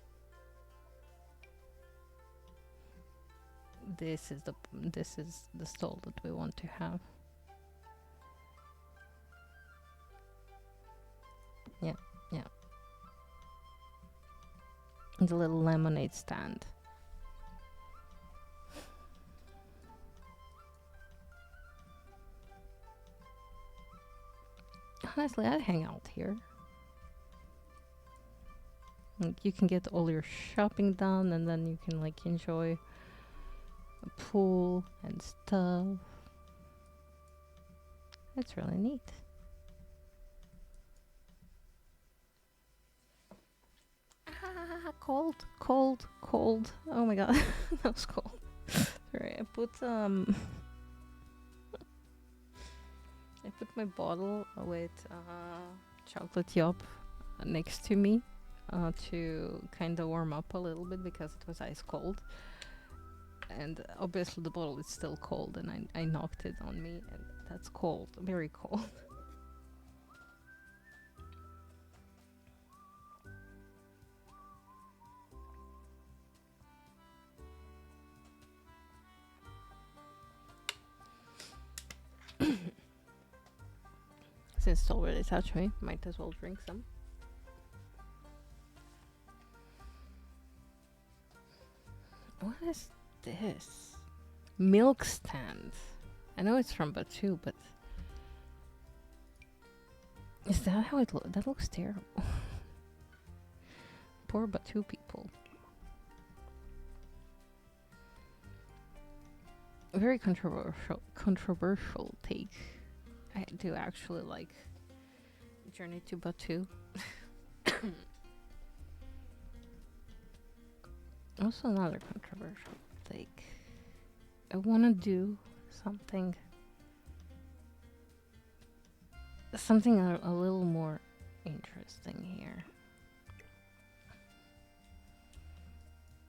A: This is the stall that we want to have. Yeah, yeah. The little lemonade stand. Honestly, I'd hang out here. Like, you can get all your shopping done, and then you can like enjoy a pool and stuff. It's really neat. Ah, cold, cold, cold. Oh my god, that was cold. Sorry, I put my bottle with chocolate yop next to me to kind of warm up a little bit because it was ice cold. And obviously the bottle is still cold, and I knocked it on me, and that's cold, very cold. Since it's already touched me, might as well drink some. What is this? Milk stand. I know it's from Batu, but is that how it looks? That looks terrible. Poor Batu people. A very controversial take. I do actually like Journey to Batu. Also another controversial take. I want to do something a little more interesting here.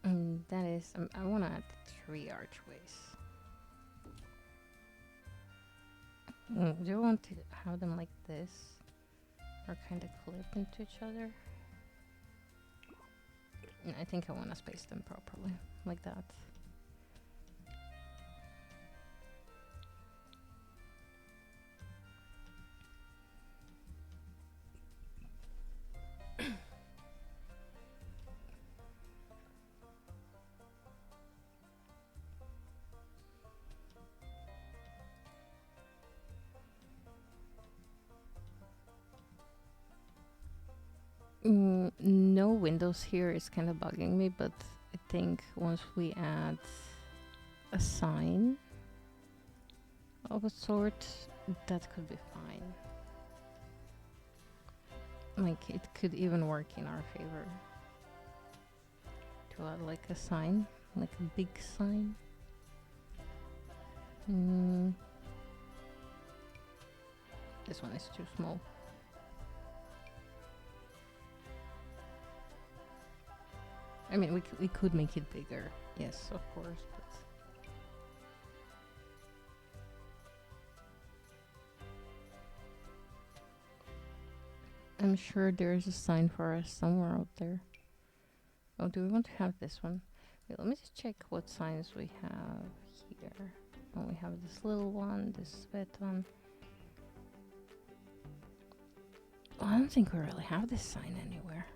A: And that is, I want to add 3 archways. Do you want to have them like this? Or kind of clip into each other? I think I want to space them properly, like that. No windows here is kind of bugging me, but I think once we add a sign of a sort, that could be fine. Like, it could even work in our favor to add like a sign, like a big sign. This one is too small. I mean, we could make it bigger, yes, of course, but I'm sure there's a sign for us somewhere out there. Oh, do we want to have this one? Wait, let me just check what signs we have here. Oh, we have this little one, this red one. Oh, I don't think we really have this sign anywhere.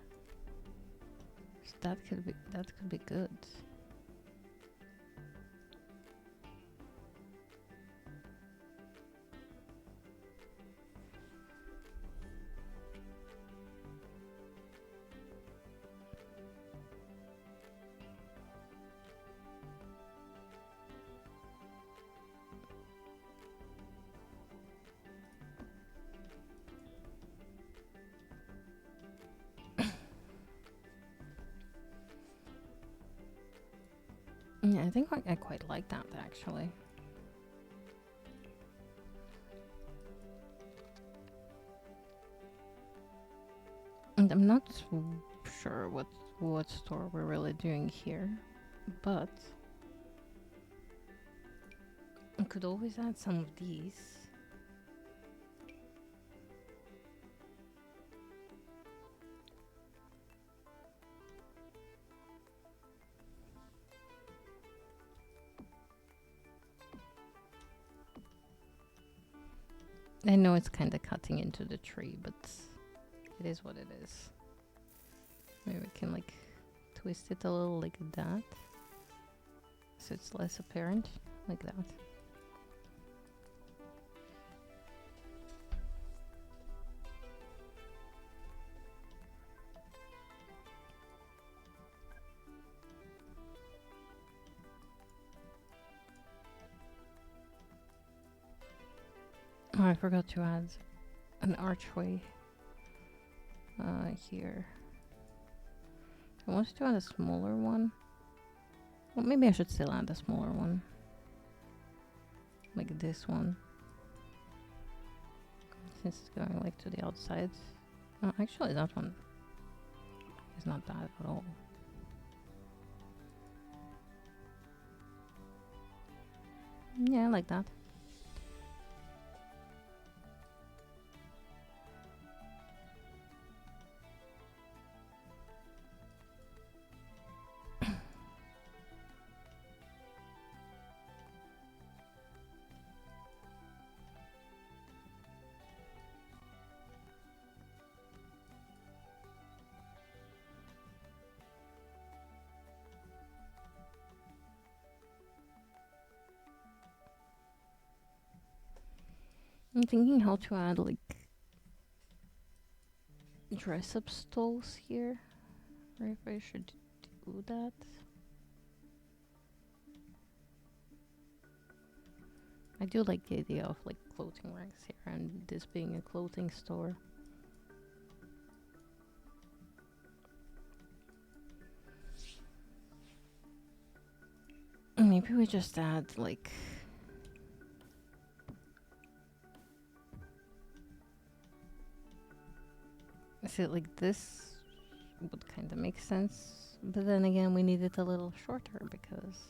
A: So that could be good. Yeah, I think I quite like that actually. And I'm not sure what store we're really doing here, but I could always add some of these. I know it's kind of cutting into the tree, but it is what it is. Maybe we can like twist it a little like that, so it's less apparent, like that. Oh, I forgot to add an archway here. I wanted to add a smaller one. Well, maybe I should still add a smaller one. Like this one. Since it's going like to the outside. Oh, actually that one is not bad at all. Yeah, I like that. I'm thinking how to add like dress up stalls here, or if I should do that. I do like the idea of like clothing racks here and this being a clothing store. Maybe we just add like see like this would kind of make sense, but then again we need it a little shorter because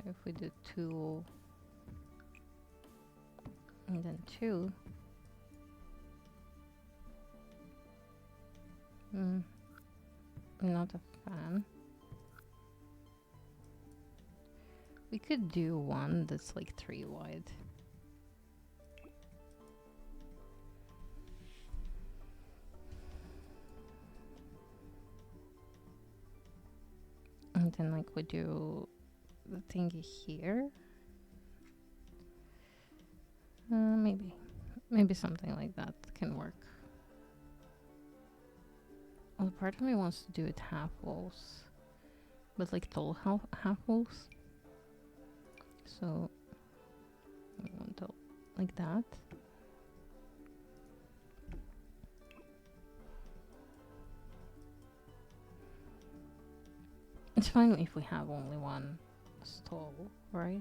A: if we do 2 and then 2, I'm not a fan. We could do one that's like 3 wide. And then like we do the thingy here. Maybe something like that can work. Well, part of me wants to do it half walls, but like tall half walls. So I want to like that. It's fine if we have only one stall, right?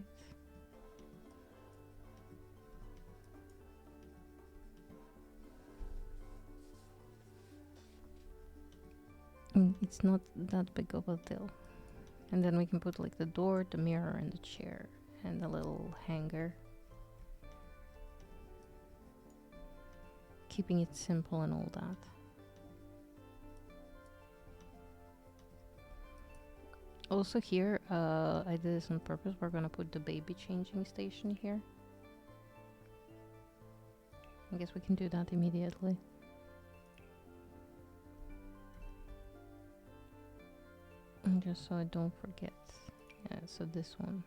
A: It's not that big of a deal. And then we can put like the door, the mirror, and the chair, and a little hanger. keeping it simple and all that. Also here, I did this on purpose. We're gonna put the baby changing station here. I guess we can do that immediately. And just so I don't forget. Yeah, so this one.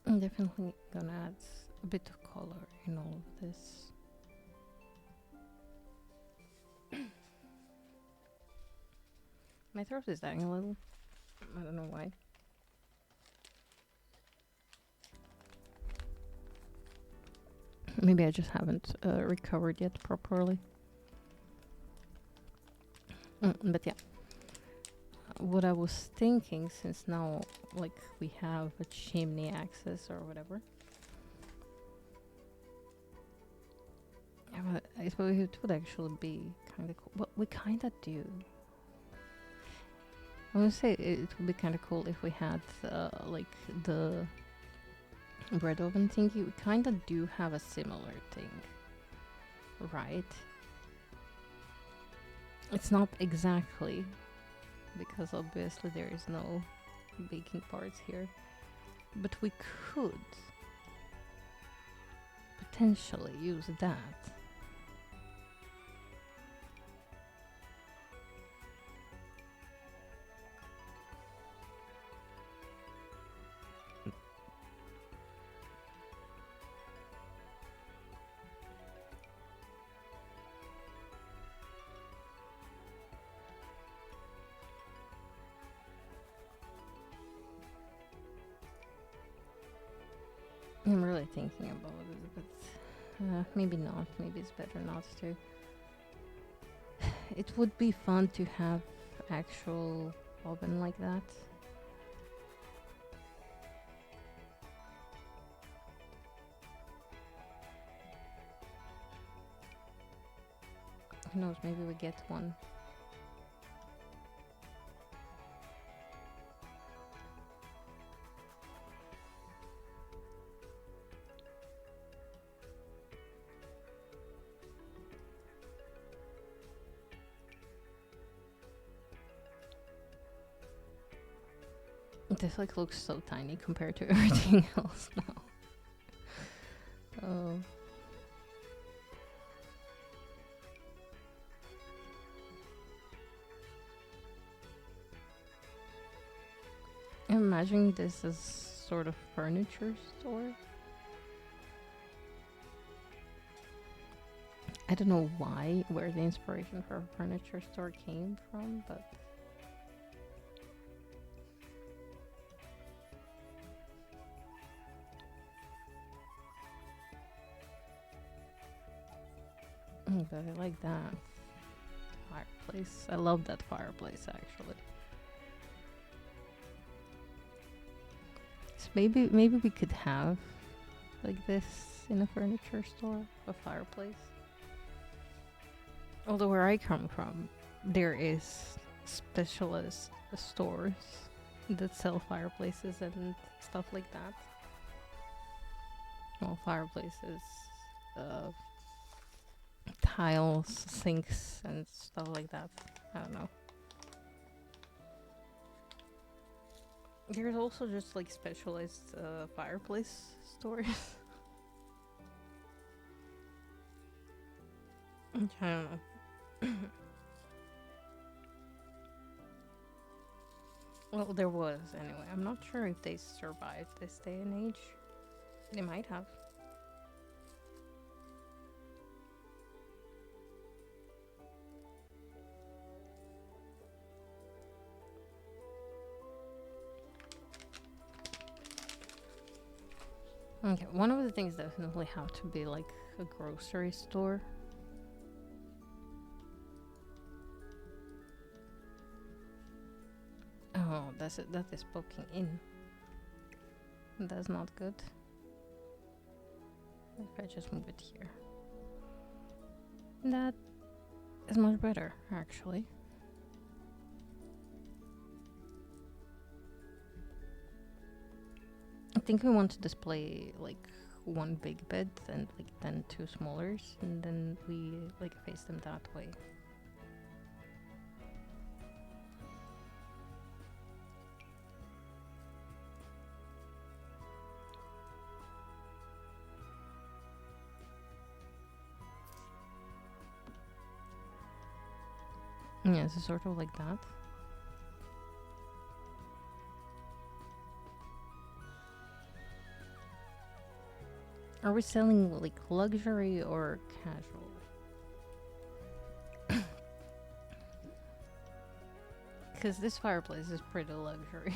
A: I'm definitely gonna add a bit of color in all of this. My throat is dying a little. I don't know why. Maybe I just haven't recovered yet properly. But yeah. What I was thinking, since now, like, we have a chimney access or whatever. Yeah, I suppose it would actually be kind of cool. Well, we kind of do. I would say it would be kind of cool if we had, like, the bread oven thingy. We kind of do have a similar thing, right? It's not exactly, because obviously there is no baking parts here, but we could potentially use that. I'm really thinking about it, but maybe not. Maybe it's better not to. It would be fun to have actual oven like that. Who knows, maybe we get one. This like looks so tiny compared to everything else now. Oh. I'm imagining this as sort of furniture store. I don't know where the inspiration for a furniture store came from, but but I like that fireplace. I love that fireplace actually. So maybe we could have like this in a furniture store, a fireplace. Although where I come from, there is specialist stores that sell fireplaces and stuff like that. Well, fireplaces, uh, tiles, sinks, and stuff like that. I don't know. There's also just like specialized fireplace stores. I don't know. Well, there was anyway. I'm not sure if they survived this day and age. They might have. Okay, one of the things definitely have to be like a grocery store. Oh, that's it. That is poking in. That's not good. If I just move it here, that is much better, actually. I think we want to display like one big bed and like then two smallers, and then we like face them that way. Yeah, so sort of like that. Are we selling like luxury or casual? Because this fireplace is pretty luxury.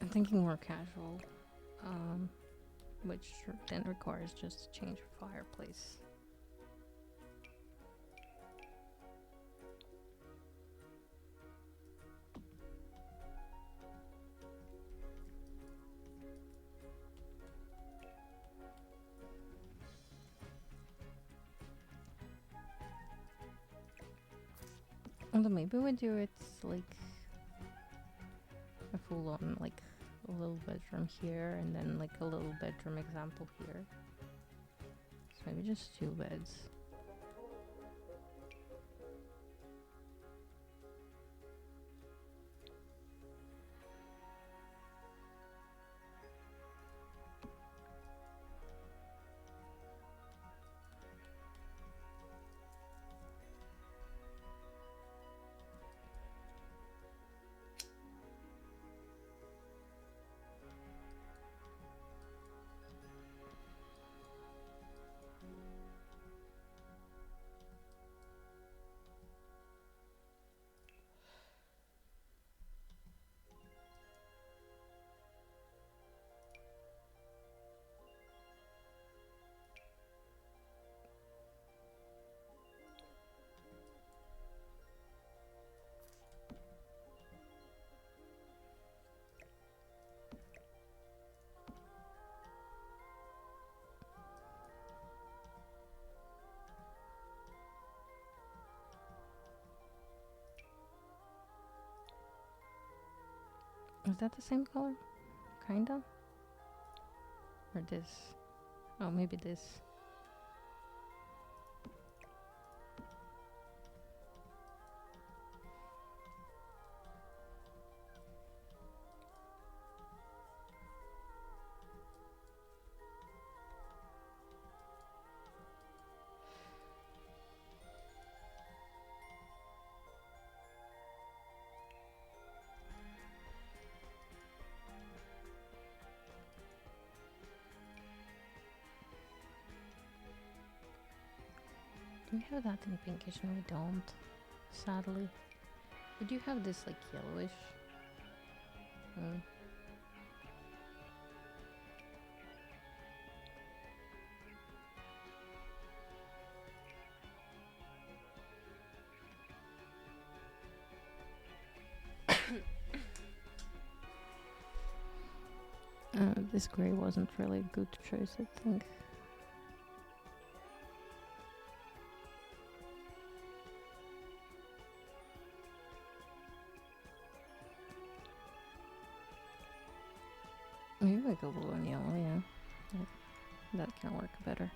A: I'm thinking more casual, which then requires just a change of fireplace. Although maybe we do it like a full on like a little bedroom here and then like a little bedroom example here. So maybe just two beds. Is that the same color? Kinda? Or this? Oh, maybe this. We have that in pinkish and we don't, sadly. We do have this like yellowish. Mm. This grey wasn't really a good choice, I think. Maybe we go blue and yellow, yeah. That can work better.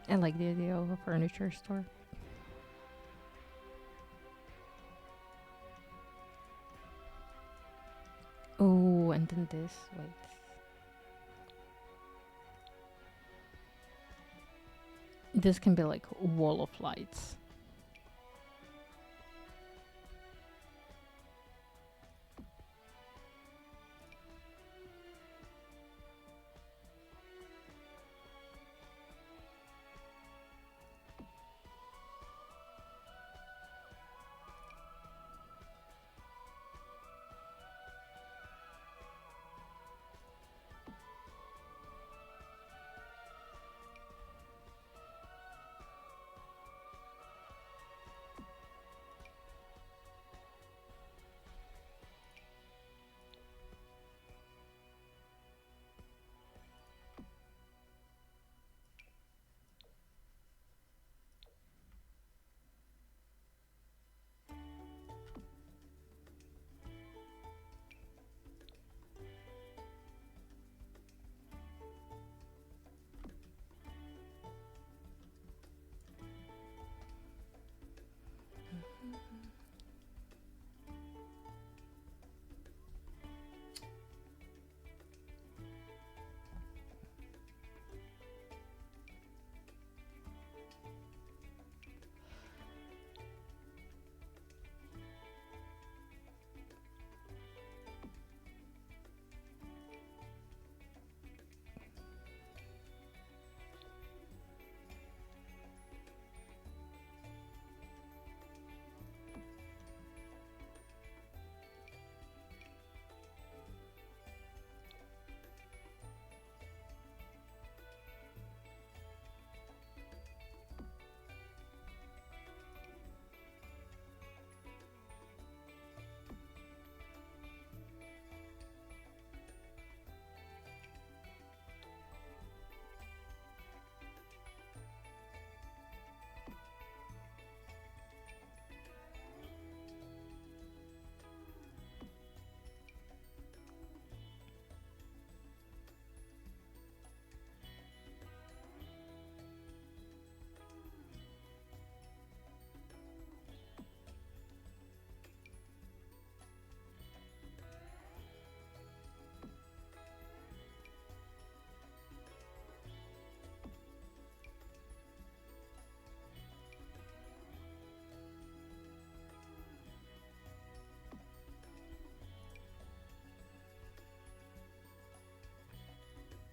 A: I like the idea of a furniture store. Oh, and then this. Wait. This can be like wall of lights.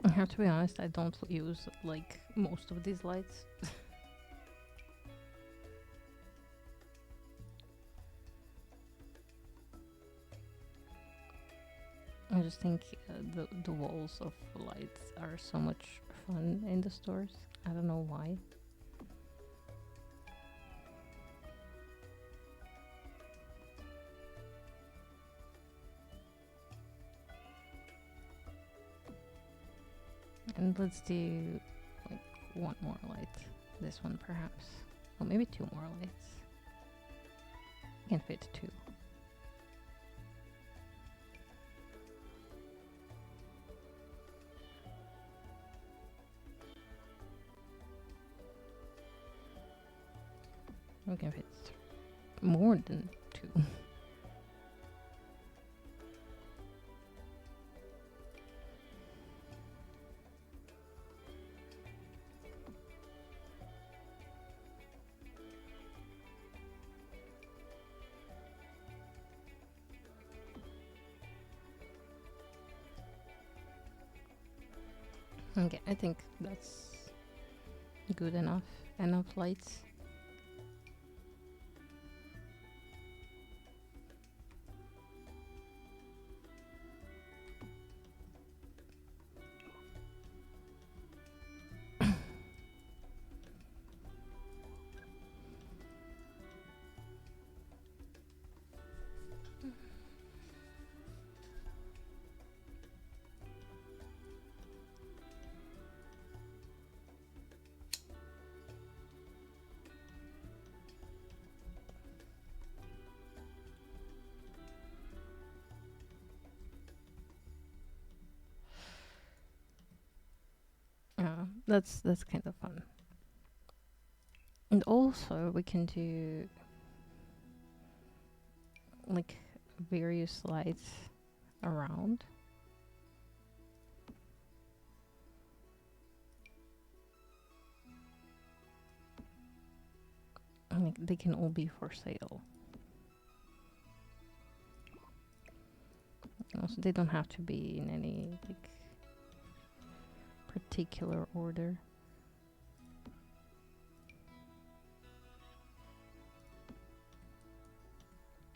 A: I have to be honest, I don't use like most of these lights. I just think the walls of lights are so much fun in the stores. I don't know why. And let's do like one more light. This one perhaps. Or maybe two more lights. Can fit two. We can fit more than two. Okay, I think that's good enough. Enough lights. That's kind of fun. And also we can do like various lights around. Like they can all be for sale. Also, they don't have to be in any like particular order.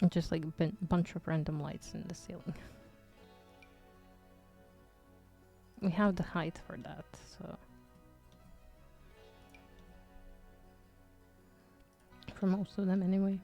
A: And just like a bunch of random lights in the ceiling. We have the height for that, so. For most of them, anyway.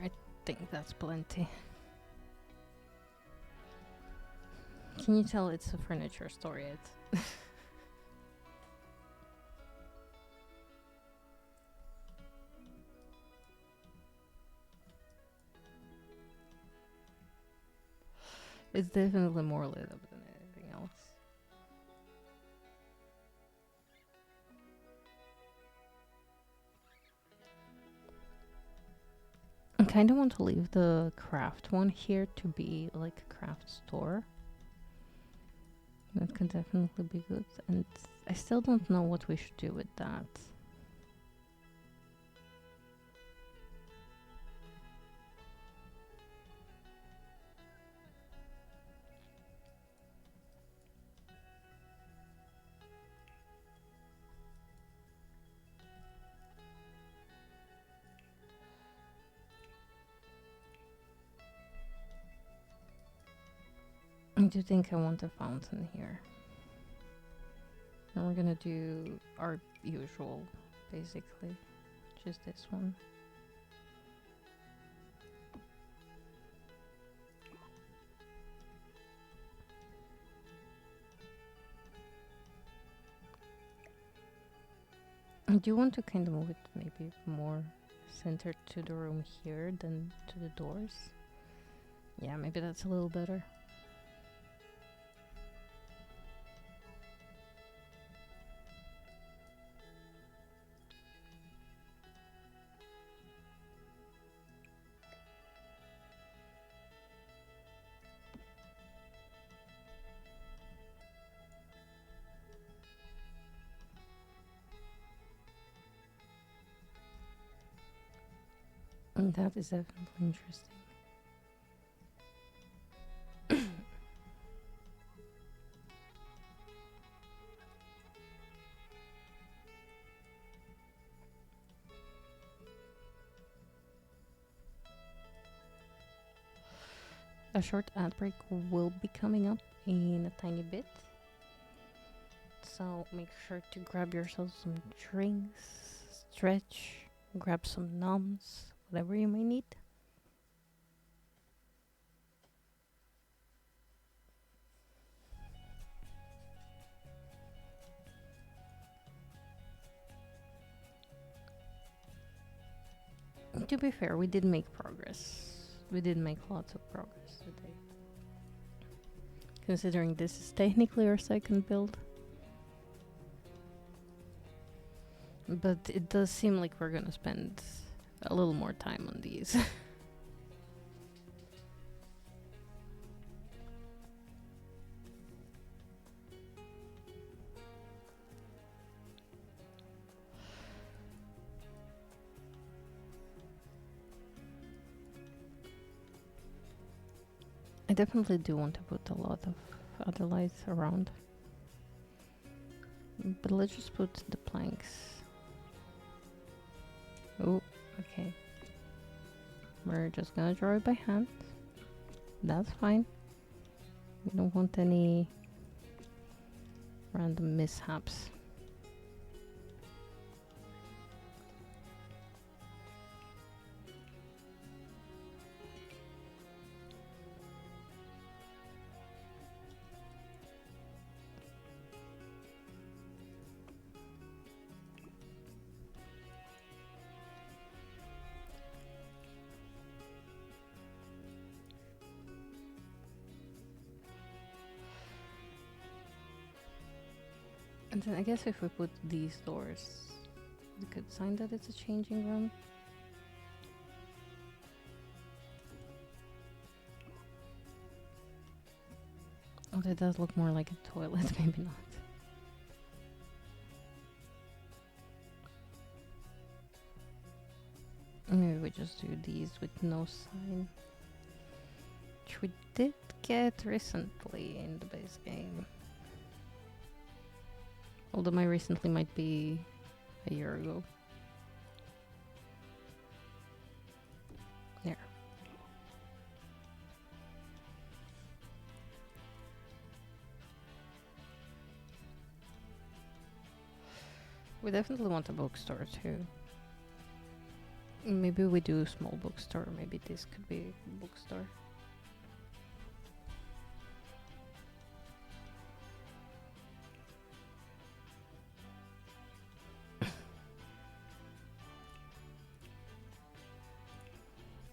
A: I think that's plenty. Can you tell it's a furniture store yet? It's definitely more lit up than anything else. I kind of want to leave the craft one here to be like a craft store. That could definitely be good. And I still don't know what we should do with that. I do think I want a fountain here. And we're gonna do our usual, basically. Just this one. I do want to kind of move it maybe more centered to the room here than to the doors. Yeah, maybe that's a little better. And that is definitely interesting. A short ad break will be coming up in a tiny bit. So make sure to grab yourself some drinks, stretch, grab some numbs, whatever you may need. To be fair, we did make progress. We did make lots of progress today. Considering this is technically our second build. But it does seem like we're gonna spend a little more time on these. I definitely do want to put a lot of other lights around. But let's just put the planks. Oh, okay. We're just gonna draw it by hand. That's fine. We don't want any random mishaps. And then I guess if we put these doors, we could sign that it's a changing room. Oh, that does look more like a toilet, maybe not. Maybe we just do these with no sign. Which we did get recently in the base game. Although my recently might be a year ago. There. We definitely want a bookstore too. Maybe we do a small bookstore. Maybe this could be a bookstore.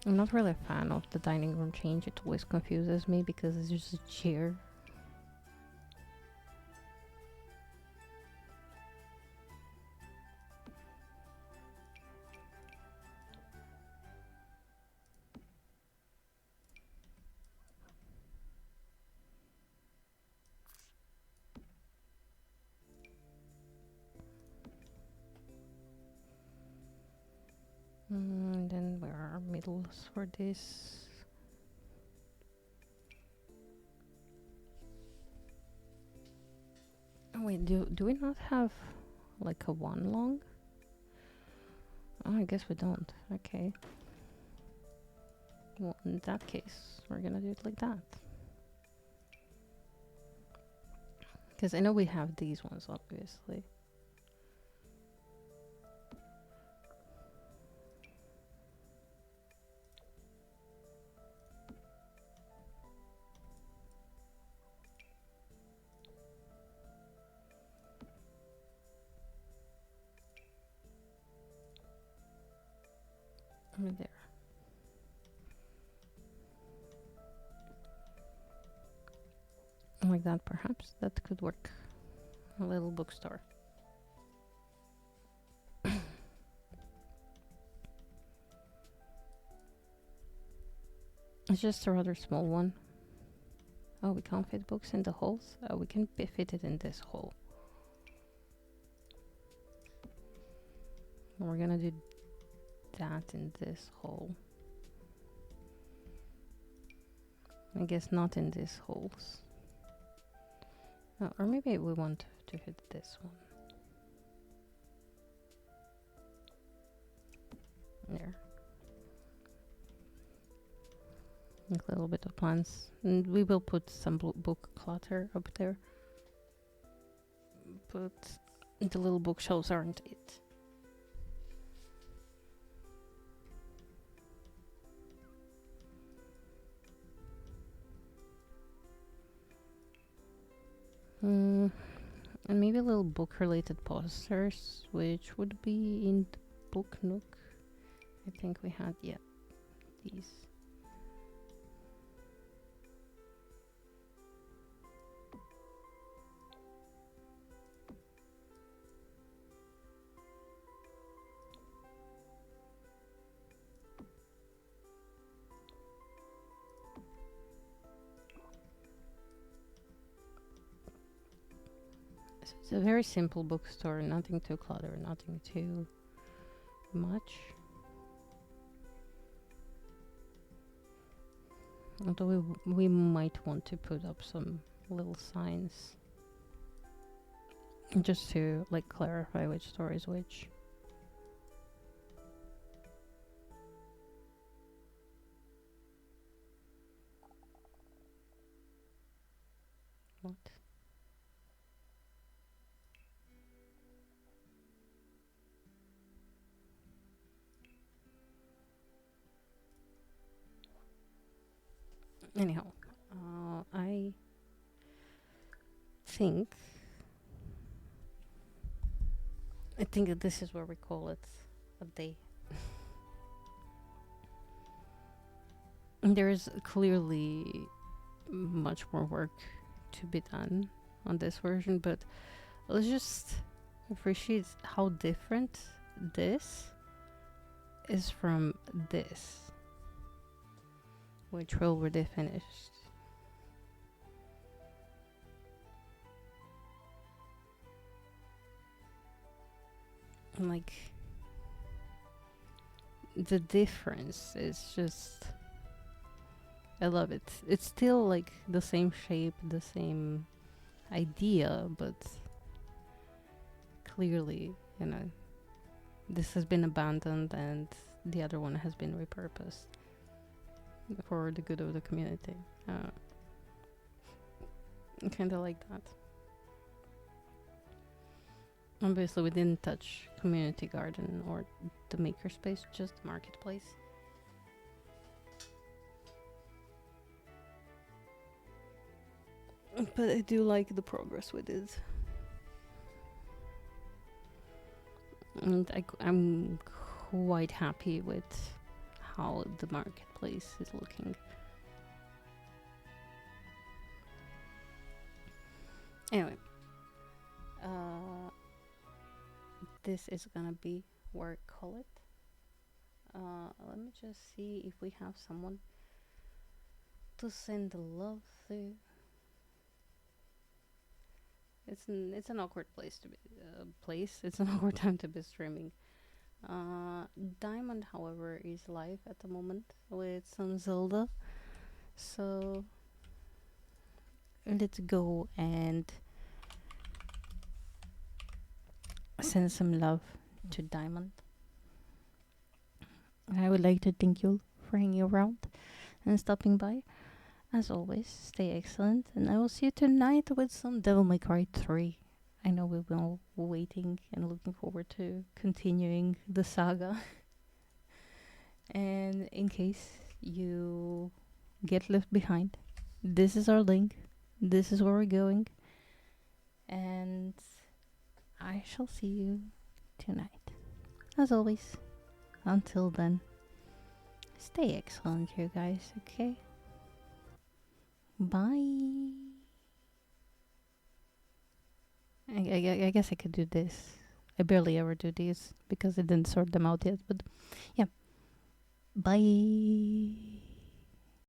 A: I'm not really a fan of the dining room change. It always confuses me because it's just a chair. And then where are middles for this? Oh wait, do we not have like a one long? Oh, I guess we don't. Okay. Well, in that case, we're gonna do it like that. Because I know we have these ones, obviously. Right there. Like that, perhaps. That could work. A little bookstore. It's just a rather small one. Oh, we can't fit books in the holes? Oh, we can fit it in this hole. We're gonna do that in this hole. I guess not in these holes. Oh, or maybe we want to hit this one. There. A little bit of plants. And we will put some book clutter up there. But the little bookshelves aren't it. And maybe a little book related posters, which would be in the book nook. I think we had, yeah, these. So it's a very simple bookstore, nothing too cluttered, nothing too much. Although we might want to put up some little signs just to like clarify which store is which. What? Anyhow, I think that this is where we call it a day. There is clearly much more work to be done on this version, but let's just appreciate how different this is from this, which will already finished. And like the difference is just, I love it. It's still like the same shape, the same idea, but clearly, you know, this has been abandoned and the other one has been repurposed for the good of the community. I kind of like that. Obviously, we didn't touch community garden or the makerspace, just the marketplace. But I do like the progress we did. And I'm quite happy with how the marketplace is looking. Anyway, this is gonna be where I call it. Let me just see if we have someone to send the love to. It's an awkward place to be place. It's an awkward time to be streaming. Diamond, however, is live at the moment with some Zelda. So let's go and send some love to Diamond. I would like to thank you for hanging around and stopping by. As always, stay excellent, and I will see you tonight with some Devil May Cry 3. I know we've been all waiting and looking forward to continuing the saga. And in case you get left behind, this is our link. This is where we're going. And I shall see you tonight. As always, until then, stay excellent, you guys, okay? Bye. I guess I could do this. I barely ever do these because I didn't sort them out yet, but yeah. Bye.